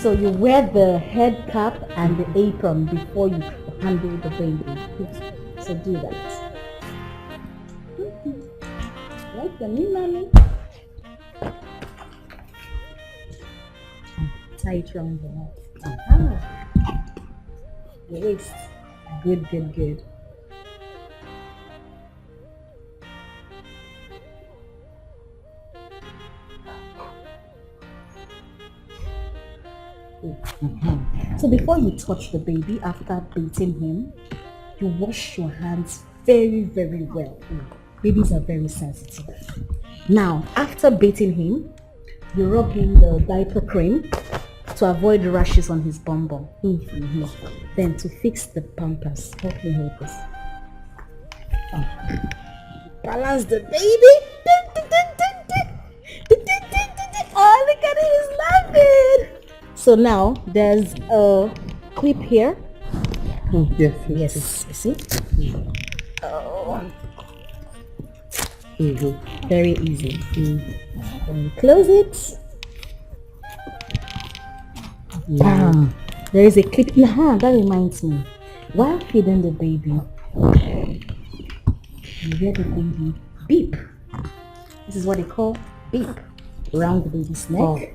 So you wear the head cap and the apron before you handle the baby. So do that. Like the new nanny. Tie it around the neck. The waist. Good, good, good. So before you touch the baby after bathing him, you wash your hands very, very well. Babies are very sensitive. Now, after bathing him, you rub in the diaper cream to avoid rashes on his bum bum. Then to fix the pampers, help me hold this. Balance the baby. Oh, look at it, he's laughing. So now there's a clip here. Yes. Yes, you see? Oh. Very easy. Then you close it. Bam. There is a clip in the hand. That reminds me. While feeding the baby, you hear the baby beep. This is what they call beep around the baby's neck.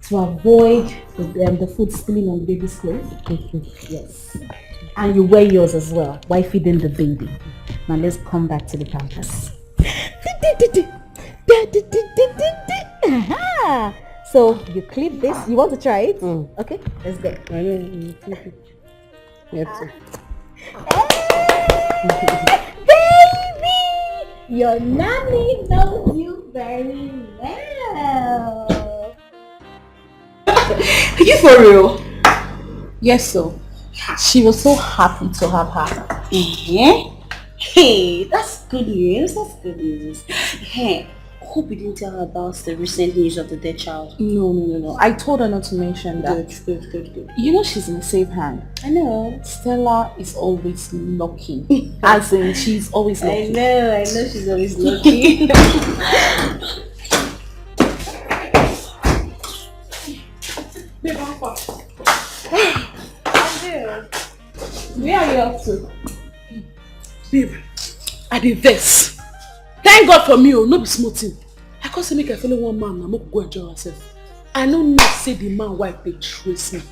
To avoid the food spilling on the baby's clothes. Yes. And you wear yours as well while feeding the baby. Now let's come back to the pampers. So you clip this. You want to try it? Okay, let's go. Baby! Your nanny knows you very well. Are you for real? Yes, so she was so happy to have her. Hey, that's good news. That's good news. Hey, hope you didn't tell her about the recent news of the dead child. No. I told her not to mention that. Good. You know she's in a safe hand. I know. Stella is always lucky. As in, she's always lucky. I know she's always lucky. Babe, help too. Babe, I dey vex. Thank God for me, no be small thing. I can't say make I follow one man and make go enjoy herself. I don't know say the man wife they trace me.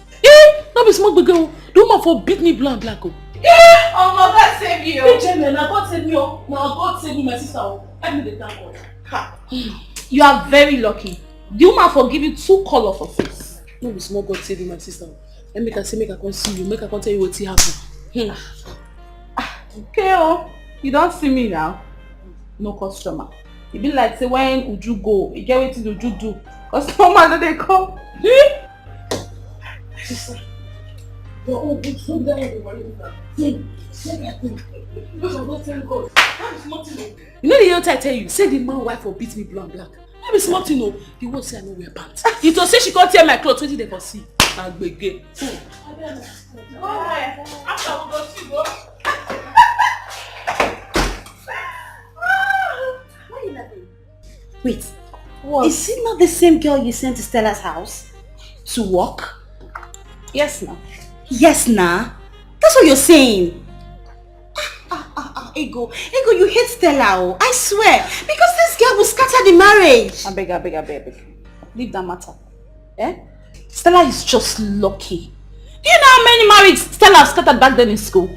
No be small big girl. The woman for beat me black. Oh my God save you. Hey Jenny, now God save me. Now God save me, my sister. Help me the thank God. Ha. You are very lucky. The woman for give you 2 color for face. No be small God save me, my sister. And make I say make I come see you, make I come tell you what happened. Okay, oh, you don't see me now. No customer. It be like say when Uju go, you get wetin Uju do. Customer no dey come. Sister. Oh, it's so there. You know the other I tell you, say the man wife will beat me blue and black. That be smart, you know. The word say I no wear pants. You to say she can't tear my clothes, what did they for see? And begin. After we go see go. Why are you laughing? Wait. What? Is it not the same girl you sent to Stella's house? To work? Yes, nah. Yes, nah. That's what you're saying. Ego, you hate Stella, I swear. Because this girl will scatter the marriage. I beg. Leave that matter. Eh? Stella is just lucky. Do you know how many marriages Stella have scattered back then in school?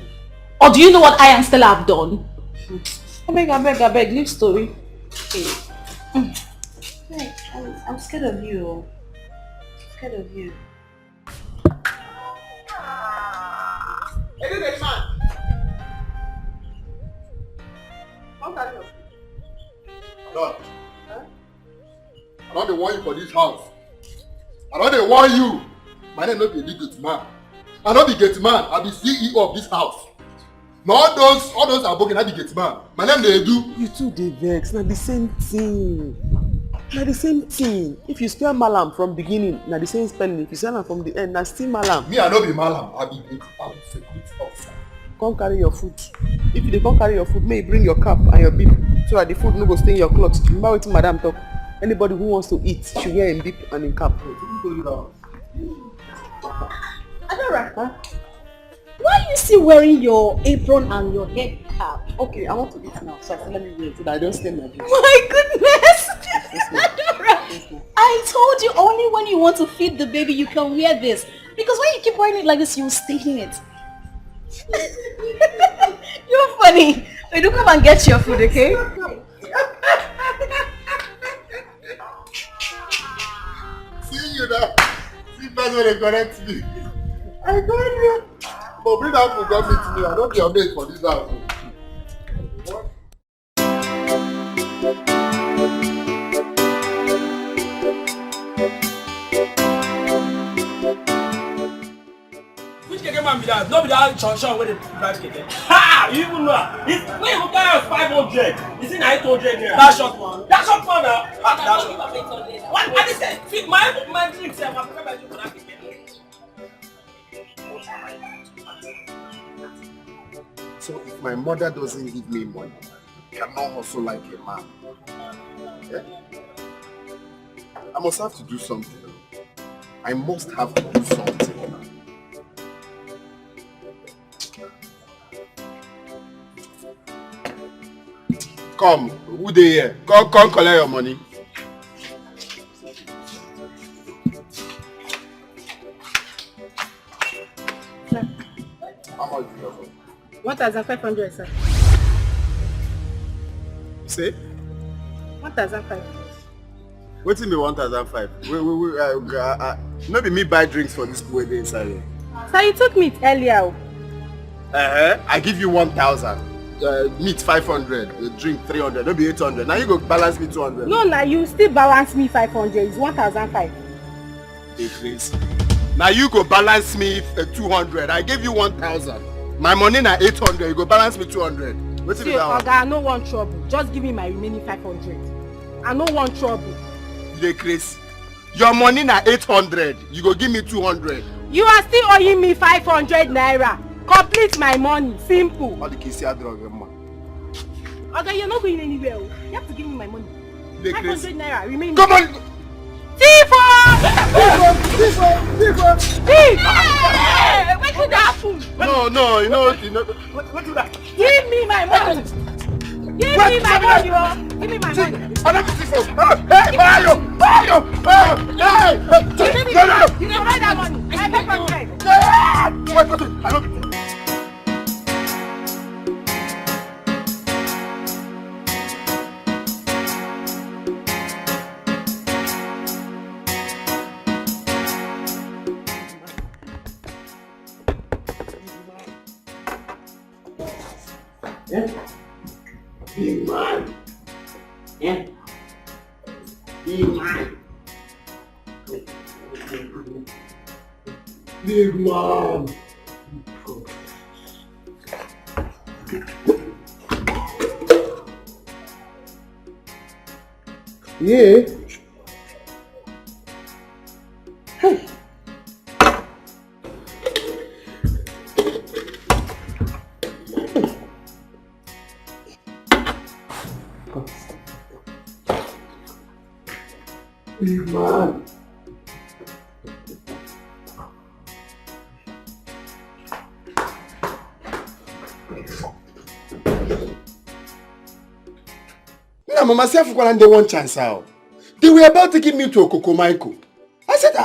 Or do you know what I and Stella have done? I beg, leave story. Okay. I'm scared of you. Scared of you. Hey, this man. Done. I don't want you for this house. I don't want you. My name not be gate man. I not be gate man. I be CEO of this house. Now all those are broken. I be gate man. My name they do. You two dey vex. Now the same thing. Now the same thing. If you spell malam from beginning, now the same spelling. If you spell am from the end, now still malam. Me I no be malam. I be security officer. Come carry your food. If you dey come carry your food, may you bring your cap and your beep so that the food no go stay in your cloth. Remember wetin madam talk. Anybody who wants to eat should wear a beep and a cap. Adora, huh? Why are you still wearing your apron and your head cap? Okay, I want to eat now, so let me wear it so that I don't stain my dress. My goodness! Adora, I told you only when you want to feed the baby you can wear this. Because when you keep wearing it like this, you'll stain it. You're funny. We do come and get your food, okay? See you now. See that's when they correct me. I got you. But bring that food come to me. I don't be your mate for this house. Which keke man be that? No be that Chonshan where they drive keke. Ha! You even know. It's when you carry us 500. Is it 800 naira? That short one. That short one now. That short one. What? I just said, feed my drink. Say, I'm prepared by you for that keke. So if my mother doesn't give me money, I cannot hustle like a man. Yeah? I must have to do something. I must have to do something. Come, who they here? Come collect your money. Sir. How much do you have? 1,500, sir. Say? 1,500. What's in me 1,500? No be me buy drinks for this boy inside here. Sir, you took meat earlier. I give you 1,000. Meat 500, drink 300, no be 800. Now you go balance me 200. No, now you still balance me 500. It's 1,500. Hey, Chris. Now you go balance me 200. I gave you 1,000. My money na 800. You go balance me 200. What's See, Oga, I no want trouble. Just give me my remaining 500. I no want trouble. Hey, Chris. Your money na 800. You go give me 200. You are still owing me 500 naira. Complete my money. Simple. All the Kisia drug, man. Oga, you're not going anywhere. You have to give me my money. Hey, 500 naira. Remaining. Come on. Thief! Thief! Thief! Put that food. No, you know. What do that? Give me my money. Give me my money, oh. Give me my money. I'm not this for. Hey, Mario! Hey! Give me you provide that money. I beg for bread. Wait, I don't. Yeah. Big man. Yeah. Big man. Big man. Yeah. Hey. Big man. Now, Mama said they one chance out. They were about to give me to Okokomaiko. I said,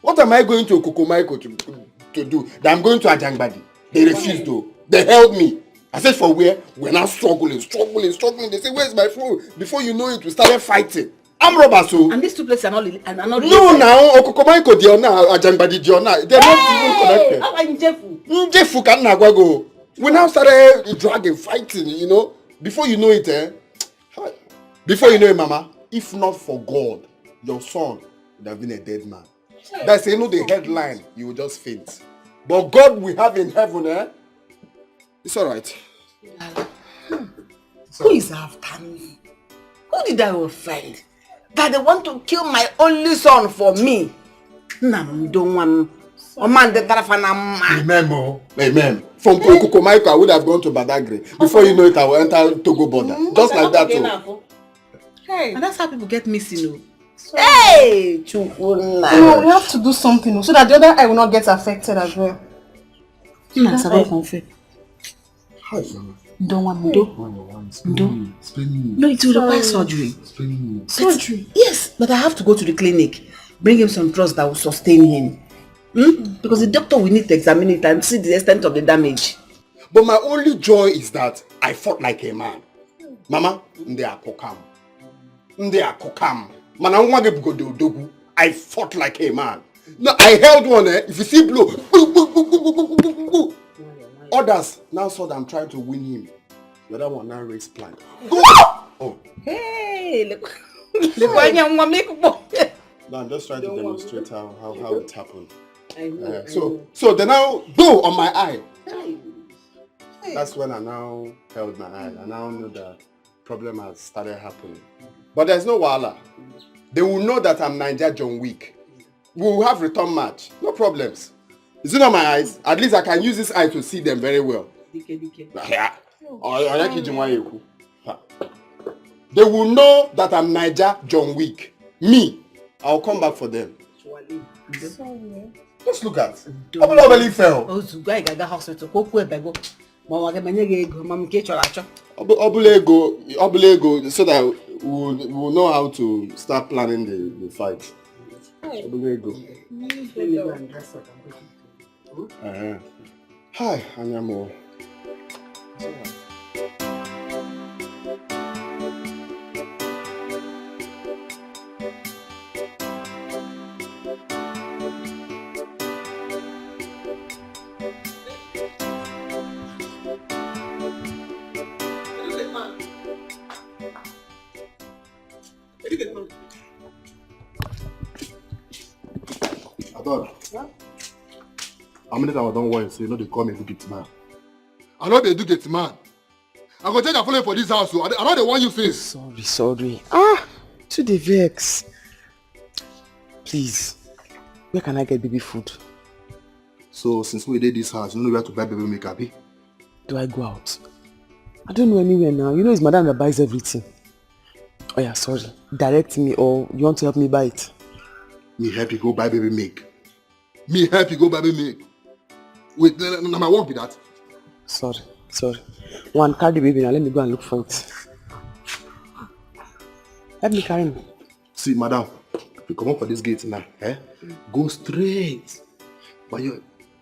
what am I going to Okokomaiko to do? That I'm going to Ajangbadi. They refused though. They held me. I said, for where? We're now struggling. They say, where's my phone? Before you know it, we started fighting. I'm robbers, so. And these two places are not related. No, now, Okokomaiko, Diona, Ajangbadi, Diona. They're not even connected. How are you, Jefu? Jefu can go. We now started dragging, fighting, you know. Before you know it, Before you know it, Mama, if not for God, your son would have been a dead man. That's the headline, you will just faint. But God we have in heaven, it's alright. Who is after me? Who did I offend? That they want to kill my only son for me? Remember, from Kokomaiko I would have gone to Badagry. Before you know it, I will enter Togo border. Just like that too. Hey. And that's how people get missing. Hey! No, we have to do something so that the other eye will not get affected as well. No, it will require surgery. Surgery? Yes, but I have to go to the clinic. Bring him some drugs that will sustain him. Because the doctor will need to examine it and see the extent of the damage. But my only joy is that I fought like a man. Mama, they are kokam. I fought like a man. No, I held one. If you see blow, others now saw that I'm trying to win him. The other one now raised plan. Go! Oh. Hey, look. No, I'm just trying to demonstrate how it happened. So they now go on my eye. That's when I now held my eye. I now know that problem has started happening. But there's no wala. They will know that I'm Niger John Wick. We will have return match. No problems. Is it on my eyes? At least I can use this eye to see them very well. Yeah. They will know that I'm Niger John Wick. Me. I'll come back for them. Just look at. Obele fell. Obele, so that we will know how to start planning the fight. Obele. Hi, Anyamo. How many times I don't want to say, you know, they call me a educated man. I know they educated man. I'm going to take a follow for this house, so I know they want you face. Sorry. To the vex. Please, where can I get baby food? So, since we did this house, you know where to buy baby makeup? Do I go out? I don't know anywhere now. You know it's madam that buys everything. Oh yeah, sorry. Direct me, or you want to help me buy it? Me help you go buy baby milk. Me help you go buy baby milk. Wait, no, my work be that. Sorry. One, carry the baby now. Let me go and look for it. Let me carry him. See, madam, you come up for this gate now, go straight. By your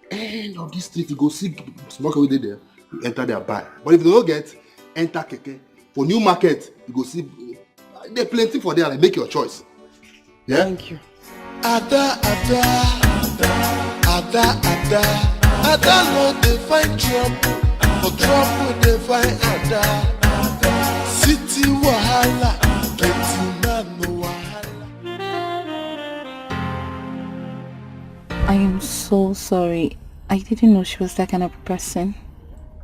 end of this street, you go see smoke away there. You enter there, buy. But if you don't get, enter Keke. For new market, you go see. There's plenty for there. Like, make your choice. Yeah. Thank you. Ada, no they find trouble. For trouble they find Ada. City wahala, getting man no wahala. I am so sorry. I didn't know she was that kind of person.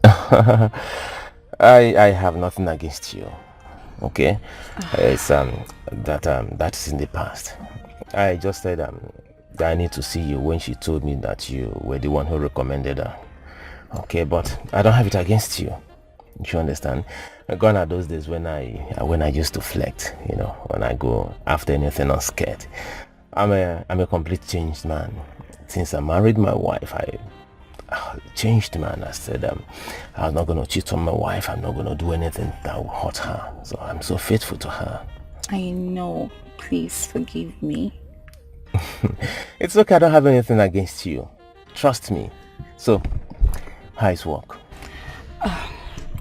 I have nothing against you. Okay? It's that is in the past. I just said that I need to see you when she told me that you were the one who recommended her. Okay, but I don't have it against you. You understand? Gone are those days when I used to flex, you know, when I go after anything unscared. I'm a complete changed man. Since I married my wife, I changed, man. I said I'm not gonna cheat on my wife. I'm not gonna do anything that will hurt her. So I'm so faithful to her. I know. Please forgive me. It's okay. I don't have anything against you. Trust me. So, how is work?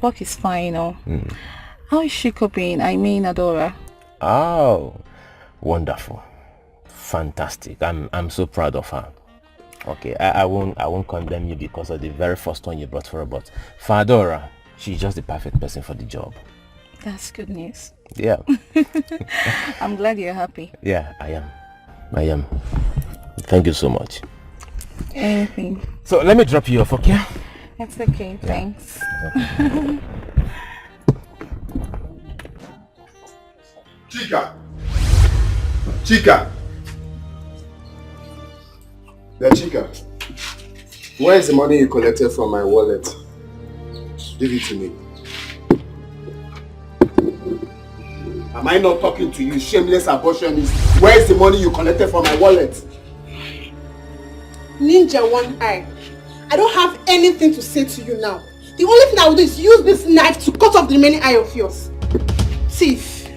Work is fine, How is she coping? I mean, Adora. Oh, wonderful, fantastic. I'm so proud of her. Okay, I won't condemn you because of the very first one you brought for her, but for Adora, she's just the perfect person for the job. That's good news. Yeah. I'm glad you're happy. Yeah, I am. Thank you so much. Anything. So let me drop you off, okay? It's okay, thanks. Okay. Chica! Yeah, Chica. Where is the money you collected from my wallet? Give it to me. Am I not talking to you, shameless abortionist? Where is the money you collected from my wallet? Ninja One Eye, I don't have anything to say to you now. The only thing I will do is use this knife to cut off the remaining eye of yours. Thief.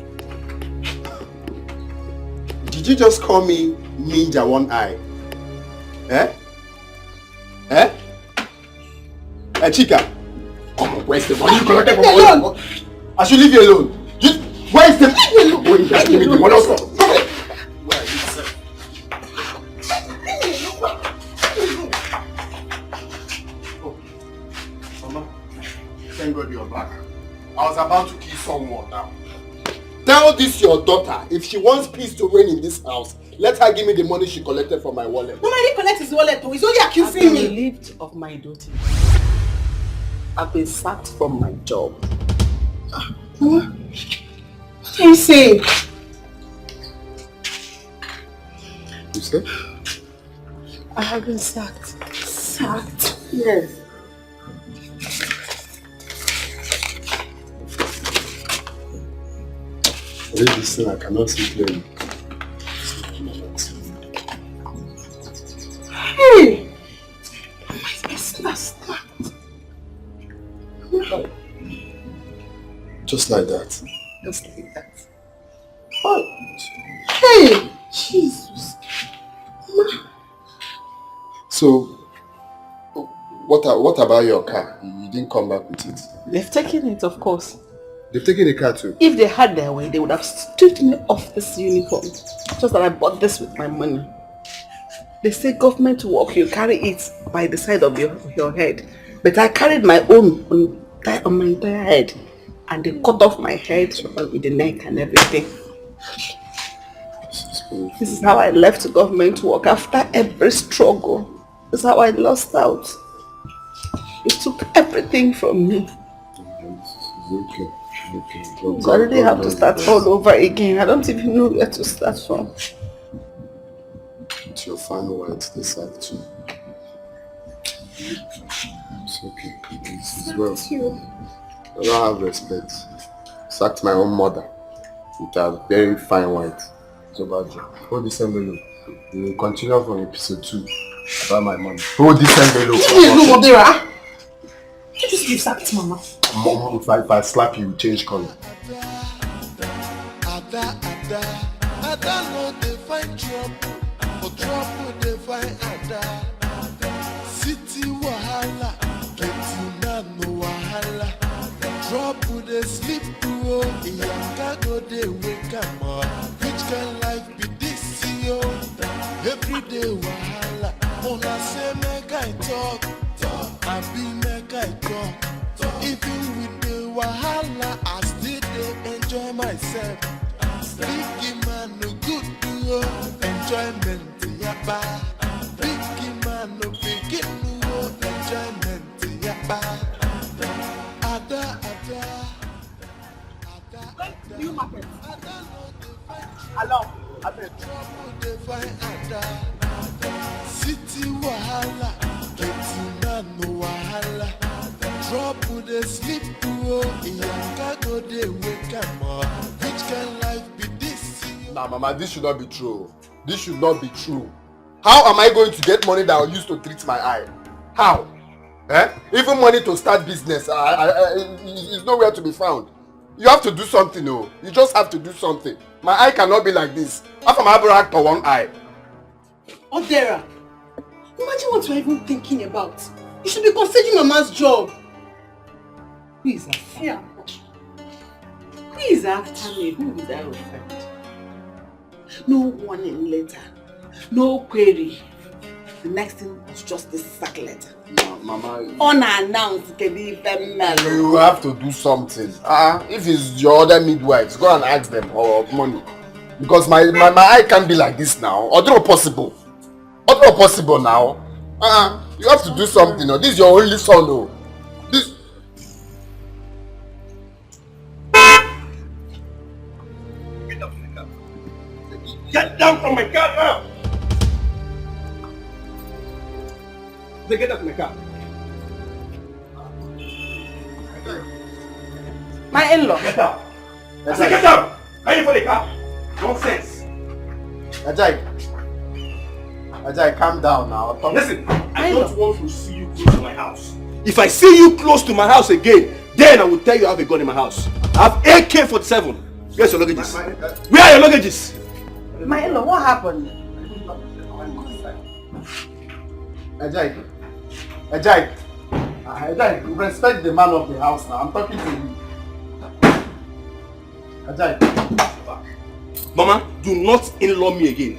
Did you just call me Ninja One Eye? Hey, Chica. Come on, where's the money you collected from my wallet? I should leave you alone. Where is the money? You guys give me the money also. Mama, thank God you're back. I was about to kill someone now. Tell this your daughter, if she wants peace to reign in this house, let her give me the money she collected from my wallet. Mama, he collects his wallet too. He's only accusing I've been me. relieved of my duty. I've been sacked from my job. Mama, what are you saying? You said? I have been sacked. Sacked? Yes. Read this thing, I cannot see clearly. Hey! My sister snapped. Just like that. Just like that. Oh. Hey! Jesus. So, what about your car? You didn't come back with it. They've taken it, of course. They've taken the car too. If they had their way, they would have stripped me off this uniform. Just that I bought this with my money. They say government work, you carry it by the side of your head. But I carried my own on my entire head. And they cut off my head with the neck and everything. This is how I left government work after every struggle. This is how I lost out. It took everything from me. Okay. So I really have to start all over again. I don't even know where to start from. It's your final words, they said too. It's okay. It's well. I don't have respect. Sacked my own mother with a very fine white. So bad. Hold this envelope. We will continue from episode 2. About my money. Hold this envelope. No, Odera. You just give that to Mama. Mom, if I slap you, change color. Ada no dey find trouble, for trouble dey find Ada. City wahala, getting no wahala. Trouble dey sleep through, Iyanga go dey wake am up. Which kind life be this yo? Every day wahala, una say make I talk, I be make I talk. Even with the wahala, I still dey enjoy myself. Big man no good to enjoyment yaba. Big man no begin no enjoyment yaba. Ada. New market. Hello. Trouble dey find Ada. City wahala, getting no wahala. Trouble dey sleep through, Iyanga go dey wake am up. Which kind life be this? Nah, Mama, this should not be true. This should not be true. How am I going to get money that I will use to treat my eye? How? Even money to start business is nowhere to be found. You have to do something, oh. You just have to do something. My eye cannot be like this. How am I able to one eye? Odera, imagine what you're even thinking about. You should be considering Mama's job. Who is after me? Who is after me? Who is that friend? No warning letter, no query. The next thing was just this sack letter. No, Mama. Unannounced, you have to do something. If it's your other midwives, go and ask them for money. Because my eye can't be like this now. Other possible. Other possible now. You have to do something. This is your only son, though. This. Get down from my car now! They get out of my car. My in-law. Get out! I said get out! Ready for the car? Nonsense! Ajay, calm down now. Listen, I don't want to see you close to my house. If I see you close to my house again, then I will tell you I have a gun in my house. I have AK-47. Where's your luggages? Where are your luggages? My in-law, what happened? Ajay, respect the man of the house now. I'm talking to you. Ajay. Mama, do not in-law me again.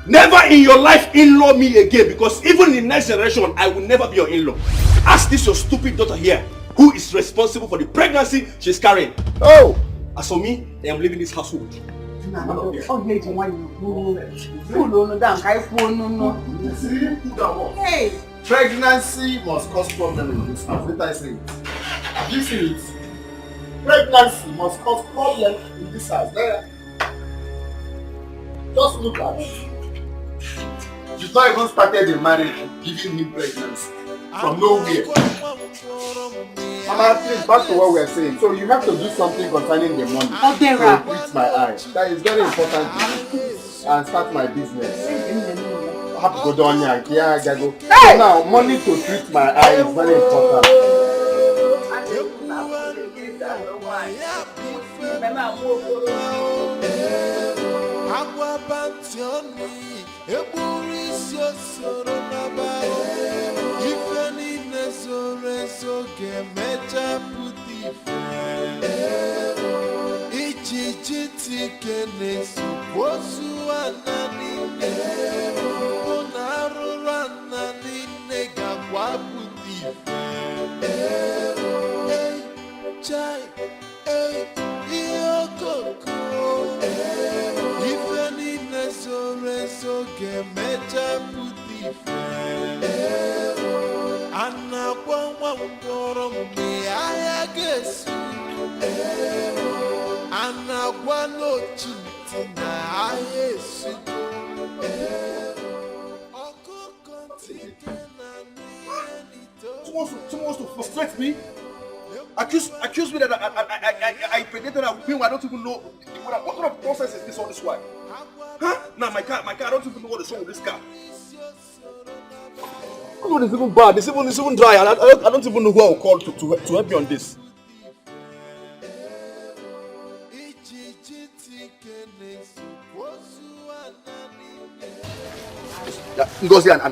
Never in your life in-law me again, because even in the next generation, I will never be your in-law. Ask this your stupid daughter here, who is responsible for the pregnancy she's carrying. Oh! As for me, I am leaving this household. Hey! Pregnancy must cause problem in this house. Let I say it. Have you seen it? Pregnancy must cause problem in this house. There. Just look at it. You've not even started the marriage giving him pregnancy. From nowhere. Mama, please, back to what we are saying. So you have to do something concerning the money. To treat my eye. That is very important to me. And start my business. I have to go down here and go. So now, money to treat my eye is very important. Someone wants to frustrate me. Accuse me that I impregnated her with him. I don't even know what kind of process is this on this one. Huh? Now my car, I don't even know what is wrong with this car. This one is even bad. It's even dry. I don't even know who I will call to help me on this. Yeah, Ngozi and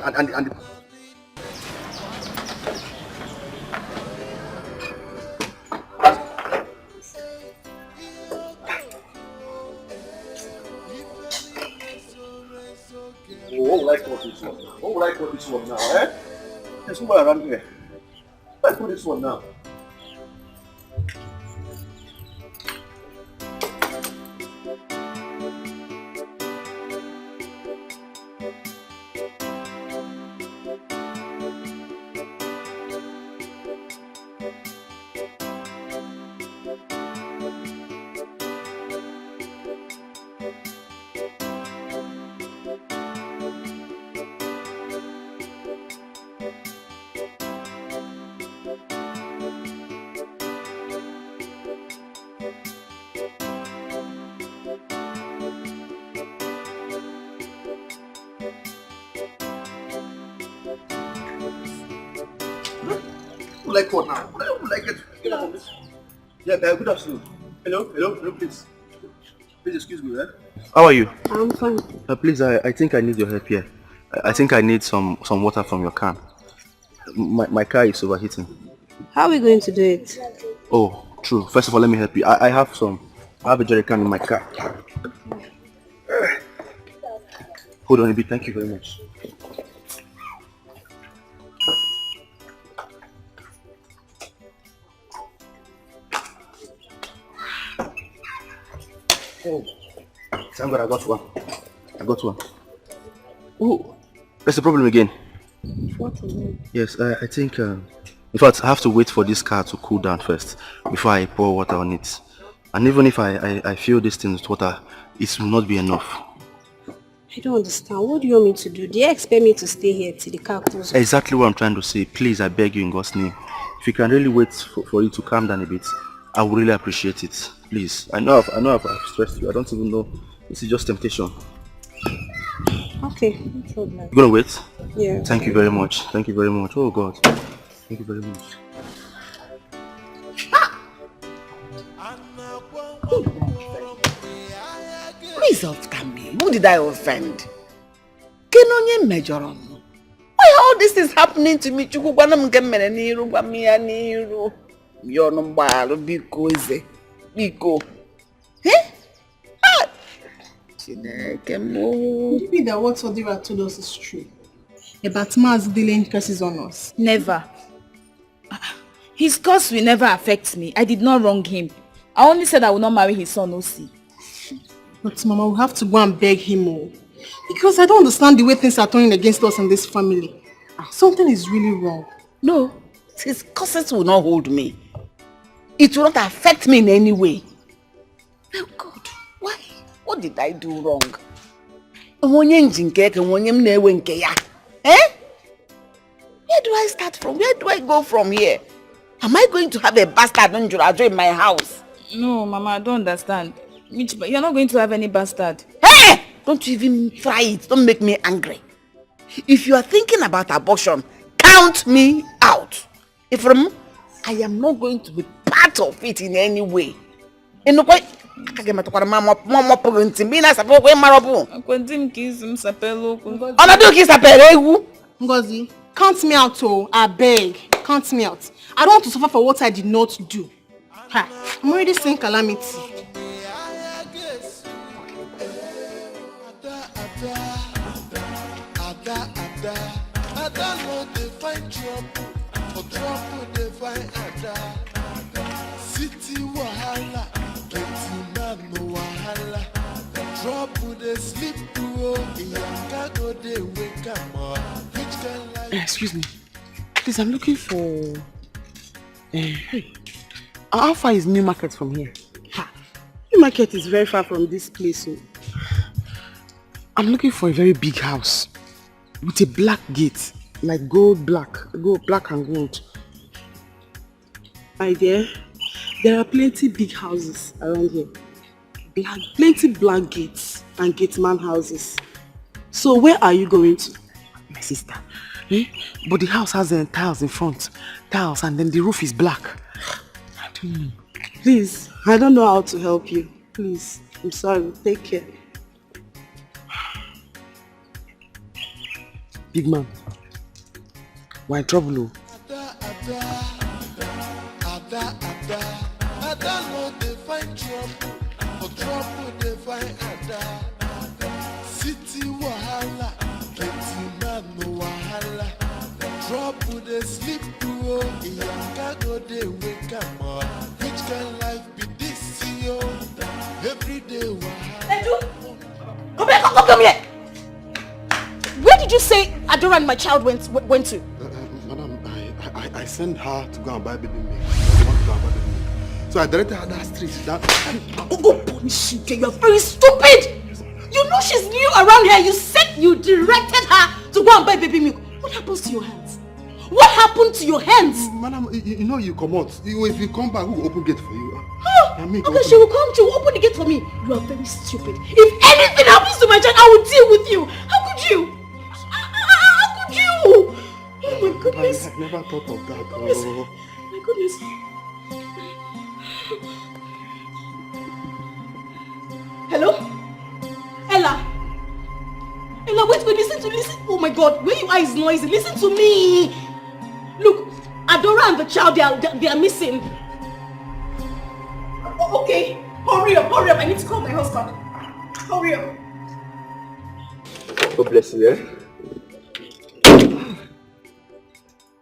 what would I call this one? What would I call this one now, eh? There's somebody around here. What would I call this one now? Like what now? What would I get out of this? Yeah, good afternoon. Hello, please. Please excuse me, eh? How are you? I'm fine. Please, I think I need your help here. I think I need some water from your can. My car is overheating. How are we going to do it? Oh, true. First of all, let me help you. I have a jerry can in my car. Hold on a bit. Thank you very much. Oh, thank God I got one. Oh, that's the problem again. What is it? Yes, I think, in fact, I have to wait for this car to cool down first before I pour water on it. And even if I fill this thing with water, it will not be enough. I don't understand. What do you want me to do? Do you expect me to stay here till the car cools? Exactly what I'm trying to say. Please, I beg you in God's name. If you can really wait for it to calm down a bit, I would really appreciate it. Please. I know I've stressed you. I don't even know. This is just temptation. Okay, no problem. You're gonna wait? Yeah. Thank you very much. Thank you very much. Oh God. Thank you very much. Please offend me. Who did I offend? Kenonye mejoron. Why all this is happening to me? Chukwu gwana m nke mere n'iru gwa m ya n'iru. Yo no mgbaalụ biko eze. Biko. Chineke mo. Could it be that what Odira told us is true? About Ma's dealing curses on us? Never. His curse will never affect me. I did not wrong him. I only said I will not marry his son, Osi. But Mama, we'll have to go and beg him more. Because I don't understand the way things are turning against us in this family. Something is really wrong. No, his curses will not hold me. It will not affect me in any way. Oh God, why? What did I do wrong? Eh? Where do I start from? Where do I go from here? Am I going to have a bastard in my house? No, Mama, I don't understand. You're not going to have any bastard. Hey! Don't you even try it. Don't make me angry. If you are thinking about abortion, count me out. I am not going to be part of it in any way. Ngozi, count me out, oh, I beg. Count me out. I don't want to suffer for what I did not do. I'm already seeing calamity. Ada no dey find trouble, for trouble dey find Ada. City wahala, plenty man no wahala. Trouble dey sleep through, Iyanga go dey wake am up. Which kind life? Excuse me, please, I'm looking for. Hey, how far is New Market from here? New Market is very far from this place. So. I'm looking for a very big house with a black gate, like gold black and gold. My dear, there are plenty big houses around here. Plenty black gates and gateman houses. So where are you going to? My sister, Eh? But the house has tiles in front. Tiles, and then the roof is black. I don't know. Please, I don't know how to help you. Please, I'm sorry. Take care. Big man, we're in trouble. Ada no dey find trouble, for trouble dey find Ada. City wahala, getting man no wahala. Trouble dey sleep through, Iyanga go dey wake am up. Which kind life be this, yo? Every day wahala. Come here! Where did you say Adora and my child went to? Madam, I sent her to go and buy baby milk. I want to go and buy baby milk. So I directed her that street. Go punish you, you're very stupid! You know she's new around here. You said you directed her to go and buy baby milk. What happens to your hands? What happened to your hands? Madam, you know you come out. If you come back, we will open gate for you. Okay, she will come, she will open the gate for me. You are very stupid. If anything happens to my child, I will deal with you. How could you? How could you? Oh my goodness. I never thought of that. Oh. My goodness. Hello? Ella? Ella, wait, listen. Oh my God, where your eyes noisy? Listen to me. Look, Adora and the child, they are missing. Oh, okay, hurry up. I need to call my husband. Hurry up. God bless you, eh?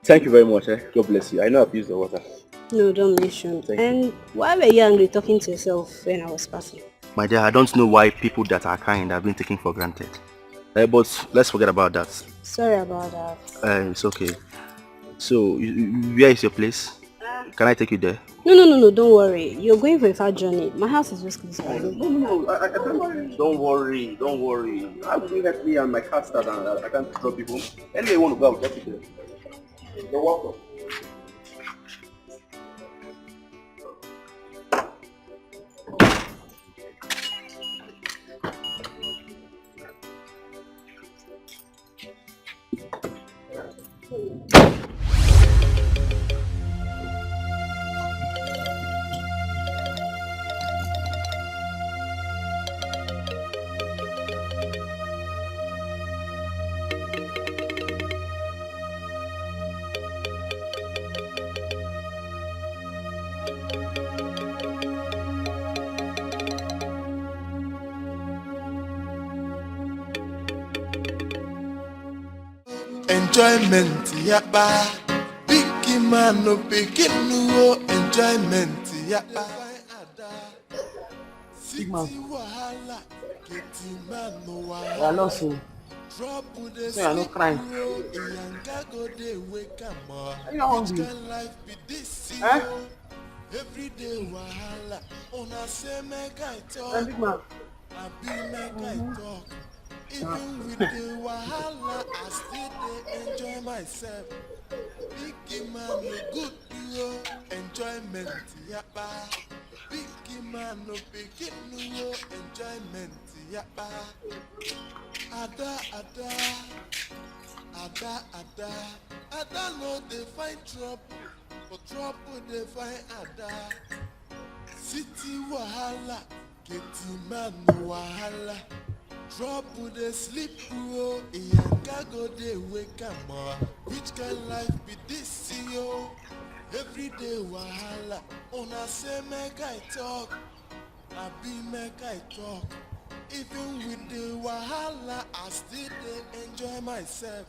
Thank you very much, eh? God bless you. I know I've used the water. No, don't mention. And why were you angry talking to yourself when I was passing? My dear, I don't know why people that are kind have been taken for granted. But let's forget about that. Sorry about that. It's okay. So, where is your place? Can I take you there? No, don't worry. You're going for a far journey. My house is just close by. No, I don't worry. I'm doing that me and my car start and I can't drop you home. Anyway, you want to go, I'll get you there. You're welcome. Enjoyment, yapa. Big man no picking no enjoyment, yapa. Big man. I lost you. So you're not crying. Are you hungry? Eh? Every day wahala, una say make I talk. Big man. I be make I talk. Even with the wahala, I still dey enjoy myself. Big man no good yo, enjoyment yapa. Big man no pikin no enjoyment yapa. Ada no dey find trouble, for trouble dey find Ada. City wahala, getting man no wahala. Trouble dey sleep bro, Iyanga go dey wake am up. Which kind life be this yo? Every day wahala, una say make I talk, I be make I talk. Even with the wahala, I still dey enjoy myself.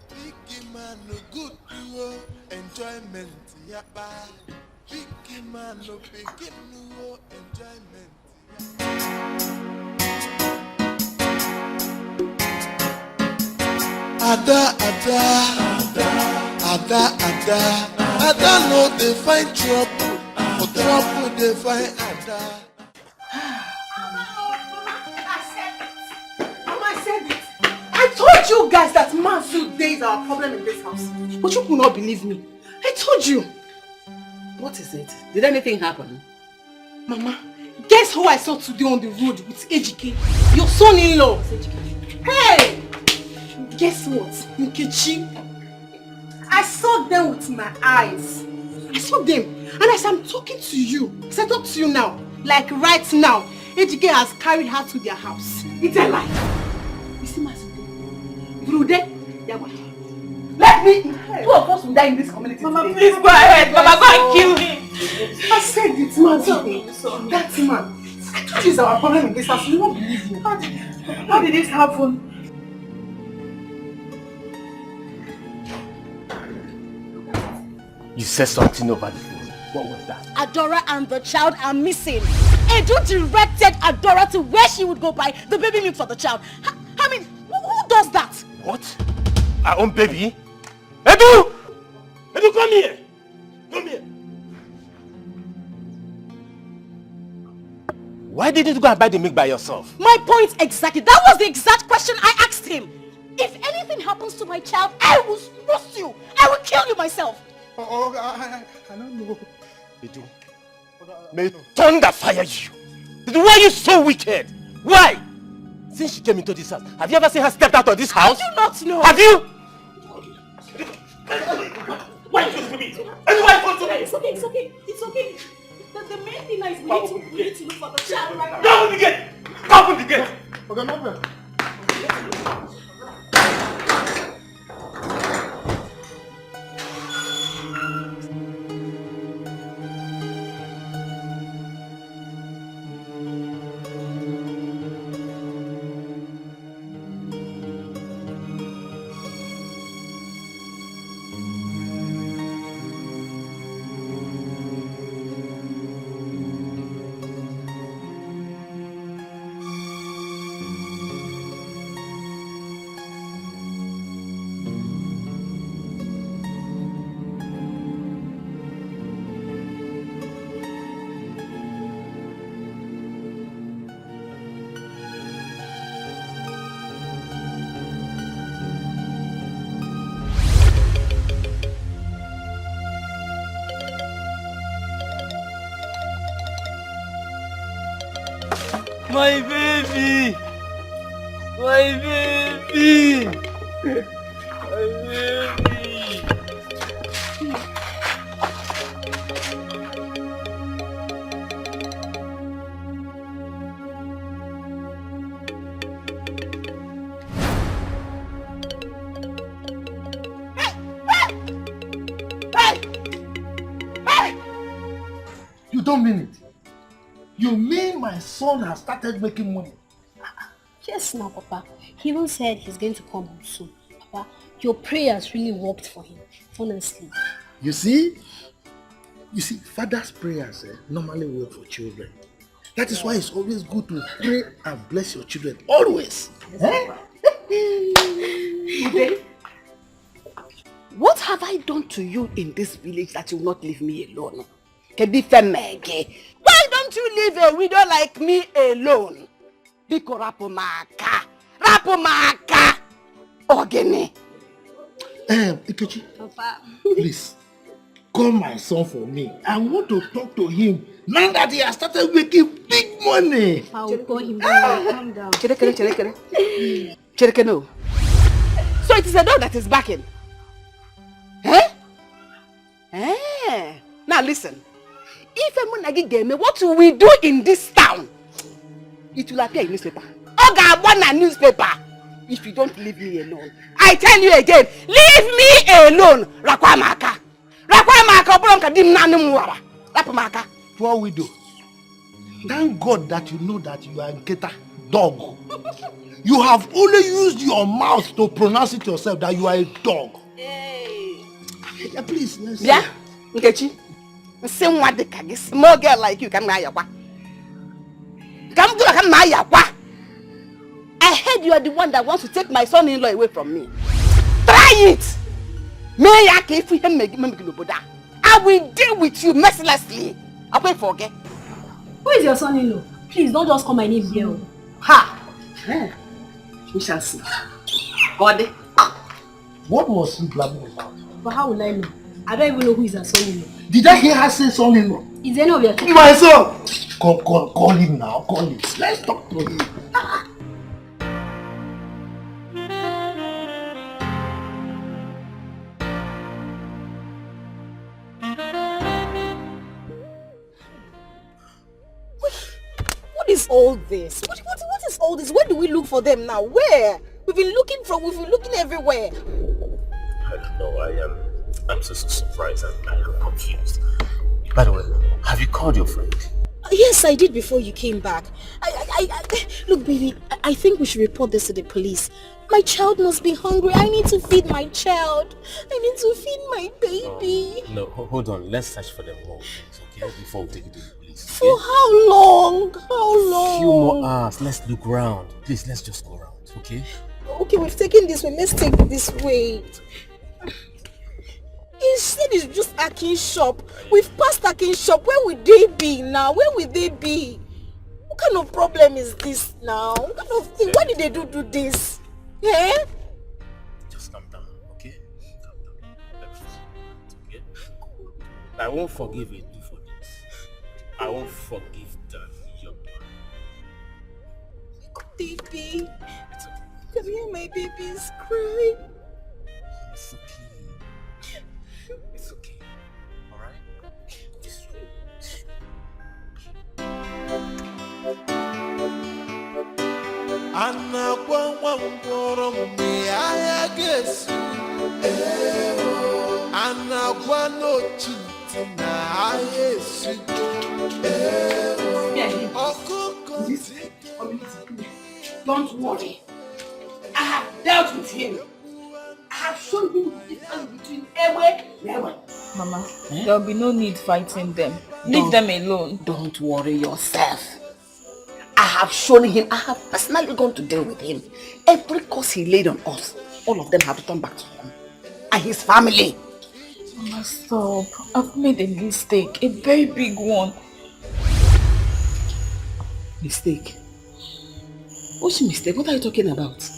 Big man no good yo, enjoyment yapa. Big man no pikin no enjoyment. Ada no dey find trouble, for trouble dey find Ada. Mama, I said it. I told you guys that man-suit days are a problem in this house. But you could not believe me. I told you. What is it? Did anything happen? Mama, guess who I saw today on the road with Ejike? Your son-in-law. Hey! guess what, Nkechi? I saw them with my eyes. I saw them. And as I'm talking to you, as I talk to you now, like right now, Ejike has carried her to their house. It's a lie. You see my son? Through there, they are going. Let me! 2 of us will die in this community. Mama, today. Please go ahead. Mama, go and kill him. I said it, man. That man. I told you it's our problem in this house. You won't believe me. How did this happen? You said something over the phone. What was that? Adora and the child are missing. Edu directed Adora to where she would go buy the baby milk for the child. I mean, who does that? What? Our own baby? Edu! Edu, come here! Come here! Why didn't you go and buy the milk by yourself? My point exactly. That was the exact question I asked him. If anything happens to my child, I will roast you. I will kill you myself. Oh, I don't know. Edu, may thunder fire you. Why are you so wicked? Why? Since she came into this house, have you ever seen her step out of this house? I do not know. Have you? Why you to me? It's okay, it's okay. It's okay. The main thing is we need to look for the child right now. Open the gate! Open the gate! Okay, no problem. My baby! My baby! My baby! You don't mean it. You mean my son has started making money? Yes, now, Papa. He even said he's going to come home soon. Papa, your prayers really worked for him, honestly. You see, father's prayers normally work for children. That is why it's always good to pray and bless your children. Always. What have I done to you in this village that you will not leave me alone? Why don't you leave a widow like me alone? Biko rapumaka. Rapumaka. Ogene. Ikechi, Papa, please, call my son for me. I want to talk to him now that he has started making big money. I will call him. Calm down. Chereke, no. So it is a dog that is backing. Now listen. If Emunagi gave me, what will we do in this town? It will appear in newspaper. Oga Abwana newspaper. If you don't leave me alone. I tell you again, leave me alone. Rakwamaka. Rakwamaka bronka dim nanu muwara. Rapamaka. Poor widow. Thank God that you know that you are Nketa, dog. You have only used your mouth to pronounce it yourself that you are a dog. Hey. Yeah, please, let's see. Yeah, Nkechi. Same what the kagi small girl like you come yakwa. Come do come yakwa. I heard you are the one that wants to take my son-in-law away from me. Try it. I will deal with you mercilessly. I will forget. Who is your son-in-law? Please don't just call my name here. Ha! We shall see. God. What was he blabbing about? But how will I know? I don't even know who is her son-in-law. Did I hear her say son-in-law? Is any of your kids? My son! Call him now. Call him. Let's talk to him. is all this? What is all this? Where do we look for them now? Where? We've been looking everywhere. I don't know. I'm so surprised and I am confused. By the way, have you called your friend? Yes, I did before you came back. Look, baby, I think we should report this to the police. My child must be hungry. I need to feed my child. I need to feed my baby. No, hold on. Let's search for them more, okay? Before we take it to the police. Okay? For how long? How long? A few more hours. Let's look around. Please, let's just go around, okay? Okay, we've taken this way. Let's take this way. He said it's just Akin's shop. We've passed Akin's shop. Where would they be now? Where would they be? What kind of problem is this now? What kind of thing? Why did they do this? Yeah? Just calm down, okay? Calm down. Okay? I won't forgive you for this. I won't forgive that young man. Baby. Can you hear my baby's crying? It's okay. It's okay. Alright? It's Anna gwangwangworo mbe aya gesu Anna gwano chitina ayesu Don't worry. I have dealt with him. I have shown him the difference between Ewe and Ewe. Mama, there will be no need fighting them. Leave them alone. Don't worry yourself. I have shown him, I have personally gone to deal with him. Every curse he laid on us, all of them have returned back to him. And his family. Mama, stop. I've made a mistake. A very big one. Mistake? What's your mistake? What are you talking about?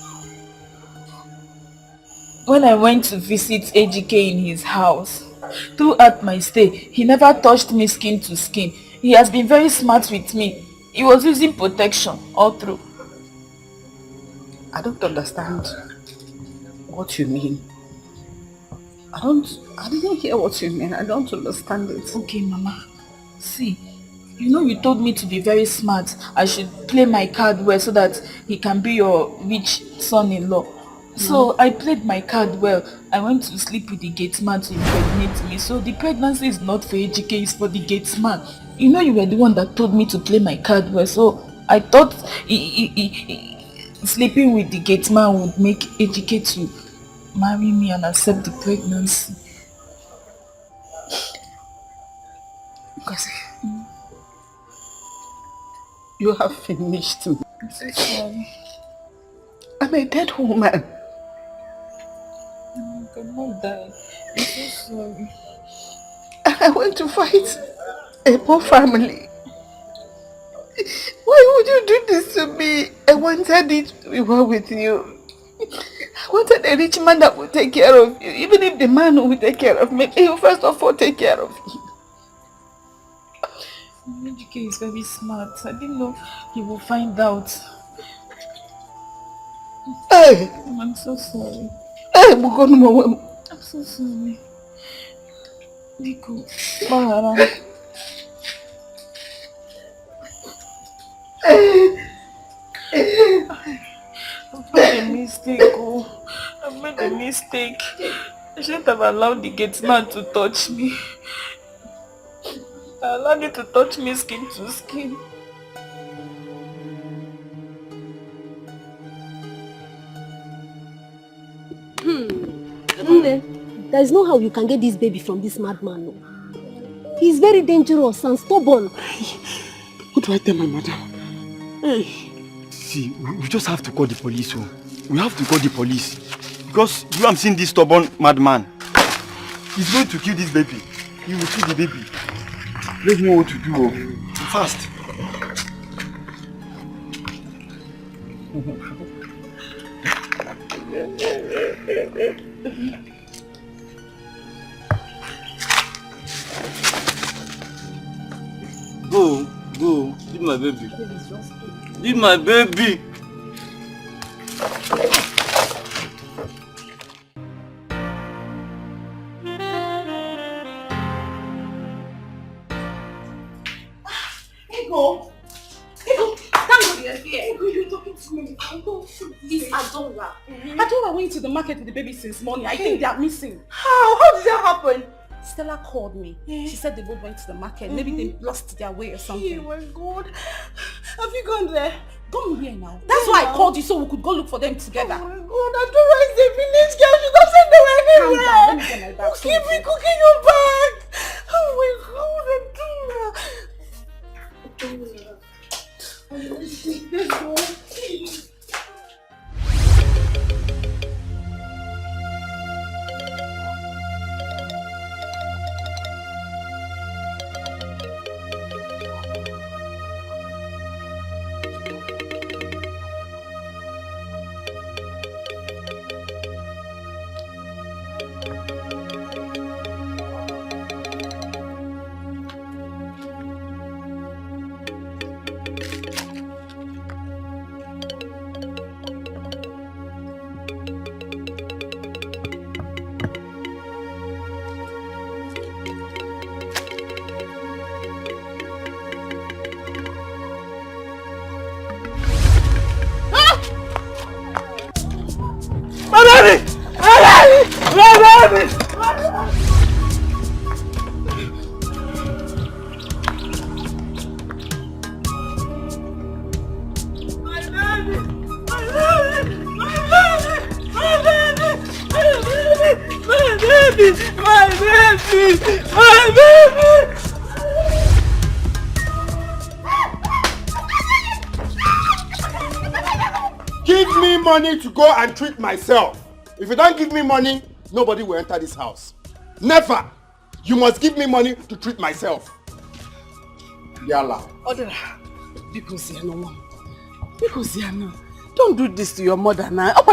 When I went to visit AGK in his house, throughout my stay, he never touched me skin to skin. He has been very smart with me. He was using protection all through. I don't understand what you mean. I didn't hear what you mean. I don't understand it. Okay, Mama. See, you know you told me to be very smart. I should play my card well so that he can be your rich son-in-law. So I played my card well. I went to sleep with the gate man to impregnate me. So the pregnancy is not for AGK, it's for the gate man. You know you were the one that told me to play my card well. So I thought sleeping with the gate man would make AGK to marry me and accept the pregnancy. Because you have finished me. I'm so sorry. I'm a dead woman. I cannot die. I'm so sorry. I went to fight a poor family. Why would you do this to me? I wanted it to be well with you. I wanted a rich man that would take care of you. Even if the man who will take care of me, he will first of all take care of you. AGK is very smart. I didn't know he will find out. Hey! I'm so sorry. Hey, I'm so sorry. Nico, Bahara. I've made a mistake. I've made a mistake. I shouldn't have allowed the gate man to touch me. I allowed you to touch me skin to skin. There is no how you can get this baby from this madman. No. He's very dangerous and stubborn. What do I tell my mother? Hey. See, we just have to call the police. Oh. We have to call the police. Because you have seen this stubborn madman. He's going to kill this baby. He will kill the baby. Let's know what to do. Oh. Fast. Go. Leave my baby. Leave my baby. It's Adora. Adora went to the market with the baby since morning. I think they are missing. How? How did that happen? Stella called me. She said they both went to the market. Maybe they lost their way or something. Oh my God. Have you gone there? Gone here now. That's why I called you so we could go look for them together. Oh my God, Adora is a village girl. She doesn't know anywhere. Calm down. Let me get my bag. Keep me cooking your bag. Oh my God, Adora. Let's go. Give me money to go and treat myself. If you don't give me money, nobody will enter this house. Never! You must give me money to treat myself. Yalla. Odera, because don't do this to your mother now. Who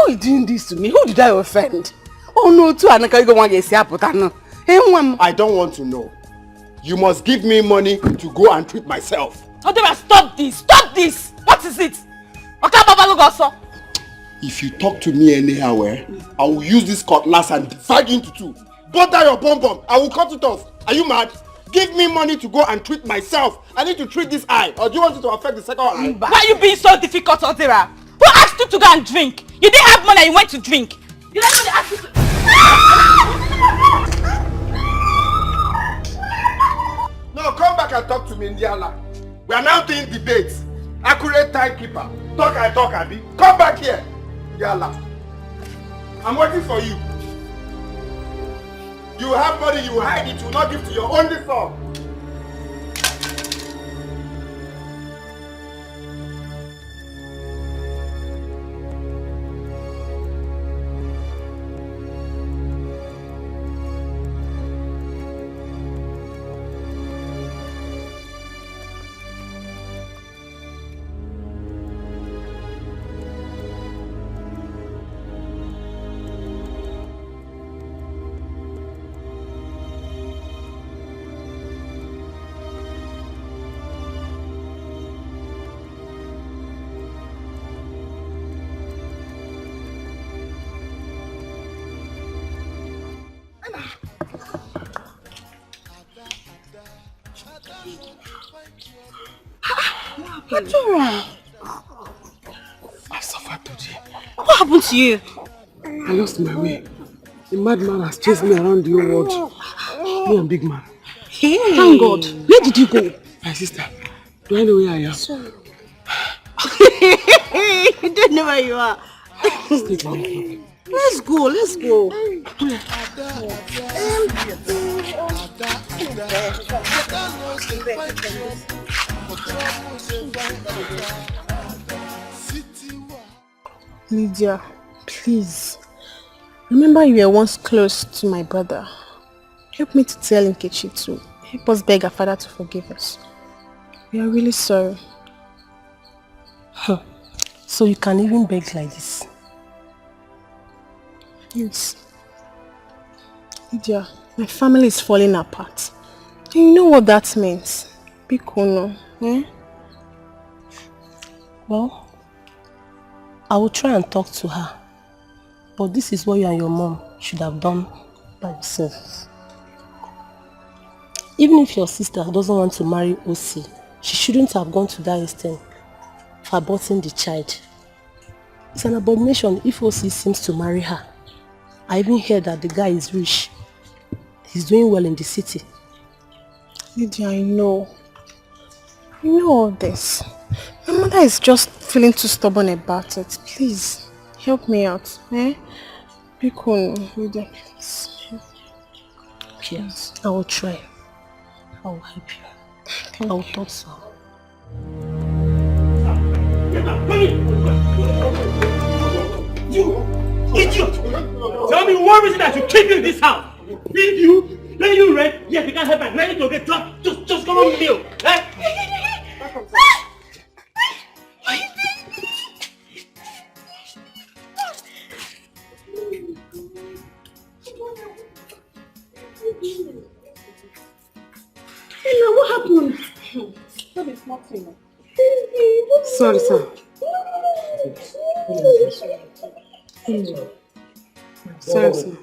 is doing this to me? Who did I offend? Oh no, too. I don't want to know. You must give me money to go and treat myself. Odera, stop this! Stop this! What is it? If you talk to me anyhow, I will use this cutlass and divide you into two. Butter your bum. I will cut it off. Are you mad? Give me money to go and treat myself. I need to treat this eye. Or do you want it to affect the second eye? Why are you being so difficult, Odera? Who asked you to go and drink? You didn't have money and you went to drink. You let me ask you to... No, come back and talk to me, Indiana. We are now doing debates. Accurate timekeeper. Talk, Abi. Come back here. Yalla. I'm waiting for you. You have money, you hide it, you will not give to your only son. What's wrong? I suffered today. What happened to you? I lost my way. The madman has chased me around the whole world. Me and big man. Hey. Thank God. Where did you go? My sister, do I know where I am? Sorry. You don't know where you are. Let's go. Lydia, please. Remember you were once close to my brother. Help me to tell Nkechi to help us beg our father to forgive us. We are really sorry. So you can even beg like this? Yes. Lydia, my family is falling apart. Do you know what that means? Bikono, eh? Well, I will try and talk to her. But this is what you and your mom should have done by yourselves. Even if your sister doesn't want to marry Osi, she shouldn't have gone to that extent. for aborting the child. It's an abomination if OC seems to marry her. I even heard that the guy is rich. He's doing well in the city. Lydia, I know. You know all this. My mother is just feeling too stubborn about it. Please, help me out. Eh? Be cool, Lydia, please. Yes, I will try. I will help you. I will talk so. You idiot! Tell me one reason I should keep you in this house. Leave you, let you rent. Yes, we can't help it. Ready to get drunk. Just come on, meal. Eh? Hey, now what happened? That is nothing. Sorry, sir. Sorry, sir.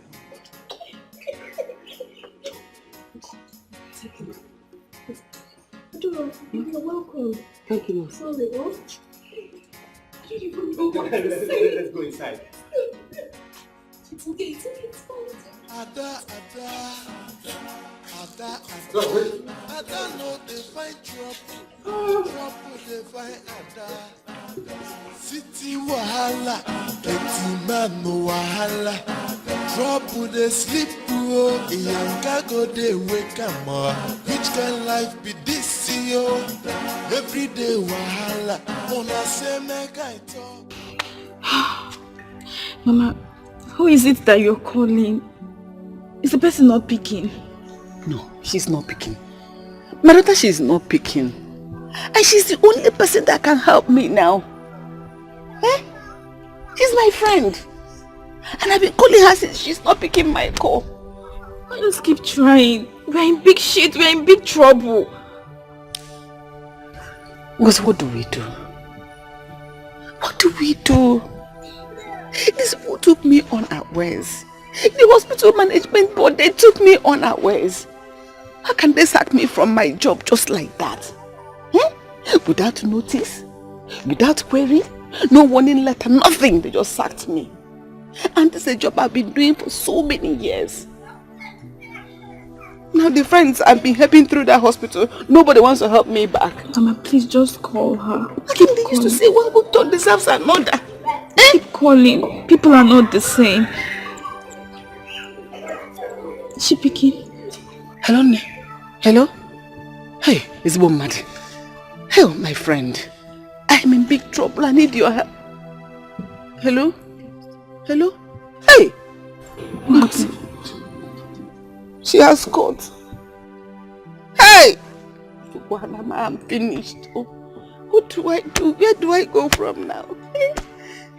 You're welcome. Thank you, ma'am. Sorry, what? Let's go inside. It's okay, it's okay, it's fine. Ada no dey find trouble dey find Ada. City wahala, plenty man no wahala. Trouble dey sleep oh, Iyanka go dey wake am up. Which kind life be this yo? Everyday wahala, una say make I talk. Mama, who is it that you're calling? Is the person not picking? No, she's not picking. My daughter, she's not picking. And she's the only person that can help me now. Eh? She's my friend. And I've been calling her since she's not picking my call. I just keep trying. We're in big shit. We're in big trouble. Because what do we do? What do we do? These people took me unawares. The hospital management board, they took me unawares. How can they sack me from my job just like that? Without notice, without query, no warning letter, nothing. They just sacked me. And this is a job I've been doing for so many years. Now the friends I've been helping through that hospital, nobody wants to help me back. Mama, please just call her. They used to say one good turn deserves another. Keep calling. People are not the same. Is she picking? Hello, Ne. Hello? Hey, it's Mad. Hey, my friend. I'm in big trouble. I need your help. Hello? Hello? Hey! What? She has caught. Hey! I'm finished. Oh, what do I do? Where do I go from now?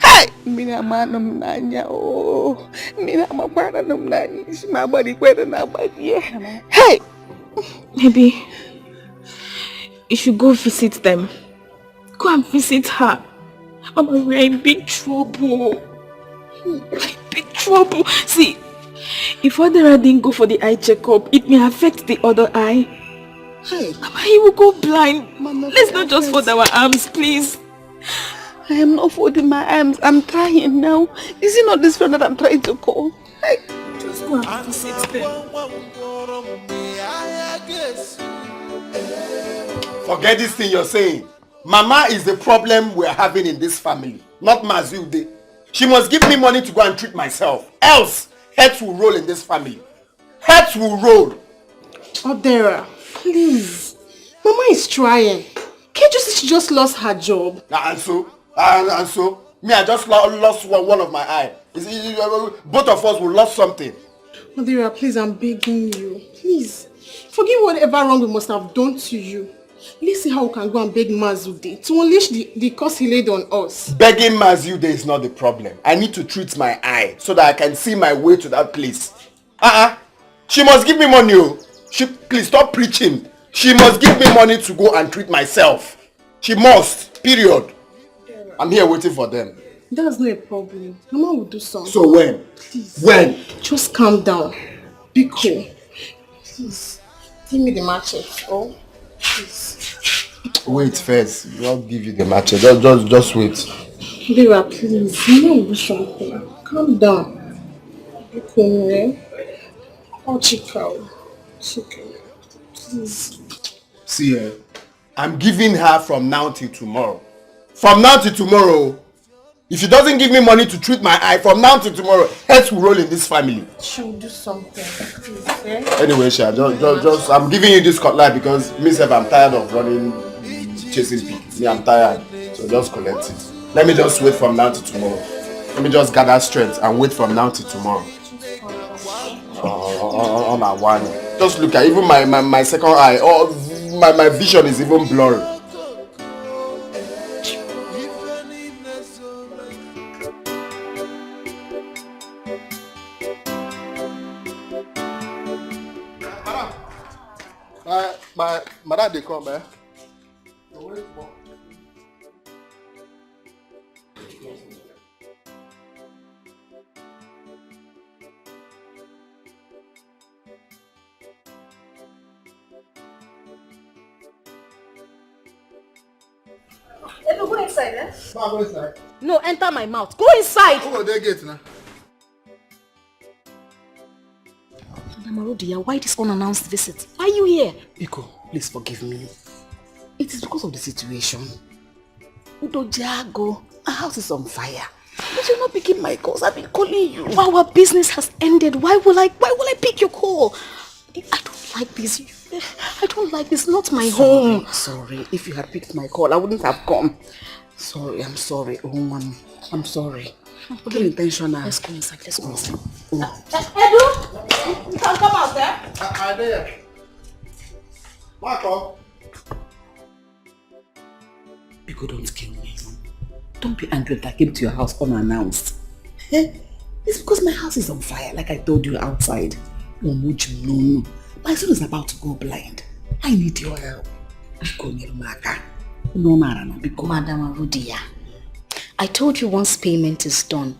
Hey! Mina manum nanya. Oh, mina mapana num nanya. Is my body better now, but yeah. Hey! Maybe you should go visit them. Go and visit her. Mama, we're in big trouble. We're in big trouble. See, if Adera didn't go for the eye checkup, it may affect the other eye. Hey. Mama, he will go blind. Mama, let's not just fold our arms, please. I am not folding my arms. I'm trying now. Is it not this friend that I'm trying to call? Hey. Just go and visit them. Forget this thing you're saying. Mama is the problem we're having in this family, not Mazilde. She must give me money to go and treat myself. Else, heads will roll in this family. Heads will roll. Adera, please. Mama is trying. Can't you see she just lost her job? And so? Me, I just lost one of my eye. Both of us will lose something. Adera, please, I'm begging you. Please. Forgive whatever wrong we must have done to you. Let's see how we can go and beg Mazude to unleash the curse he laid on us. Begging Mazude is not the problem. I need to treat my eye so that I can see my way to that place. She must give me money. Please stop preaching. She must give me money to go and treat myself. She must. Period. I'm here waiting for them. That's not a problem. Mama will do something. So when? Please. When? Just calm down. Be cool. Please. Give me the matches. Oh, please. Wait first. I'll give you the match. Just wait. Vera, please. You know something. Calm down. Okay. I'll check out. It's okay. Please. See, I'm giving her from now till tomorrow. From now till tomorrow. If she doesn't give me money to treat my eye, from now till tomorrow, heads will roll in this family. She'll do something. Please, eh? Anyway, Sha, just I'm giving you this cutlass because myself, I'm tired of running, chasing people. Me, I'm tired. So just collect it. Let me just wait from now till tomorrow. Let me just gather strength and wait from now till tomorrow. On a one. Just look at even my second eye. Oh, my vision is even blurry. My dad, they come, eh? No, go inside, eh? Go inside. No, enter my mouth. Go inside! Who will they get now? Namarudia, why this unannounced visit? Why are you here? Iko, please forgive me. It is because of the situation. Udojago, our house is on fire. But you're not picking my calls. I've been calling you. Our business has ended. Why will I pick your call? I don't like this. I don't like this. Not my home. Sorry. If you had picked my call, I wouldn't have come. Sorry, I'm sorry. Oh, I'm sorry. Not intentional. Let's go inside. Let's go inside. No. Edu, you can come out there. I'm there. Marco. People don't kill me. Don't be angry that I came to your house unannounced. It's because my house is on fire, like I told you outside. No. My son is about to go blind. I need your help. Madam Rudia, I told you once payment is done,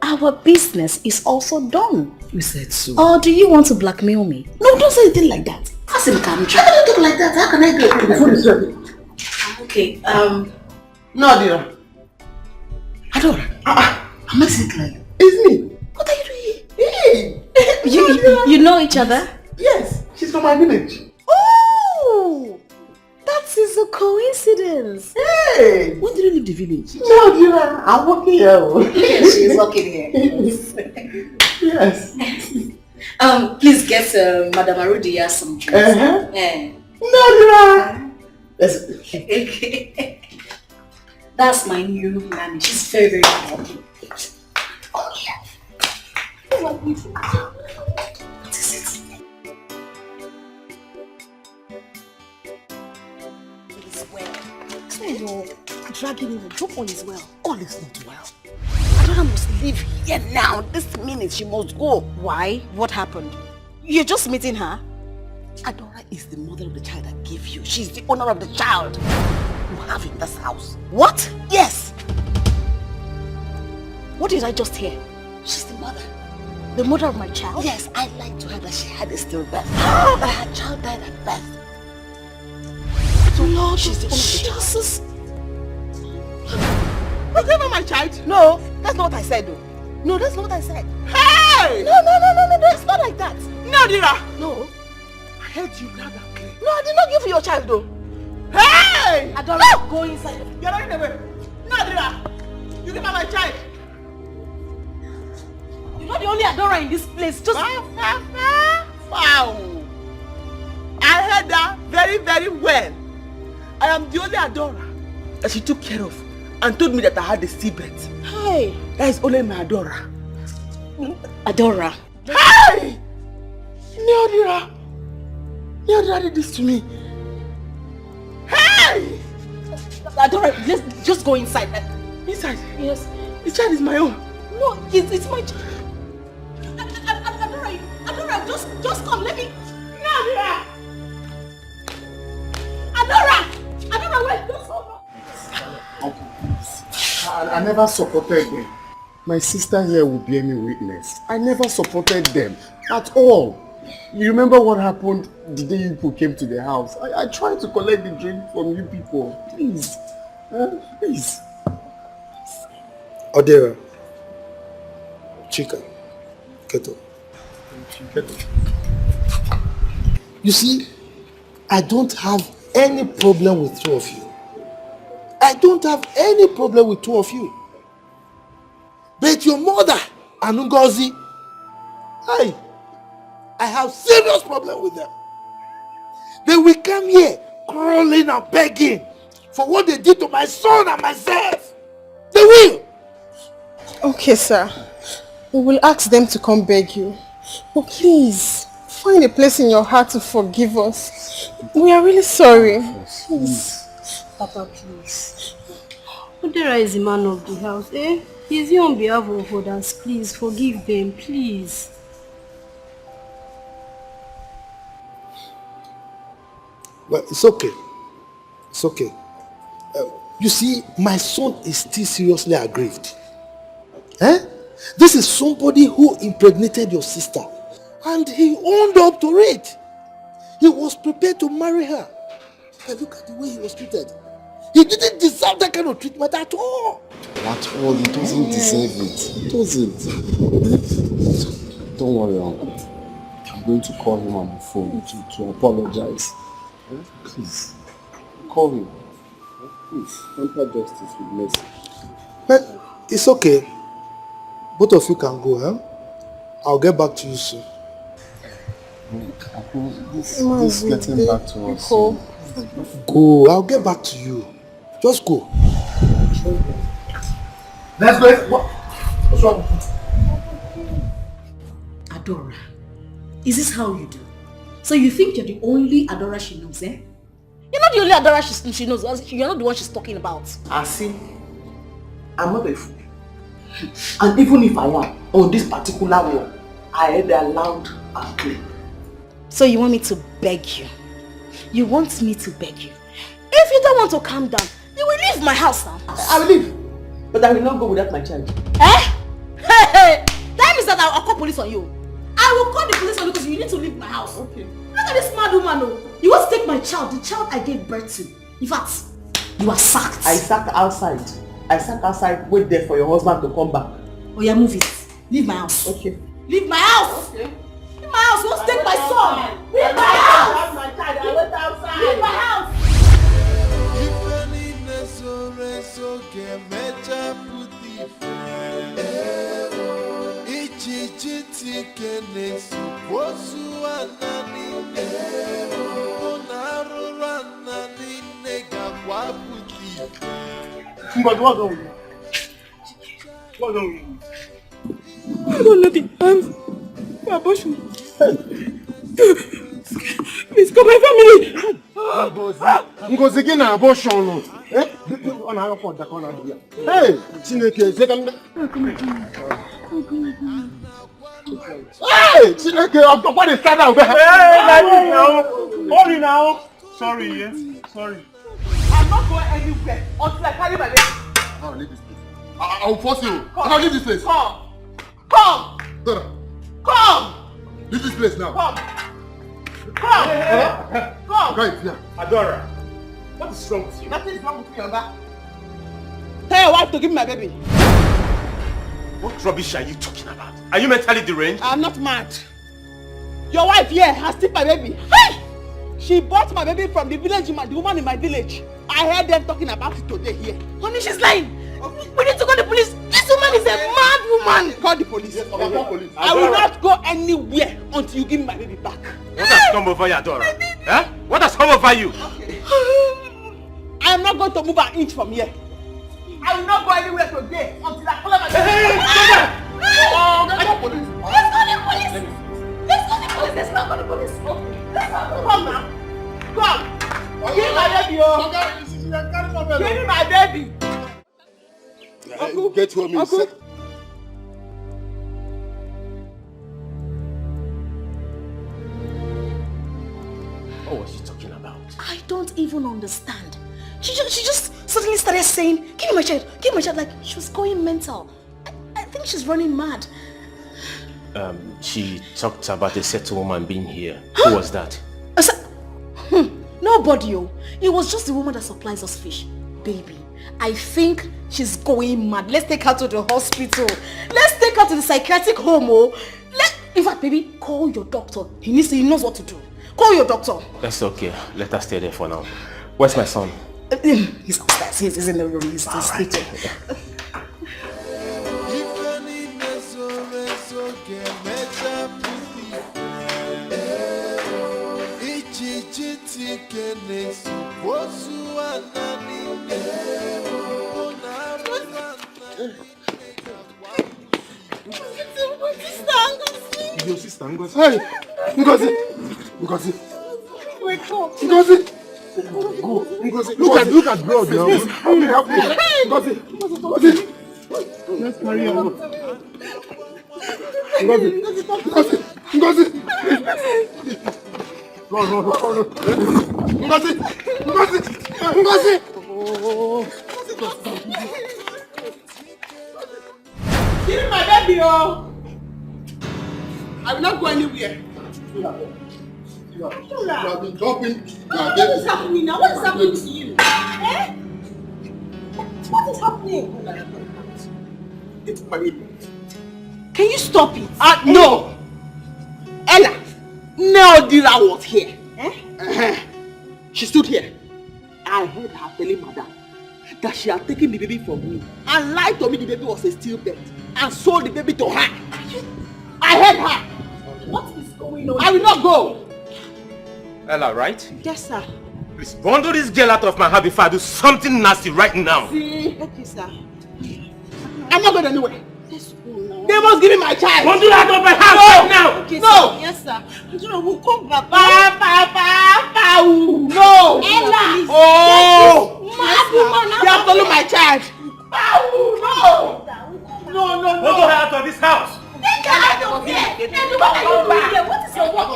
our business is also done. You said so. Or do you want to blackmail me? No, don't say anything like that. Ask him, come. How can you talk like that? How can I do it? The phone is ready. Okay, No, Adira. Adora. Am I sick like? It's me. What are you doing here? Hey! You know each other? Yes, she's from my village. Oh! That is a coincidence. Hey! When did you leave the village? No, Adira. I'm working here. Yes, she's working here. Yes. Please get Madam Arudia some drinks. No, Adira. Okay. That's my new nanny. She's very, very happy. Oh, yeah. What is it? So you're dragging him. Drop all is well. All is not well. Adora must leave here now. This minute she must go. Why? What happened? You're just meeting her? Adora is the mother of the child I gave you. She's the owner of the child you have in this house. What? Yes. What did I just hear? She's the mother. The mother of my child? Yes, I lied to her that she had a stillbirth. That her child died at birth. So Lord, she's the owner of the child. You gave her my child? No, that's not what I said though. No, that's not what I said. Hey! No, it's not like that. No, Dira. No. I heard you loud and clear. No, I did not give you your child though. Hey! Adora, go inside. You're running away. No, Dira. You gave her my child. You're not the only Adora in this place. Just... Wow. I heard that very, very well. I am the only Adora that she took care of and told me that I had a stillbirth. Hey. That is only my Adora. Adora. Hey! Neodira! Neodira did this to me. Hey! Adora, let's just go inside. Inside? Yes. The child is my own. No, it's my child. Adora, just come, let me... Neodira! Adora, wait, don't stop. I never supported them. My sister here will bear me witness. I never supported them at all. You remember what happened the day you people came to the house? I tried to collect the drink from you people. Please. Please. Odera. Chica. Keto. You see, I don't have any problem with two of you. I don't have any problem with two of you. But your mother and Ngozi, I have serious problem with them. They will come here crawling and begging for what they did to my son and myself. They will. Okay, sir. We will ask them to come beg you. But please, find a place in your heart to forgive us. We are really sorry. Please. Papa, please. Odera is the man of the house, eh? He's here on behalf of others. Please, forgive them, please. Well, it's okay. It's okay. You see, my son is still seriously aggrieved. Eh? This is somebody who impregnated your sister. And he owned up to it. He was prepared to marry her. But look at the way he was treated. He didn't deserve that kind of treatment at all. At all, he doesn't deserve it. He doesn't. Don't worry, Uncle. I'm going to call him on the phone to apologize. Please, call him. Please, temper justice with mercy. But it's okay. Both of you can go, eh? I'll get back to you soon. This is getting back to us. Go, I'll get back to you. Just go. Let's go. What's wrong? Adora, is this how you do? So you think you're the only Adora she knows, eh? You're not the only Adora she knows. You're not the one she's talking about. I see. I'm not a fool. And even if I am, on this particular one, I heard that loud and clear. So you want me to beg you? You want me to beg you? If you don't want to calm down, you will leave my house now. I will leave. But I will not go without my child. Eh? Hey! That means that I'll call police on you. I will call the police on you because you need to leave my house. Okay. Look at this mad woman. Oh. You want to take my child, the child I gave birth to. In fact, you are sacked. I sat outside. Wait there for your husband to come back. Oh yeah, move it. Leave my house. Okay. Leave my house. Okay. Leave my house. You want to take my son. Leave my house. My child, I went outside. Leave my house. What's wrong with you? What's wrong with you? I don't know the arms for abortion. Please come my family. Ngozi na abortion. Eh? Hey, Chineke, hey, Chineke, what is that now? Hey, hold it now. Sorry, yes. Sorry. I'm not going anywhere until I carry my baby. No, leave this place. I will force you. I'll leave this place. Come. Leave this place now. Come. Right, yeah. Adora, what is wrong with you? Nothing is wrong with me, Oga. Tell your wife to give me my baby. What rubbish are you talking about? Are you mentally deranged? I'm not mad. Your wife here has taken my baby. Hey! She bought my baby from the village, the woman in my village. I heard them talking about it today here. Honey, she's lying. We need to call the police. This woman is a mad woman. Call the police. Yes, call police. I will not go anywhere until you give me my baby back. What has come over you, Adora? Huh? What has come over you? Okay. I am not going to move an inch from here. I will not go anywhere today until I call my baby. Hey, let's call the police. Let's call the police. Let's not call the police. Come now. Come. Give my baby, oh. Give me my baby. Uncle, get home. Uncle. What was she talking about? I don't even understand. She just suddenly started saying, give me my child, like she was going mental. I think she's running mad. She talked about a certain woman being here. Who was that? Nobody. It was just the woman that supplies us fish. Baby, I think she's going mad. Let's take her to the hospital. Let's take her to the psychiatric home. In fact, baby, call your doctor. He knows what to do. Call your doctor. That's okay. Let us stay there for now. Where's my son? He's upstairs. He's in the room. He's sleeping. Your sister, Ngozi. Hey, Ngozi. Wake up. Ngozi. Go, Ngozi. Look at blood, yo. Help me. Ngozi. Let's carry on. Ngozi. No. Ngozi. Give me my baby, oh. I will not go anywhere. You have been dropping. What is happening now? What is happening to you? Eh? What is happening? It's my baby. Can you stop it? No. Ella, Neodira was here. She stood here. I heard her telling madam that she had taken the baby from me and lied to me the baby was a stillbirth and sold the baby to her. I heard her. What is going on? I will not go. Ella, right? Yes, sir. Please bundle this girl out of my house before I do something nasty right now. See? Okay, sir. I'm not going anywhere. They must give me my child. Bundle out of my house right now. Okay, no. Sir. Yes, sir. We'll come back. No. Ella. Oh. You have stolen my child. No. Bundle her out of this house. Take her out of here. What are you doing here? What is your work?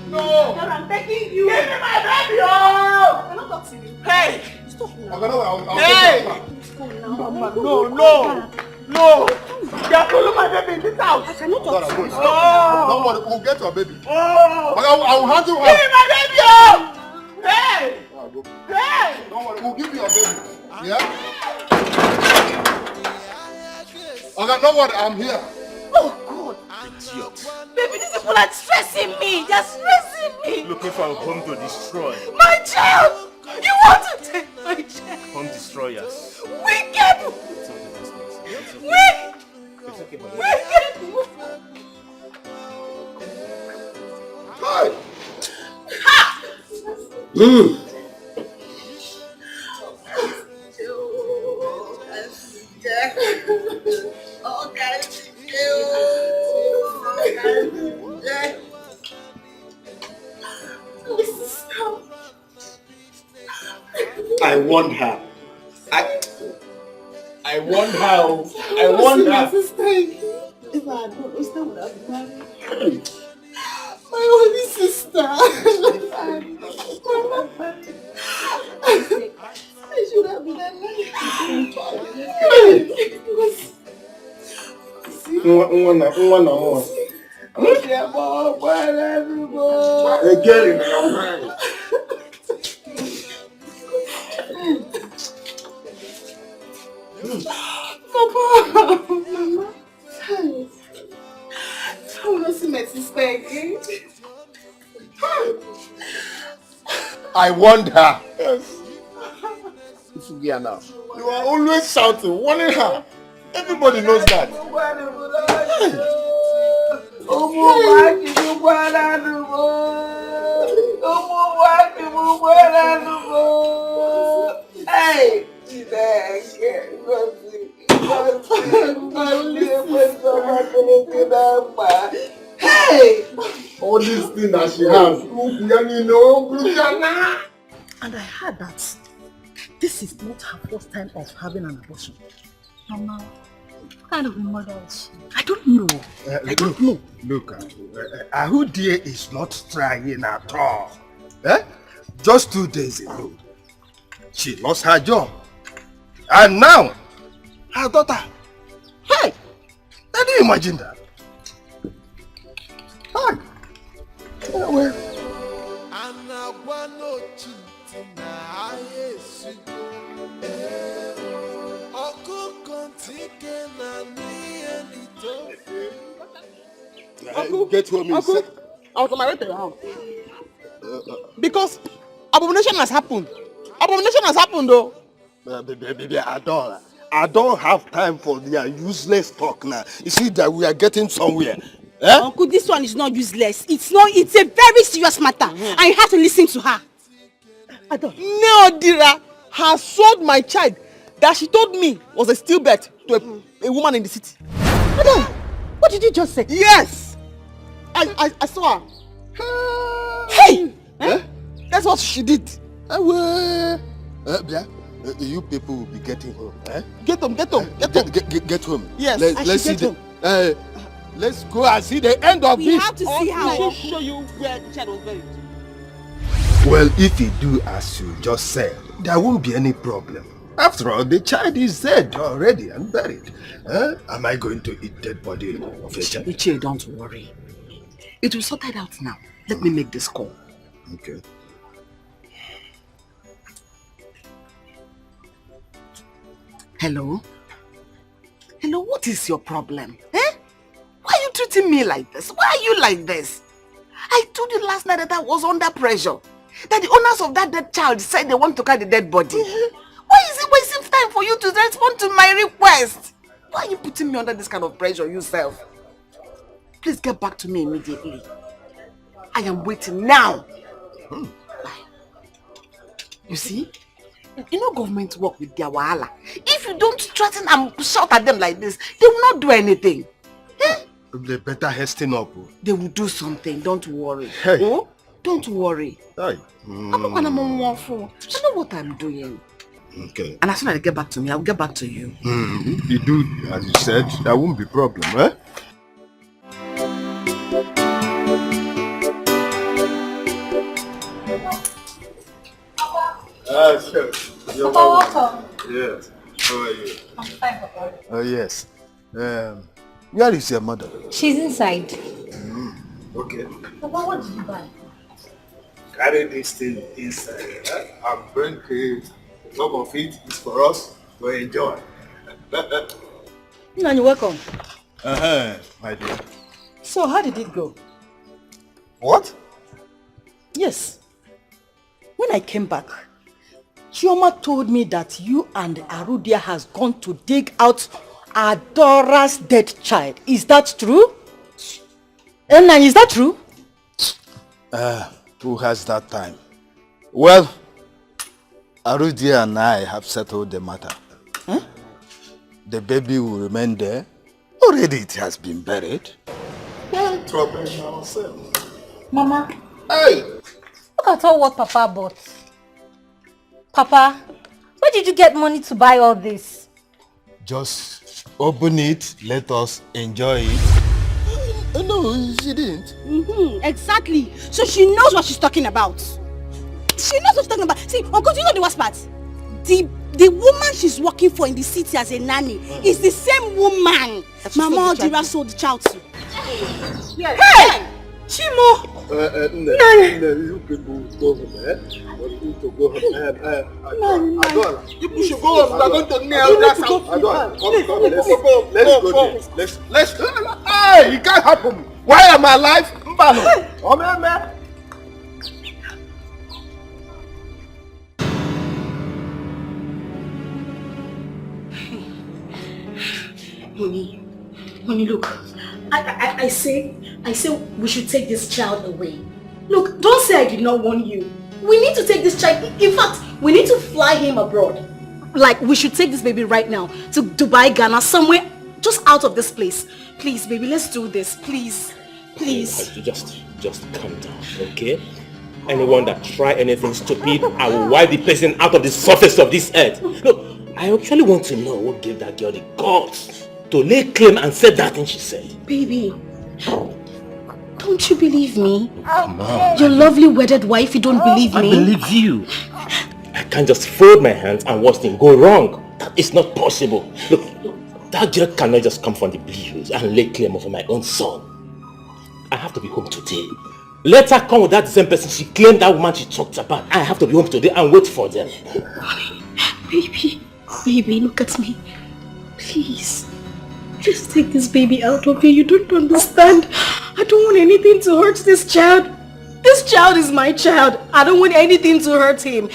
No. No. I'm begging you. Give me my baby. Oh. I'm not talking to you. Hey. Stop now. Hey. No. They are calling my baby in this house. I cannot talk to you. Don't worry, we'll get your baby. I will handle her. Give me my baby. Hey. Don't worry, we'll give you your baby. Yeah? Okay, don't worry, I'm here. Oh God. Idiot. Baby, these people are stressing me. They're stressing me. Looking for a home to destroy. My child! You want to take my child? Home destroyers. Wicked! Wicked! Hi! Ha! I want her. I want her. I want her. If I had not lost, I would have married. My only sister. I should have been alive. Papa, Mama, I want to see my sister again. I want her. Yes. Now. You are always shouting, warning her. Everybody knows that. Hey! Hey! All these things that she has. And I heard that this is not her first time of having an abortion. Mama, what kind of a mother is she? I don't know. I don't know. Look, Ahudie is not trying at all. Just 2 days ago, she lost her job. And now, her daughter you imagine that? Hi. Yeah, well. Get home. Uncle, I was on my way to the house. Because abomination has happened. Abomination has happened though. Baby, I don't have time for their useless talk now. You see that we are getting somewhere. Eh? Uncle, this one is not useless. It's a very serious matter. And you have to listen to her. No, Dira has sold my child that she told me was a stillbirth to a woman in the city. Madam, what did you just say? Yes! I saw her. Hey! Eh? That's what she did. You people will be getting home. Eh? Get home. Get home. Yes, let's see the. Let's go and see the end of this. We have to see how. I'll show you where the child was buried. Well, if you do as you just said, there won't be any problem. After all, the child is dead already and buried. Am I going to eat dead body of a child? Ichie, don't worry. It will sort it out now. Let me make this call. Okay. Hello? Hello, what is your problem? Eh? Why are you treating me like this? Why are you like this? I told you last night that I was under pressure. That the owners of that dead child said they want to carry the dead body. Why is it wasting time for you to respond to my request? Why are you putting me under this kind of pressure yourself? Please get back to me immediately. I am waiting now. You see? You know government work with their wahala. If you don't threaten and shout at them like this, they will not do anything. Eh? They better hasten up. They will do something, don't worry. Hey. Oh? Don't worry. Hey. I know what I'm doing. Okay. And as soon as I get back to me, I'll get back to you. You do, as you said, there won't be problem, eh? Sure. You're welcome. Yes. How are you? I'm fine, Papa. Oh, yes. Where is your mother? She's inside. Okay. Papa, what did you buy? Carry this thing inside. I'm bringing some of it is for us to enjoy. Nanny, welcome. My dear. So, how did it go? What? Yes. When I came back, Chioma told me that you and Arudia has gone to dig out Adora's dead child. Is that true? Nanny, is that true? Who has that time? Well, Arudia and I have settled the matter. Huh? The baby will remain there. Already it has been buried. Why trouble ourselves? Mama. Hey! Look at all what Papa bought. Papa, where did you get money to buy all this? Just open it, let us enjoy it. No, she didn't. Exactly. So she knows what she's talking about. She knows what she's talking about. See, Uncle, do you know the worst part? The woman she's working for in the city as a nanny is the same woman Mama Odira sold the child to. Hey! Chimo! You people go home, You need to go home. Adora, you should go home. We are going to nail that house. Adora, come. Let's go. Hey, it can't happen. Why am I alive? Honey, look. I say we should take this child away. Look, don't say I did not warn you. We need to take this child. In fact, we need to fly him abroad. Like, we should take this baby right now to Dubai, Ghana, somewhere just out of this place. Please, baby, let's do this. Please. Please. Just calm down, okay? Anyone that try anything stupid, I will wipe the person out of the surface of this earth. Look, I actually want to know what gave that girl the guts to lay claim and say that thing she said. Baby, don't you believe me? Come on. Your lovely wedded wife, you don't believe me? I believe you. I can't just fold my hands and watch things go wrong. That is not possible. Look, That girl cannot just come from the blues and lay claim over my own son. I have to be home today. Let her come with that same person she claimed that woman she talked about. I have to be home today and wait for them. Baby, look at me. Please. Just take this baby out of here. You don't understand. I don't want anything to hurt this child. This child is my child. I don't want anything to hurt him.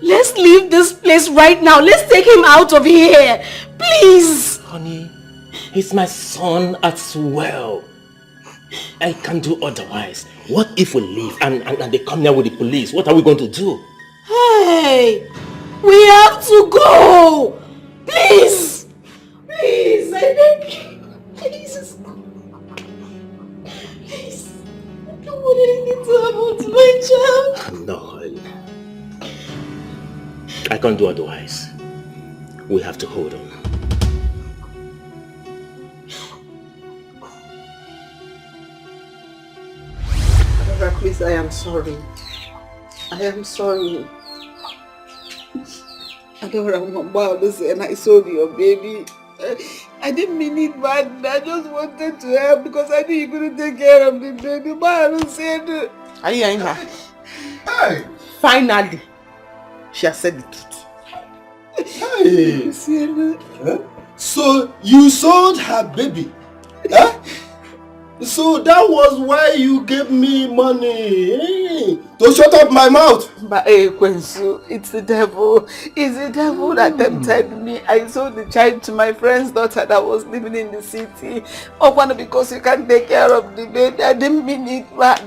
Let's leave this place right now. Let's take him out of here. Please. Honey, he's my son as well. I can't do otherwise. What if we leave and they come here with the police? What are we going to do? Hey, we have to go. Please. Please, I beg you. Please. Please. I don't want anything to happen to my child. No, I can't do otherwise. We have to hold on. Please, I am sorry. I am sorry. I don't remember about this and I saw your baby. I didn't mean it bad. I just wanted to help because I knew you couldn't take care of the baby. But I don't say it. Are you hearing her? Hey! Finally, she has said the truth. Hey! Huh? So you sold her baby? Huh? So that was why you gave me money to shut up my mouth. But Kwensu, it's the devil. It's the devil that tempted me. I sold the child to my friend's daughter that was living in the city. Oh, because you can't take care of the baby. I didn't mean it. But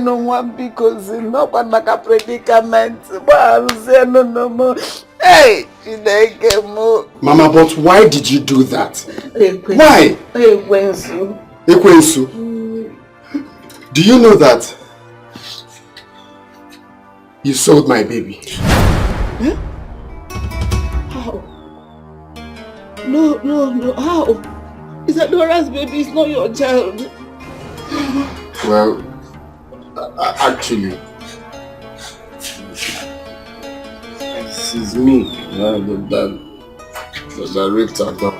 no one because no one like a predicament. No more. Hey, Mama, but why did you do that? Why? Kwensu. Ekwensu, do you know that you sold my baby? Huh? How? No, how? Is that Dora's baby? It's not your child. Well, actually, this is me. That raped her down.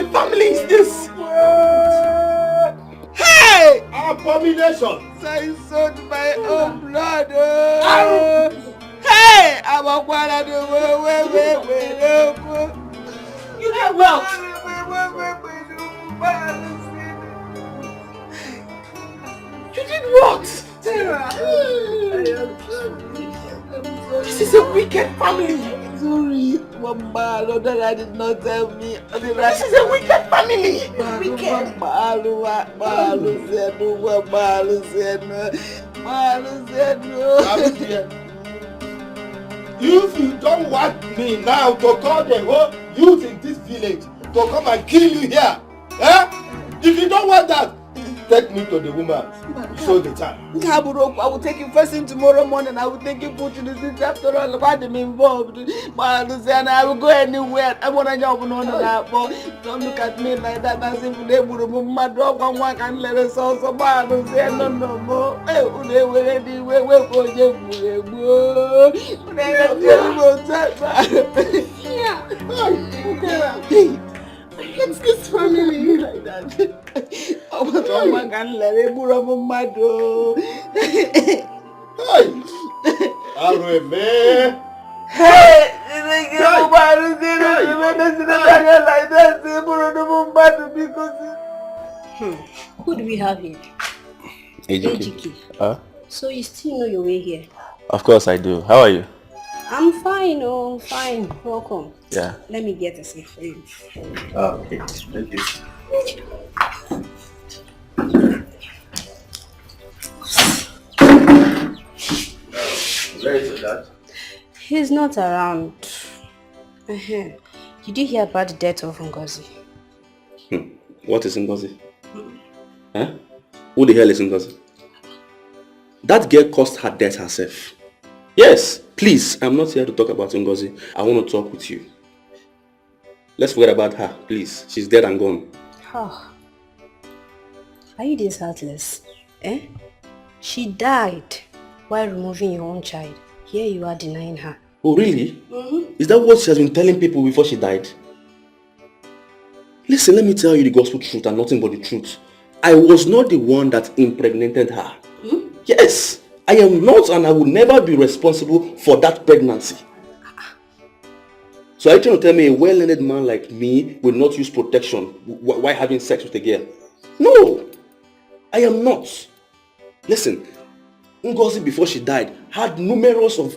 a family is this? Hey! Abomination! I sold my own blood. Hey! I'm a one of the You get well. You did what? Sarah. This is a wicked family. Sorry, Mama, no, that I did not tell me. This is a wicked family. Wicked. If you don't want me now to call the whole youth in this village to come and kill you here, eh? If you don't want that, take me to the woman. Show the time. I will take you first thing tomorrow morning. I will take you put to the city after all. Why am involved? I will go anywhere. I want to jump on that. Don't look at me like that. As if they would remove my dog and one can let us also. I don't say no more. They will anyway. For you. It's this family like that. Oh, but one can let it move on my door. Hey! Who do we have here? Ejiki. So you still know your way here? Of course I do. How are you? I'm fine, fine. Welcome. Yeah. Let me get a seat for you. Okay. Thank you. Where is your dad? He's not around. Did you hear about the death of Ngozi? What is Ngozi? Huh? Who the hell is Ngozi? That girl caused her death herself. Yes, please, I'm not here to talk about Ngozi. I want to talk with you. Let's forget about her, please. She's dead and gone. Oh. Are you this heartless? She died while removing your own child. Here you are denying her. Oh, really? Is that what she has been telling people before she died? Listen, let me tell you the gospel truth and nothing but the truth. I was not the one that impregnated her. Yes, I am not, and I will never be responsible for that pregnancy. So are you trying to tell me a well-learned man like me will not use protection while having sex with a girl? No, I am not. Listen, Ngozi before she died had numerous of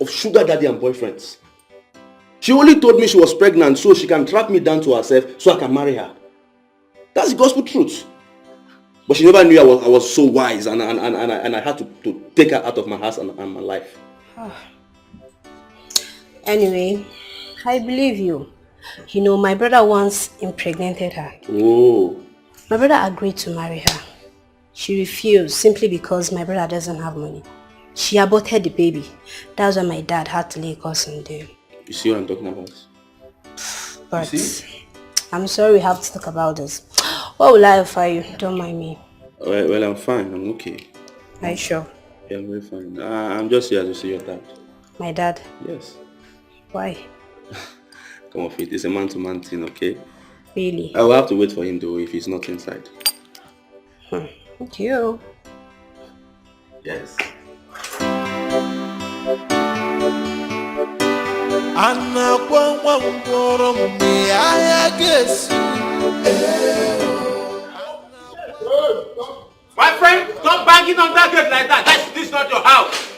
sugar daddy and boyfriends. She only told me she was pregnant so she can track me down to herself so I can marry her. That's the gospel truth. But she never knew I was so wise and I had to take her out of my house and my life. Anyway, I believe you. You know, my brother once impregnated her. Oh. My brother agreed to marry her. She refused simply because my brother doesn't have money. She aborted the baby. That's why my dad had to lay curse on them. You see what I'm talking about? But I'm sorry we have to talk about this. What will I offer you? Don't mind me. Well, I'm fine. I'm okay. Are you sure? Yeah, I'm very fine. I'm just here to see your dad. My dad? Yes. Why? Come on, it's a man-to-man thing, okay? Really? I will have to wait for him though if he's not inside. Thank you. Yes. My friend, stop banging on that gate like that. This is not your house.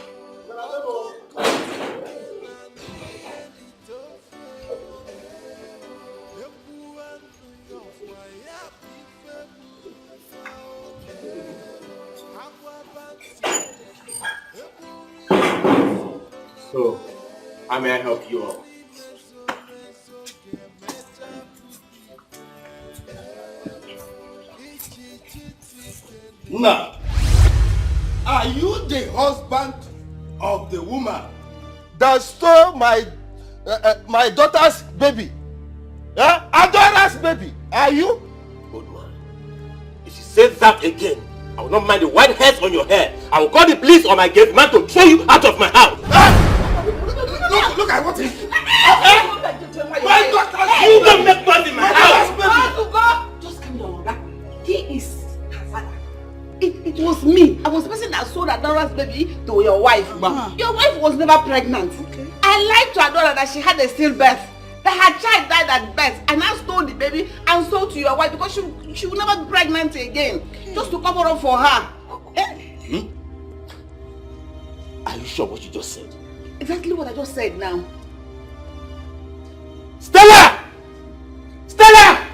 So, how may I help you all? Now, are you the husband of the woman that stole my daughter's baby? Adora's baby? Are you? Good one. If you say that again, I will not mind the white hairs on your head. I will call the police or my gate man to throw you out of my house. Look at what he... My daughter, you don't make noise in my house. Adora's baby to your wife. Your wife was never pregnant. Okay. I lied to Adora that she had a stillbirth, that her child died at birth, and I stole the baby and sold to your wife because she will never be pregnant again. Okay. Just to cover up for her. Are you sure what you just said? Exactly what I just said now. Stella! Stella!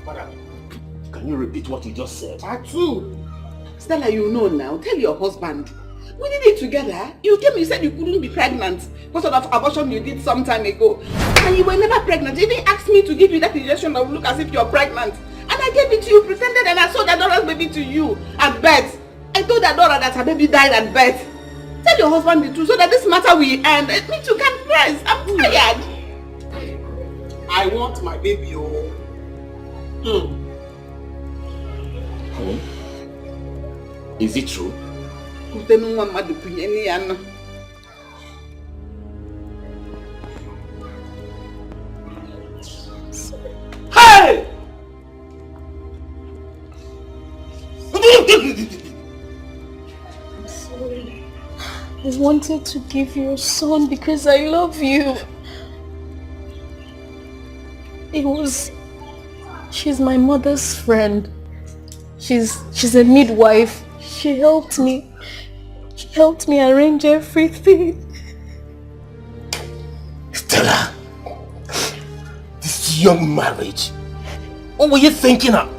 Madam, can you repeat what you just said? Atu! Stella, you know now. Tell your husband. We did it together. You came, you said you couldn't be pregnant because of the abortion you did some time ago. And you were never pregnant. You didn't ask me to give you that injection that would look as if you're pregnant. And I gave it to you, pretended, and I sold Adora's baby to you at birth. I told Adora that her baby died at birth. Tell your husband the truth so that this matter will end. Me too can press. I'm tired. I want my baby. Is it true? Hey! I'm sorry. I wanted to give you a son because I love you. She's my mother's friend. She's a midwife. She helped me arrange everything. Stella, this young marriage, what were you thinking of?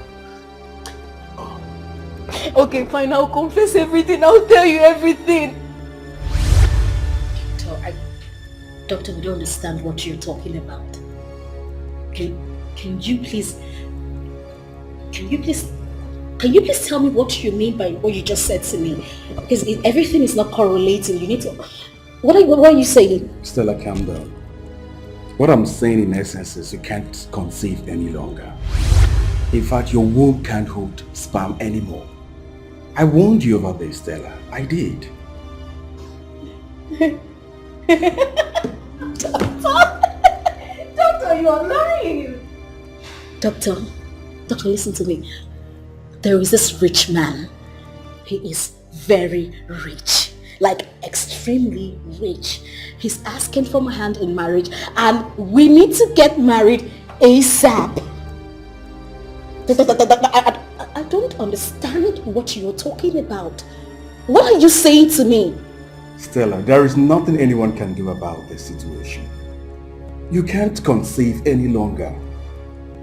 Okay, fine, I'll confess everything. I'll tell you everything. Doctor, we don't understand what you're talking about. Can you please tell me what you mean by what you just said to me? Because everything is not correlating. You need to... What are you saying? Stella, calm down. What I'm saying in essence is you can't conceive any longer. In fact, your womb can't hold sperm anymore. I warned you about this, Stella. I did. Doctor, you are lying. Doctor, listen to me. There is this rich man. He is very rich. Like extremely rich. He's asking for my hand in marriage and we need to get married ASAP. I don't understand what you're talking about. What are you saying to me? Stella, there is nothing anyone can do about this situation. You can't conceive any longer.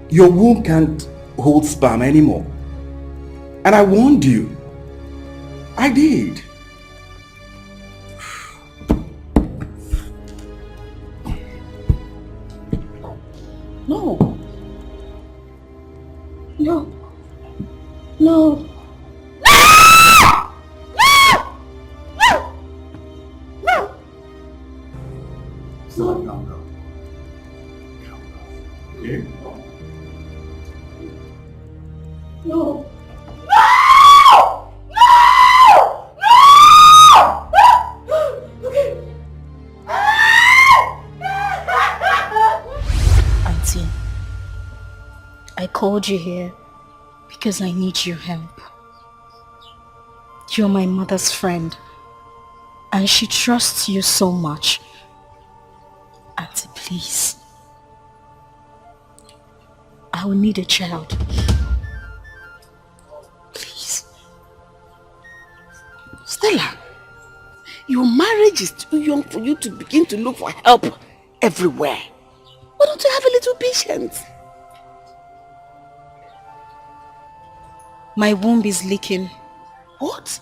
Your womb can't hold sperm anymore. And I warned you. I did. No. No. No. Stella, calm down. Okay? No. Auntie, I called you here because I need your help. You're my mother's friend and she trusts you so much. Auntie, please. I will need a child. Please. Stella, your marriage is too young for you to begin to look for help everywhere. Why don't you have a little patience? My womb is leaking. What?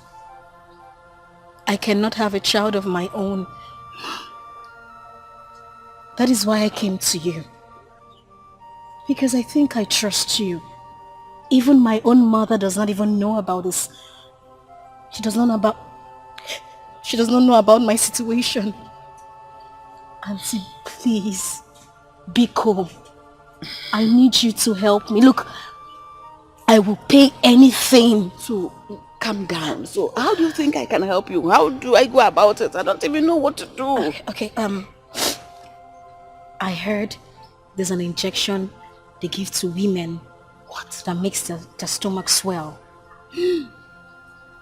I cannot have a child of my own. That is why I came to you. Because I think I trust you. Even my own mother does not even know about this. She does not know about my situation. Auntie, please, be cool. I need you to help me. Look, I will pay anything. So, calm down. So, how do you think I can help you? How do I go about it? I don't even know what to do. Okay, I heard there's an injection they give to women What? That makes the stomach swell.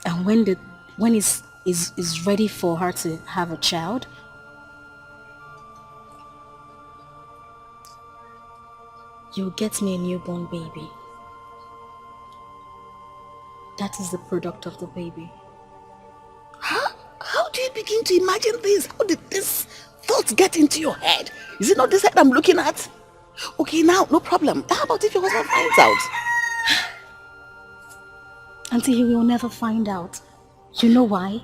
And when is ready for her to have a child, you'll get me a newborn baby. That is the product of the baby. How do you begin to imagine this? How did this thought get into your head? Is it not this head I'm looking at? Okay, now, no problem. How about if your husband finds out? Auntie, he will never find out. You know why?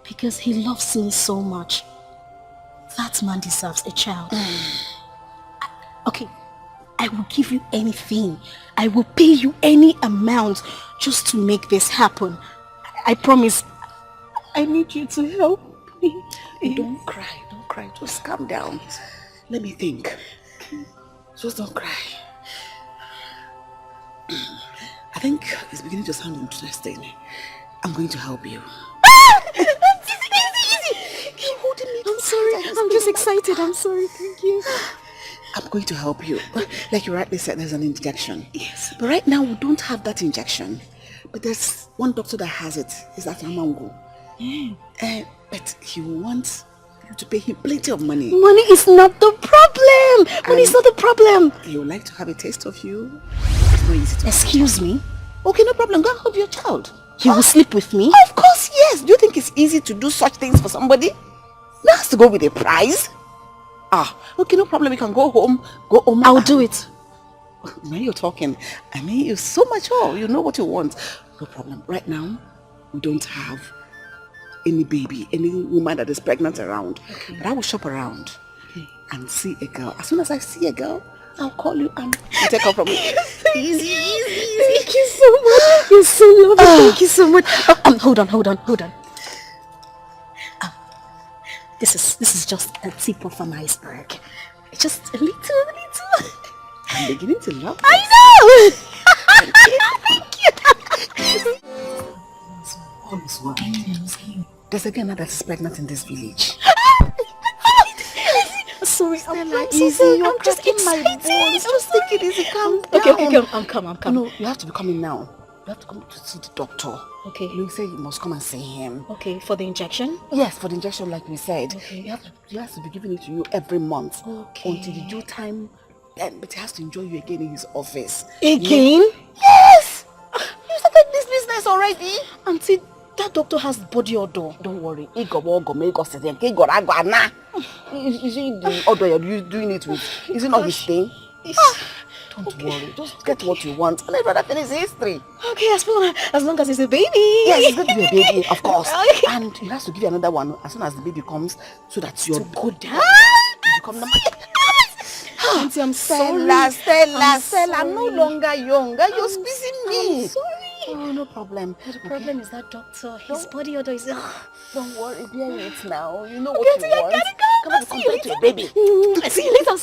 Because he loves me so much. That man deserves a child. Okay, I will give you anything. I will pay you any amount just to make this happen. I promise. I need you to help me. Don't cry. Just calm down. Let me think. Just don't cry. I think it's beginning to sound interesting. I'm going to help you. Easy. Keep holding me. I'm sorry. I'm just excited. I'm sorry. Thank you. I'm going to help you. Like you rightly said, there's an injection. Yes. But right now, we don't have that injection. But there's one doctor that has it. It's at Amango. But he wants you to pay him plenty of money. Money is not the problem. Money is not the problem. He would like to have a taste of you. It's not easy to Excuse me? Okay, no problem. Go and help your child. He will sleep with me? Of course, yes. Do you think it's easy to do such things for somebody? That has to go with a prize. Okay, no problem. You can go home. I'll do it. When you're talking, I mean, you're so mature. You know what you want. No problem. Right now, we don't have any baby, any woman that is pregnant around. Okay. But I will shop around and see a girl. As soon as I see a girl, I'll call you and you take her from me. Easy. Thank you so much. You're so lovely. Thank you so much. Hold on. This is just a tip of an iceberg. Just a little. I'm beginning to love this. I know. Thank you. There's a girl now that is pregnant in this village. Sorry, I'm easy. You're cracking my bones. Just take it easy. Calm down. Okay, I'm coming. No, you have to be coming now. You have to come to see the doctor. Okay. You say you must come and see him. Okay, for the injection? Yes, for the injection, like we said. Okay. He has to be giving it to you every month. Okay. Until the due time. But he has to enjoy you again in his office. Again? Yes! You started this business already. Auntie, that doctor has body odor. Don't worry. Is it the odor you're doing it with? Is it not his thing? Don't worry. Just get what you want. And every other thing is history. Okay, as long as it's a baby. Yes, it's going to be a baby, of course. And he has to give you another one as soon as the baby comes, so that you're good. You become number. Auntie, I'm sorry. Stella, I'm no longer younger. You're squeezing me. I'm sorry. Oh, no problem. But the problem is that doctor, his body odor is... Don't worry, bear it now. You know what you want. Come on, compare to a baby. See you later.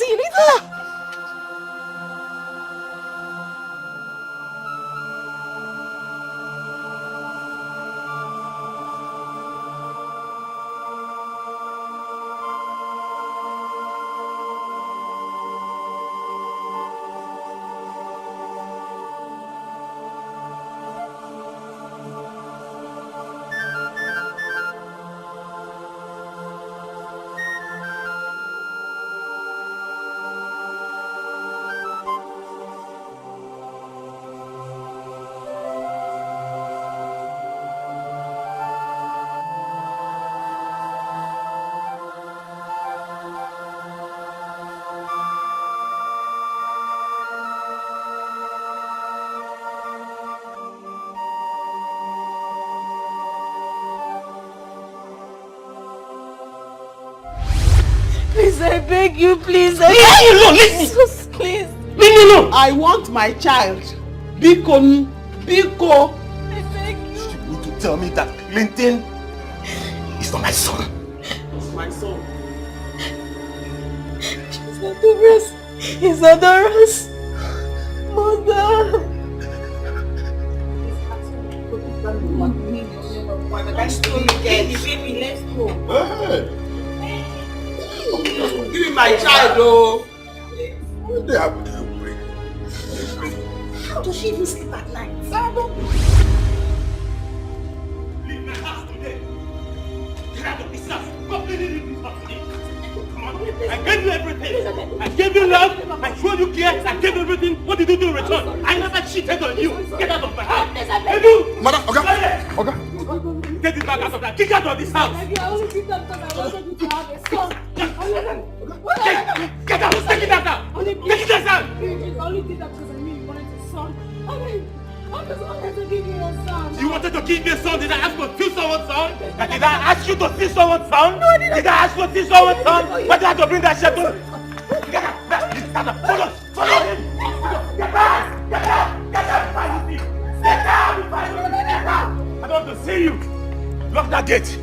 Please, I beg you, please. Leave me alone, leave me. Please. Leave me alone. I want my child. Biko. I beg you. You need to tell me that Clinton is not my son. It's my son. He's Adora's mother. Let's go. Give me my child, oh. What they have to do? How does she even sleep at night? Leave my house today. Get out of this house. Completely leave this house today. Come on. I gave you everything. I gave you love. I showed you care. I gave everything. What did you do in return? I never cheated on you. Get out of my house. Hey, you. Madam, okay. Get this bag out of that. Kick out of this house. I only did that because I wanted you to have a son. Get out. Take it out. Take it out. I only did that because I knew you wanted a son. I just wanted to give you a son. You wanted to give me a son? Did I ask to see someone's son? Did I ask you to see someone's son? No, did I ask you to see someone's son? Why did I have to bring that shit to? Get out! Follow him! Get out! Get out! I don't want to see you! Lock that gate!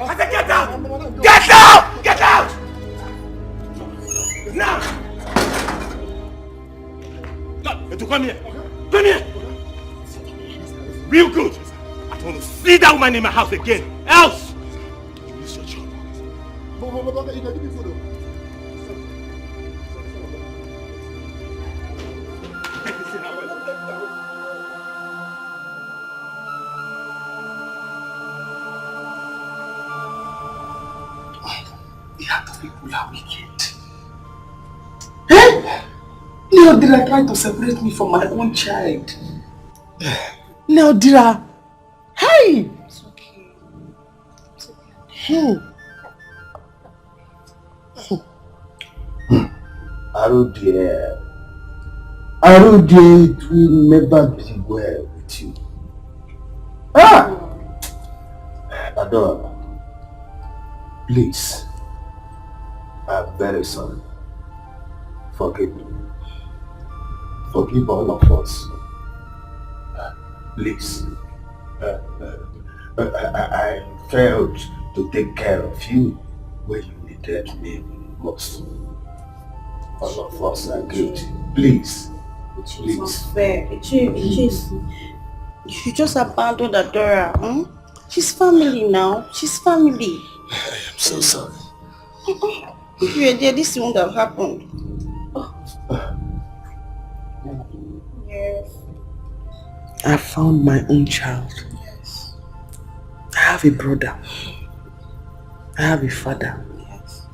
I said get out! Get out! Get out! Now! Come here! Come here! Real good! I don't want to see that woman in my house again! Else! You miss your job. The other people are wicked. Hey! Neodira tried to separate me from my own child. Neodira! Hey! It's okay. It's okay. Arudia, it will never be well with you. Adora, please, I'm very sorry. Forgive me. Forgive all of us. Please. I failed to take care of you when you needed me most. All of us are guilty. Please. It's not fair. You just abandoned Adora. She's family now. She's family. I am so sorry. If you were there, this wouldn't have happened. Yes. I found my own child. Yes. I have a brother. I have a father. Yes.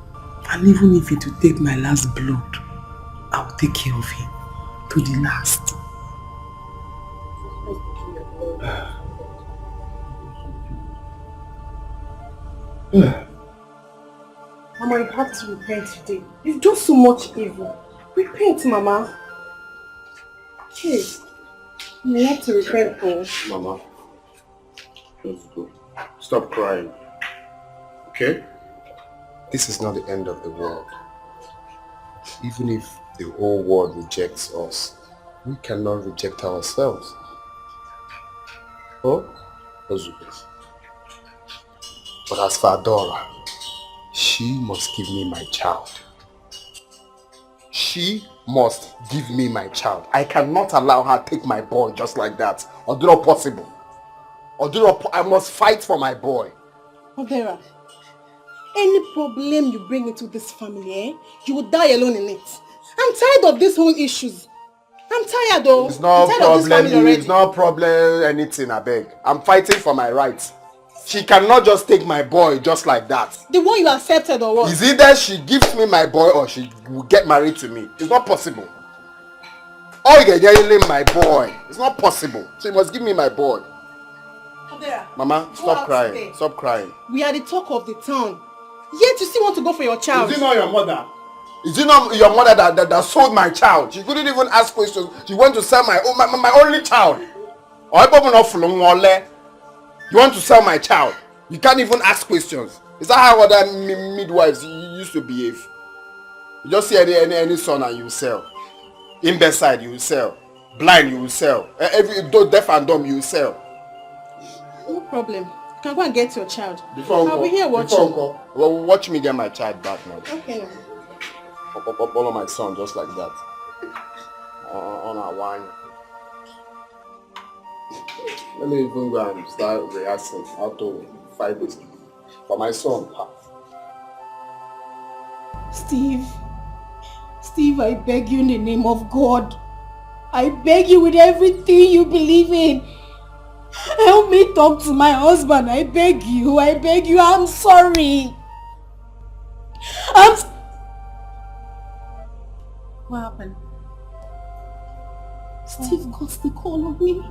And even if it will take my last blood, I will take care of him to the last. Mama, you have to repent today. You've done so much evil. Repent, Mama. Okay. You have to repent, Paul. Mama, let's go. Stop crying. Okay? This is not the end of the world. Even if the whole world rejects us, we cannot reject ourselves. Oh? But as for Adora, she must give me my child. She must give me my child. I cannot allow her to take my boy just like that. Or do not possible. I must fight for my boy. Odera, any problem you bring into this family, you will die alone in it. I'm tired of these whole issues. I'm tired though. It's no problem anything, I beg. I'm fighting for my rights. She cannot just take my boy just like that. The one you accepted or what? Is either she gives me my boy or she will get married to me. It's not possible. Oh, you're yelling my boy. It's not possible. She must give me my boy. Odera, Mama, stop crying. Today. Stop crying. We are the talk of the town. Yet you still want to go for your child. Is it not your mother? Is it not your mother that sold my child? She couldn't even ask questions. She went to sell my only child. You want to sell my child? You can't even ask questions. Is that how other midwives used to behave? You just see any son and you sell. Imbecile, you will sell. Blind, you will sell. Deaf and dumb, you will sell. No problem. You can go and get your child. I'll be here watching. Well, watch me get my child back now. Okay. Follow my son just like that. On our wine. Let me even go and start rehearsing how to fight this for my son. Steve, I beg you in the name of God. I beg you with everything you believe in. Help me talk to my husband. I beg you. I'm sorry. What happened? Steve got the call on me.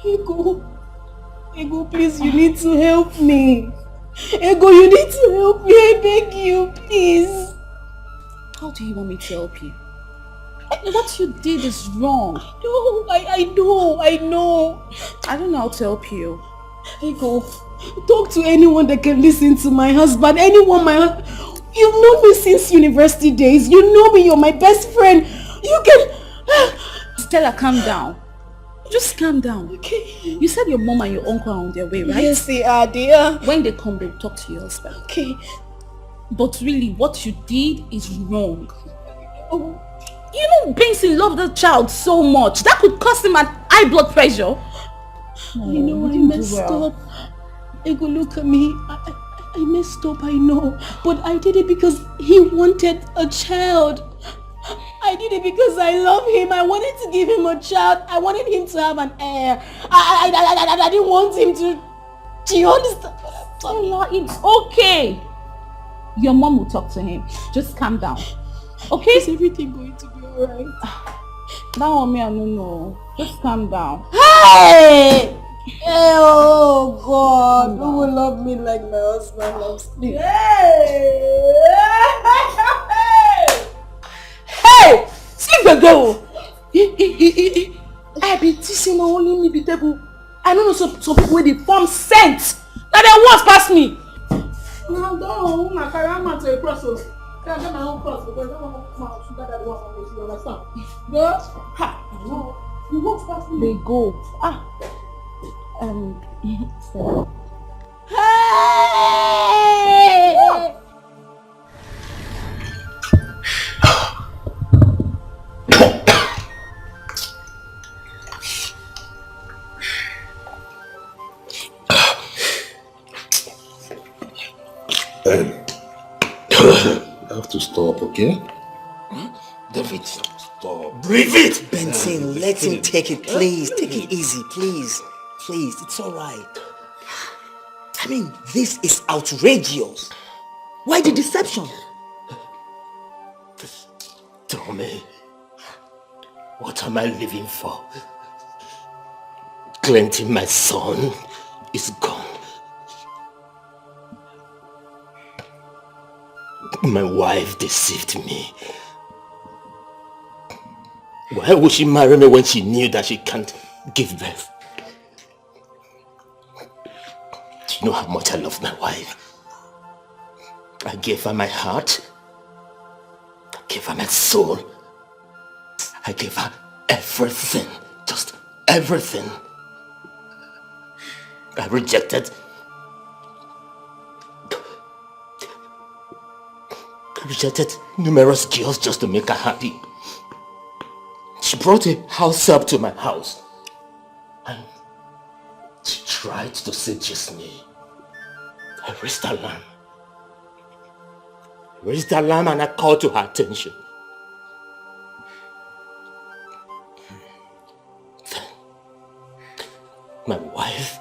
Ego, please, you need to help me. Ego, you need to help me. I beg you, please. How do you want me to help you? What you did is wrong. I know. I don't know how to help you. Ego, talk to anyone that can listen to my husband. You've known me since university days. You know me. You're my best friend. You can... Stella, calm down. Just calm down. Okay. You said your mom and your uncle are on their way, right? Yes, they are, dear. When they come, they'll talk to your husband. Okay. But really, what you did is wrong. Oh. You know, Benson loved the child so much. That could cause him an high blood pressure. I know I messed up. Ego, look at me. I messed up, I know. But I did it because he wanted a child. I did it because I love him. I wanted to give him a child. I wanted him to have an heir. I didn't want him to... Do you understand? Stella, it's okay. Your mom will talk to him. Just calm down. Okay? Is everything going to be alright? That one me, I don't know. Just calm down. Hey! Oh God, who will love me like my husband loves me? Hey! See the girl! I be teasing my only me be table. I don't know some people with the form scent. Now they once pass me. No, don't. My career to a process. I get my own cross because I don't want to sugar that one from you understand? Girl, no. You won't pass me. They go. So. Hey! I have to stop, okay? David, stop. Breathe it! Benson, let him take it, please. Take it easy, please. Please, it's alright. I mean, this is outrageous. Why the deception? Tell me, what am I living for? Clinton, my son, is gone. My wife deceived me. Why would she marry me when she knew that she can't give birth? Do you know how much I love my wife? I gave her my heart. I gave her my soul. I gave her everything. Just everything. I rejected numerous girls just to make her happy. She brought a house up to my house and she tried to seduce me. I raised the alarm and I called to her attention. Then my wife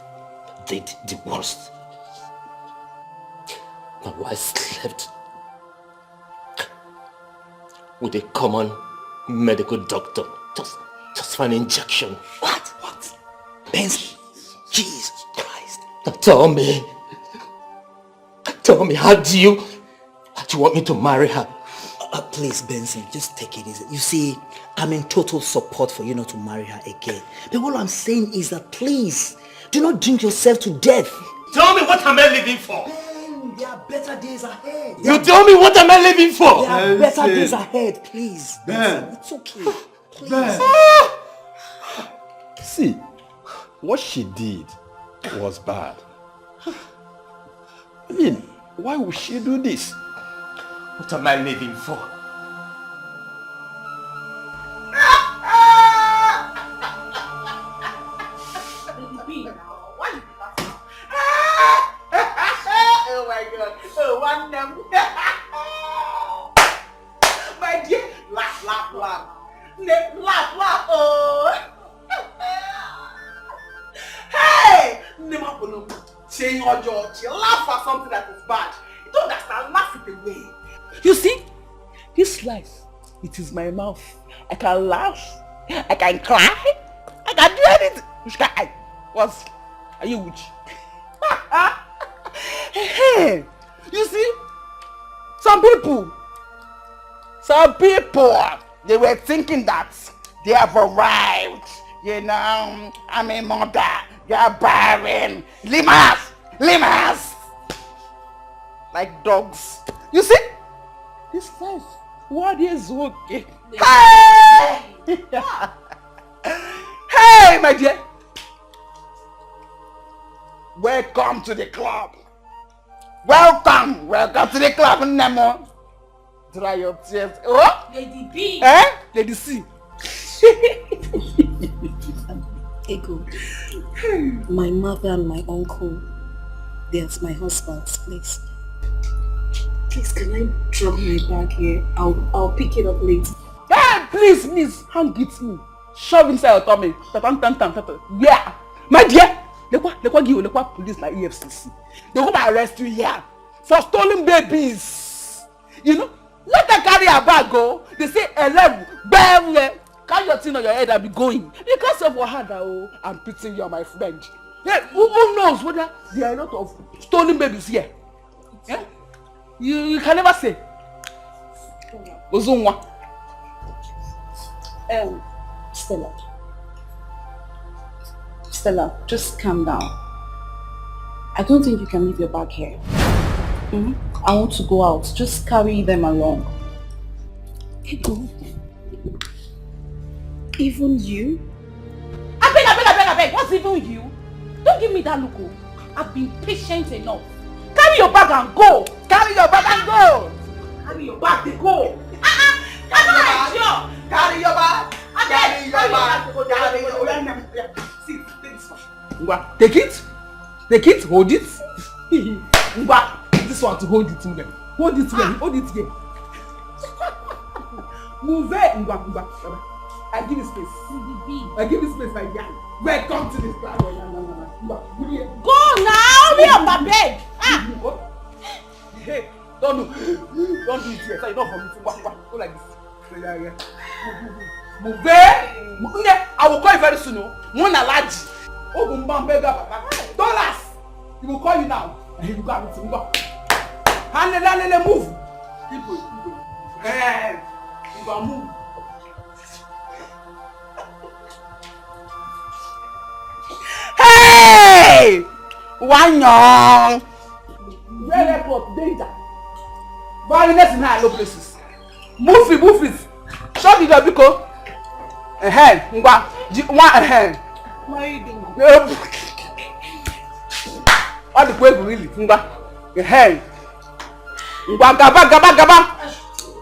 did the worst. My wife slept with a common medical doctor just for an injection. What? Benson, Jesus Christ. Now tell me, how do you want me to marry her? Please, Benson, just take it easy. You see, I'm in total support for you not to marry her again. But what I'm saying is that please, do not drink yourself to death. Tell me, what am I living for? There are better days ahead. You tell me, what am I living for? There are better days ahead, please. Ben. It's okay. Please. Ben. See, what she did was bad. I mean, why would she do this? What am I living for? Oh my God. Oh, one number. you laugh at something that is bad. You don't understand, laugh it away. You see, this life, it is my mouth. I can laugh, I can cry, I can do anything. What? Are you witch? Hey, you see, some people, they were thinking that they have arrived. You know, I'm a mother, you're barren. Limas! Like dogs. You see? This life, what is okay? Hey! Hey, my dear! Welcome to the club. Welcome to the club, Nemo. Dry your tears. Oh? Lady B. Eh? Lady C. Ego, my mother and my uncle, they're at my husband's place. Please, can I drop my bag here? I'll pick it up later. Hey, please, hand it me. Shove inside your tummy. Yeah, my dear. Lekwa police like EFCC. They go arrest you here for stolen babies. You know, let her carry her bag go. They say 11, bam. Carry your thing on your head and be going. Because of Wahada, I'm pitying you, my friend. Yeah, who knows whether there are a lot of stolen babies here? Yeah? You can never say. Ozunwa. Stella, just calm down. I don't think you can leave your bag here. I want to go out. Just carry them along. Ego. Even you? I beg. What's even you? Don't give me that look. I've been patient enough. Carry your bag and go. Carry your bag and go. Carry your bag and go. Carry your bag. See, take this one. Take it, hold it. This one to hold it to them. Hold it here. Move it. I give you space, my dear. Welcome to this class. Go now, me on my bed. Hey, don't do it here. So you don't for me. Go like this. Move it. I will call you very soon. Mona large. $. He will call you now. And he will go and move. Hand move. People. You go move. Hey! Wanyong! Red airport, danger. Violence in high low places. Move it. Shut the door, Biko. A hand. One hand. What are you doing? All the way really. A hand. Gaba.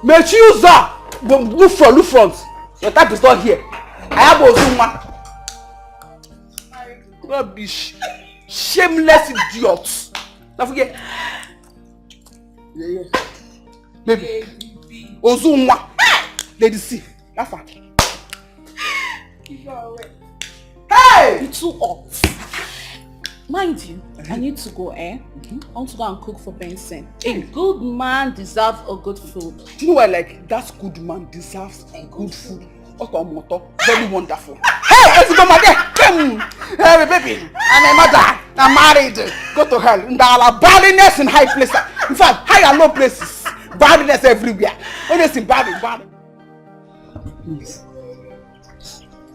Make you up. Look front. Your type is not here. I have Ozuma. Rubbish. Shameless idiots. Don't forget. Yeah. Baby. Ozuma. Lady C. Laugh. Hey! You're too hot. Mind you, I need to go, I want to go and cook for Benson. A good man deserves a good food. You know what, like, that good man deserves a good food. Very wonderful. Hey, let's go, my dear. Hey, baby. I'm a mother. I'm married. Go to hell. There are badness in high places. In fact, high and low places. Badness everywhere. Always in bad. Please.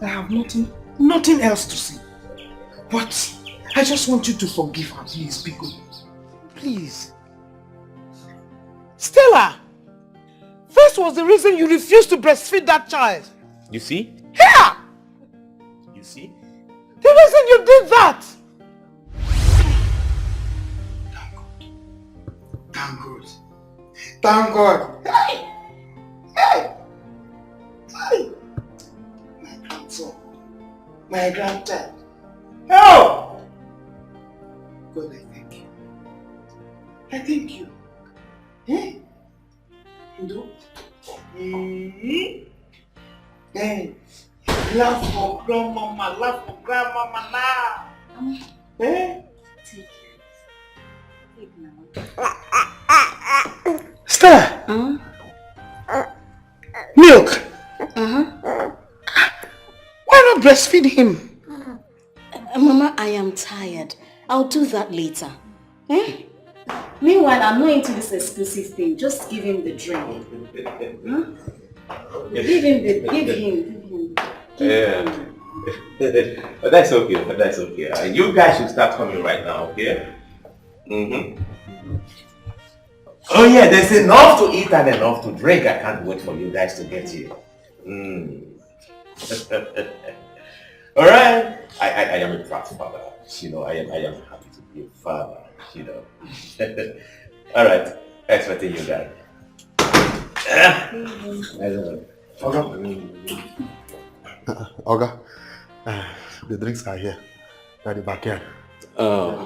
I have nothing else to say. But I just want you to forgive her, please, Biko. Please. Stella, this was the reason you refused to breastfeed that child. You see? Here! You see? The reason you did that. Thank God. Hey! My grandson. My grandchild. Oh! God, I thank you. I thank you. Eh? You know? Hey, laugh for grandmama now. Eh? Stella! Milk! Why not breastfeed him? Mama, I am tired. I'll do that later. Eh? Meanwhile, I'm not into this exclusive thing. Just give him the drink. Give him. Yeah. But that's okay. That's okay. You guys should start coming right now, okay? Oh yeah, there's enough to eat and enough to drink. I can't wait for you guys to get here. All right. I am a proud father. You know, I am happy to be a father. You know. All right. Expecting you guys. Oga, the drinks are here. They're at the backyard. All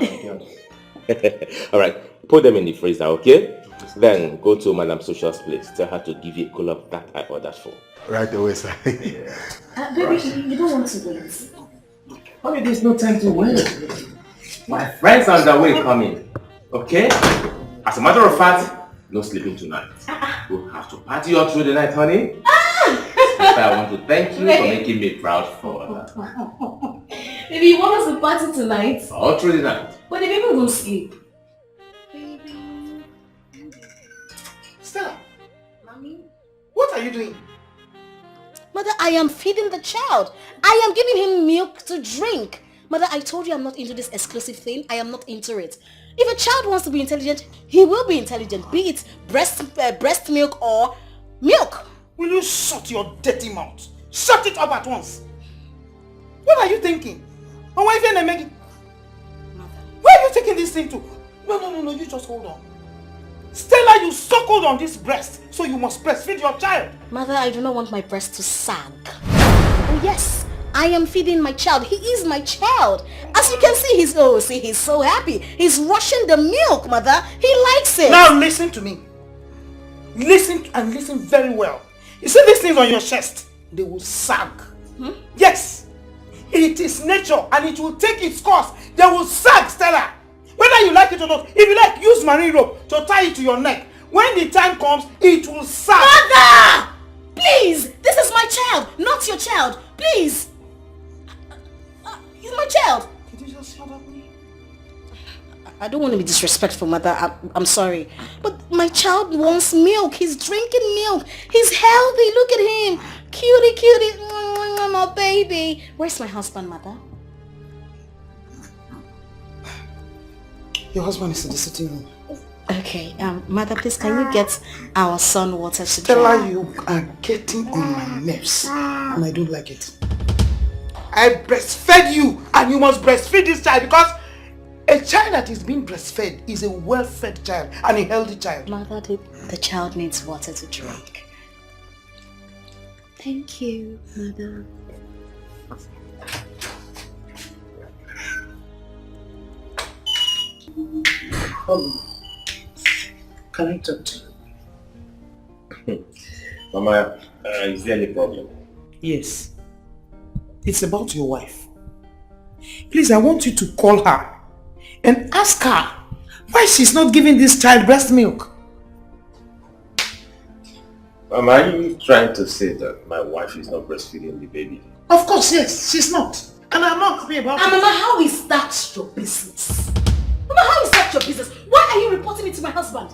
right. Put them in the freezer, okay? Then go to Madam Social's place. Tell her to give you a cooler that I ordered for. Right away, sir. Baby, you don't want to wait. Honey, there's no time to wait. My friends are on their way coming. Okay? As a matter of fact, no sleeping tonight. We'll have to party all through the night, honey. I want to thank you for making me proud for her. Baby, you want us to party tonight? All through the night. But the baby won't sleep. Stella! Mommy? What are you doing? Mother, I am feeding the child. I am giving him milk to drink. Mother, I told you I'm not into this exclusive thing. I am not into it. If a child wants to be intelligent, he will be intelligent. Be it breast milk or milk. Will you shut your dirty mouth? Shut it up at once. What are you thinking? Where are you taking this thing to? No, you just hold on. Stella, you suckled on this breast, so you must breastfeed your child. Mother, I do not want my breast to sag. Oh yes, I am feeding my child. He is my child. As you can see, he's so happy. He's rushing the milk, Mother. He likes it. Now listen to me. Listen very well. You see these things on your chest? They will sag. Yes. It is nature and it will take its course. They will sag, Stella. Whether you like it or not, if you like, use marine rope to tie it to your neck. When the time comes, it will sag. Mother! Please! This is my child, not your child. Please! He's my child. Could you just shut up, please? I don't want to be disrespectful, Mother. I'm sorry. But my child wants milk. He's drinking milk. He's healthy. Look at him. Cutie. My baby. Where's my husband, Mother? Your husband is in the sitting room. Okay, Mother, please, can you get our son water to Stella, drink? you are getting on my nerves, and I don't like it. I breastfed you, and you must breastfeed this child because a child that is being breastfed is a well-fed child and a healthy child. Mother, the child needs water to drink. Thank you, Mother. Can I talk to you? Mama, is there any problem? Yes. It's about your wife. Please, I want you to call her and ask her why she's not giving this child breast milk. Mama, are you trying to say that my wife is not breastfeeding the baby? Of course, yes, she's not. And I'm not happy about it. Mama, how is that your business? Mama, how is that your business? Why are you reporting it to my husband?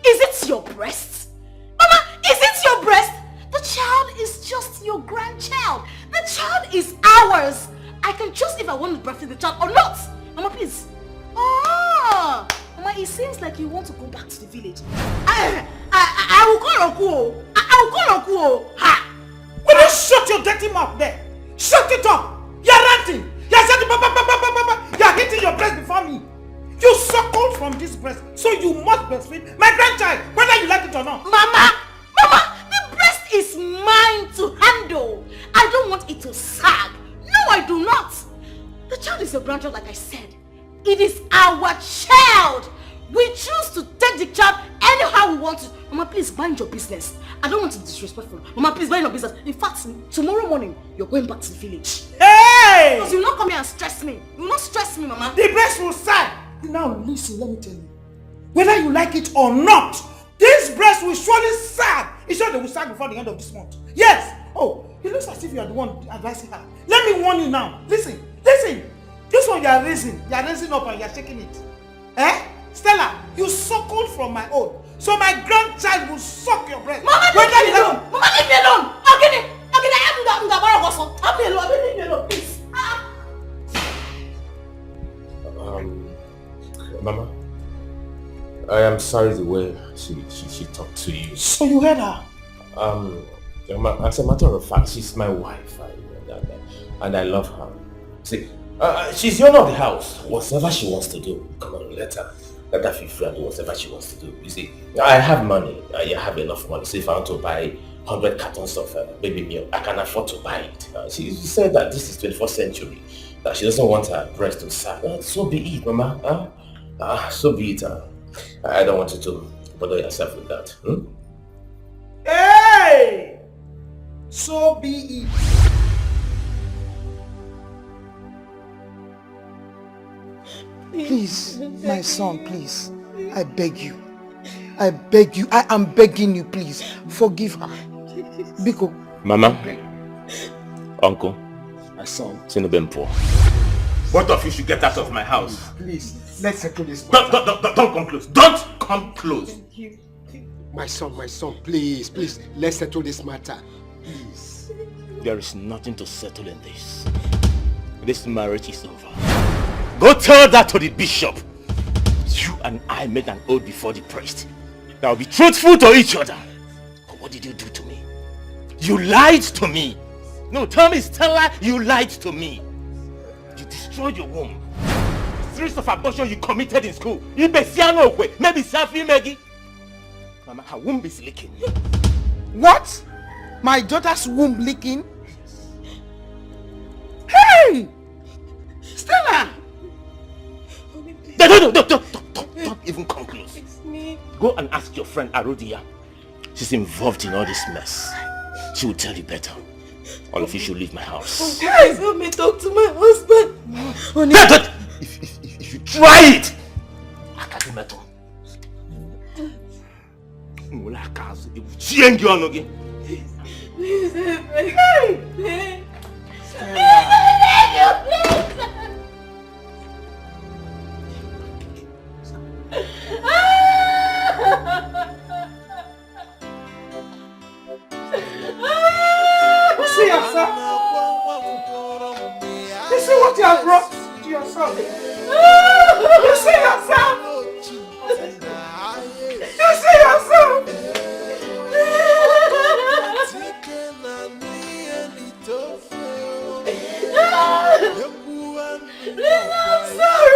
Is it your breast? Mama, is it your breast? The child is just your grandchild. The child is ours. I can choose if I want to breastfeed the child or not. Mama, please. Oh, Mama, it seems like you want to go back to the village. I will call Uncle. I will call Uncle. Ha! Will you shut your dirty mouth there? Shut it up. You're ranting. You're hitting your breast before me. You suckled from this breast, so you must breastfeed my grandchild, whether you like it or not. Mama, the breast is mine to handle. I don't want it to sag. No, I do not. The child is your grandchild, like I said. It is our child. We choose to take the child anyhow we want to. Mama, please mind your business. I don't want to be disrespectful. Mama, please mind your business. In fact, tomorrow morning, you're going back to the village. Hey! Because you will not come here and stress me. You will not stress me, Mama. The breast will sag. Now listen, let me tell you. Whether you like it or not, this breast will surely sag. It's sure they will sag before the end of this month. Yes! Oh, it looks as if you are the one advising her. Let me warn you now. Listen. This one you are raising up and you are shaking it. Eh? Stella, you suckled from my own. So my grandchild will suck your breast. Mama, leave me alone! Mama, leave me alone! Okay, leave me alone, please. Mama, I am sorry the way she talked to you. So you heard her? As a matter of fact, she's my wife, and I love her. See, she's the owner of the house. Whatever she wants to do, come on, let her feel free and do whatever she wants to do. You see, I have money. I have enough money. So if I want to buy 100 cartons of baby milk, I can afford to buy it. She said that this is 21st century, that she doesn't want her breast to sag. So be it, Mama. So be it. I don't want you to bother yourself with that. Hey! So be it. Please, my son, please. I beg you. I am begging you, please. Forgive her. Biko. Mama. Uncle. My son. Sinubempo. Both of you should get out of my house. Please, let's settle this. Don't come close. Don't come close. My son, please, let's settle this matter. Please. There is nothing to settle in this. This marriage is over. Go tell that to the bishop. You and I made an oath before the priest. That will be truthful to each other. But what did you do to me? You lied to me. No, tell me, Stella, you lied to me. You destroyed your womb. Series of abortion you committed in school. Maybe Safi Maggie. Mama, her womb is leaking. What? My daughter's womb leaking? Hey! Stella! Don't even come close. Go and ask your friend Arodia. She's involved in all this mess. She will tell you better. All of you should leave my house. Please help me talk to my husband. If you try it, I can't do metal. Please help me. Please. See yourself. You see what you have brought to yourself. You see yourself. You see yourself. Please, I'm sorry.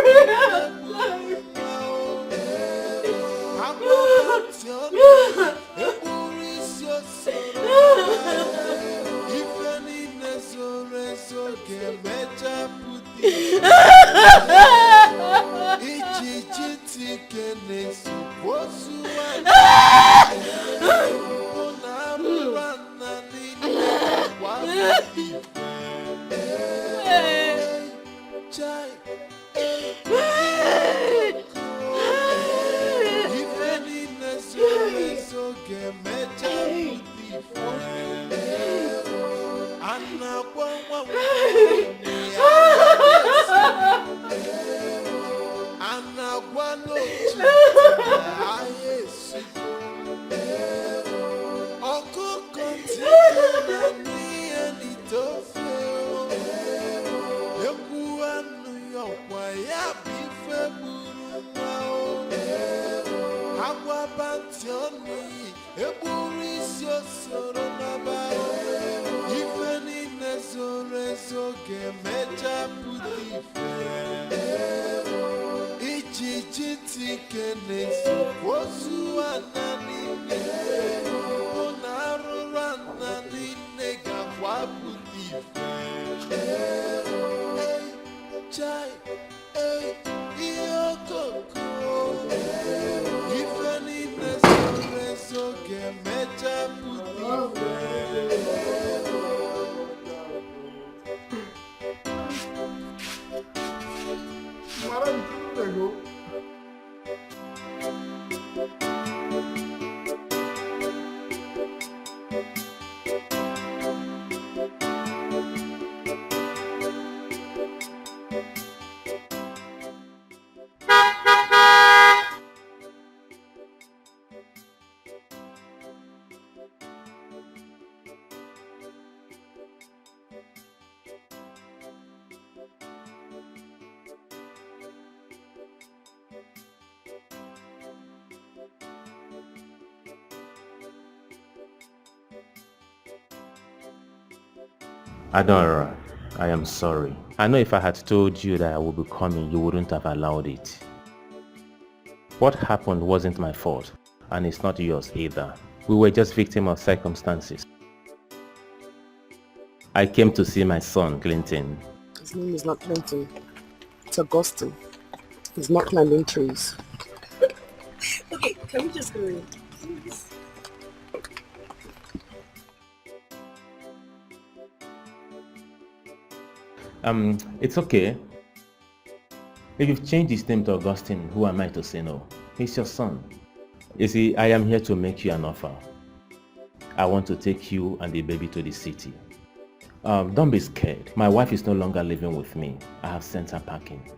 Adora, I am sorry. I know if I had told you that I would be coming, you wouldn't have allowed it. What happened wasn't my fault, and it's not yours either. We were just victims of circumstances. I came to see my son, Clinton. His name is not Clinton. It's Augustine. He's not climbing trees. Okay, can we just go in? Please. It's okay. If you've changed his name to Augustine, who am I to say no? He's your son. You see, I am here to make you an offer. I want to take you and the baby to the city. Don't be scared. My wife is no longer living with me. I have sent her packing.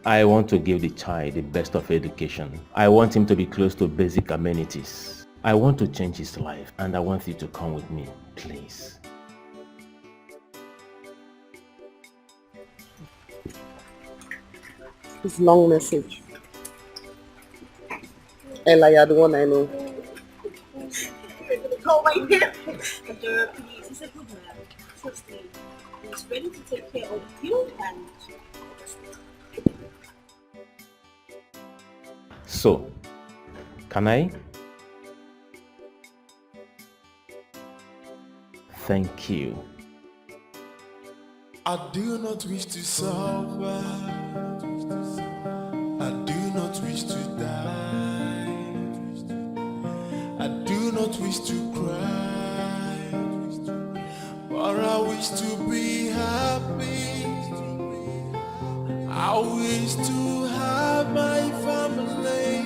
I want to give the child the best of education. I want him to be close to basic amenities. I want to change his life, and I want you to come with me, please. It's a long message. Ella, you're the one I know. Go right here. Adora, please. He's a good man. Trust me. He's ready to take care of you and... So, can I? Thank you. I do not wish to suffer. I do not wish to die. I do not wish to cry. But I wish to be happy. I wish to have my family.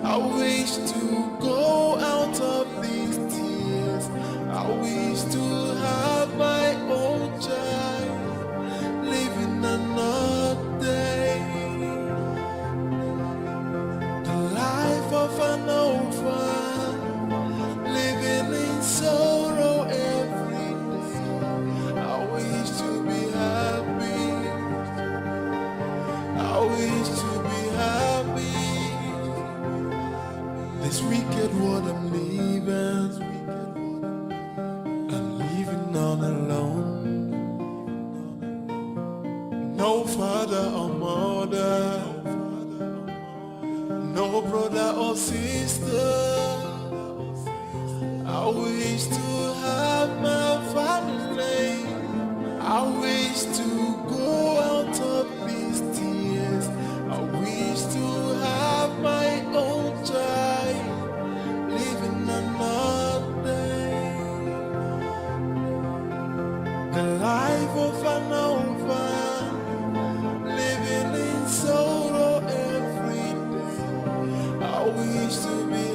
I wish to go out of these tears. I wish to have my own child, living another day. The life of an orphan, living in sorrow every day. I wish to be happy. I wish to be happy. This wicked world I'm living, I'm living all alone. No father or mother, no brother or sister. I wish to have my family. I wish to go out of these tears. I wish to have my own child, living another day. The life of an orphan, living in sorrow every day. I wish to be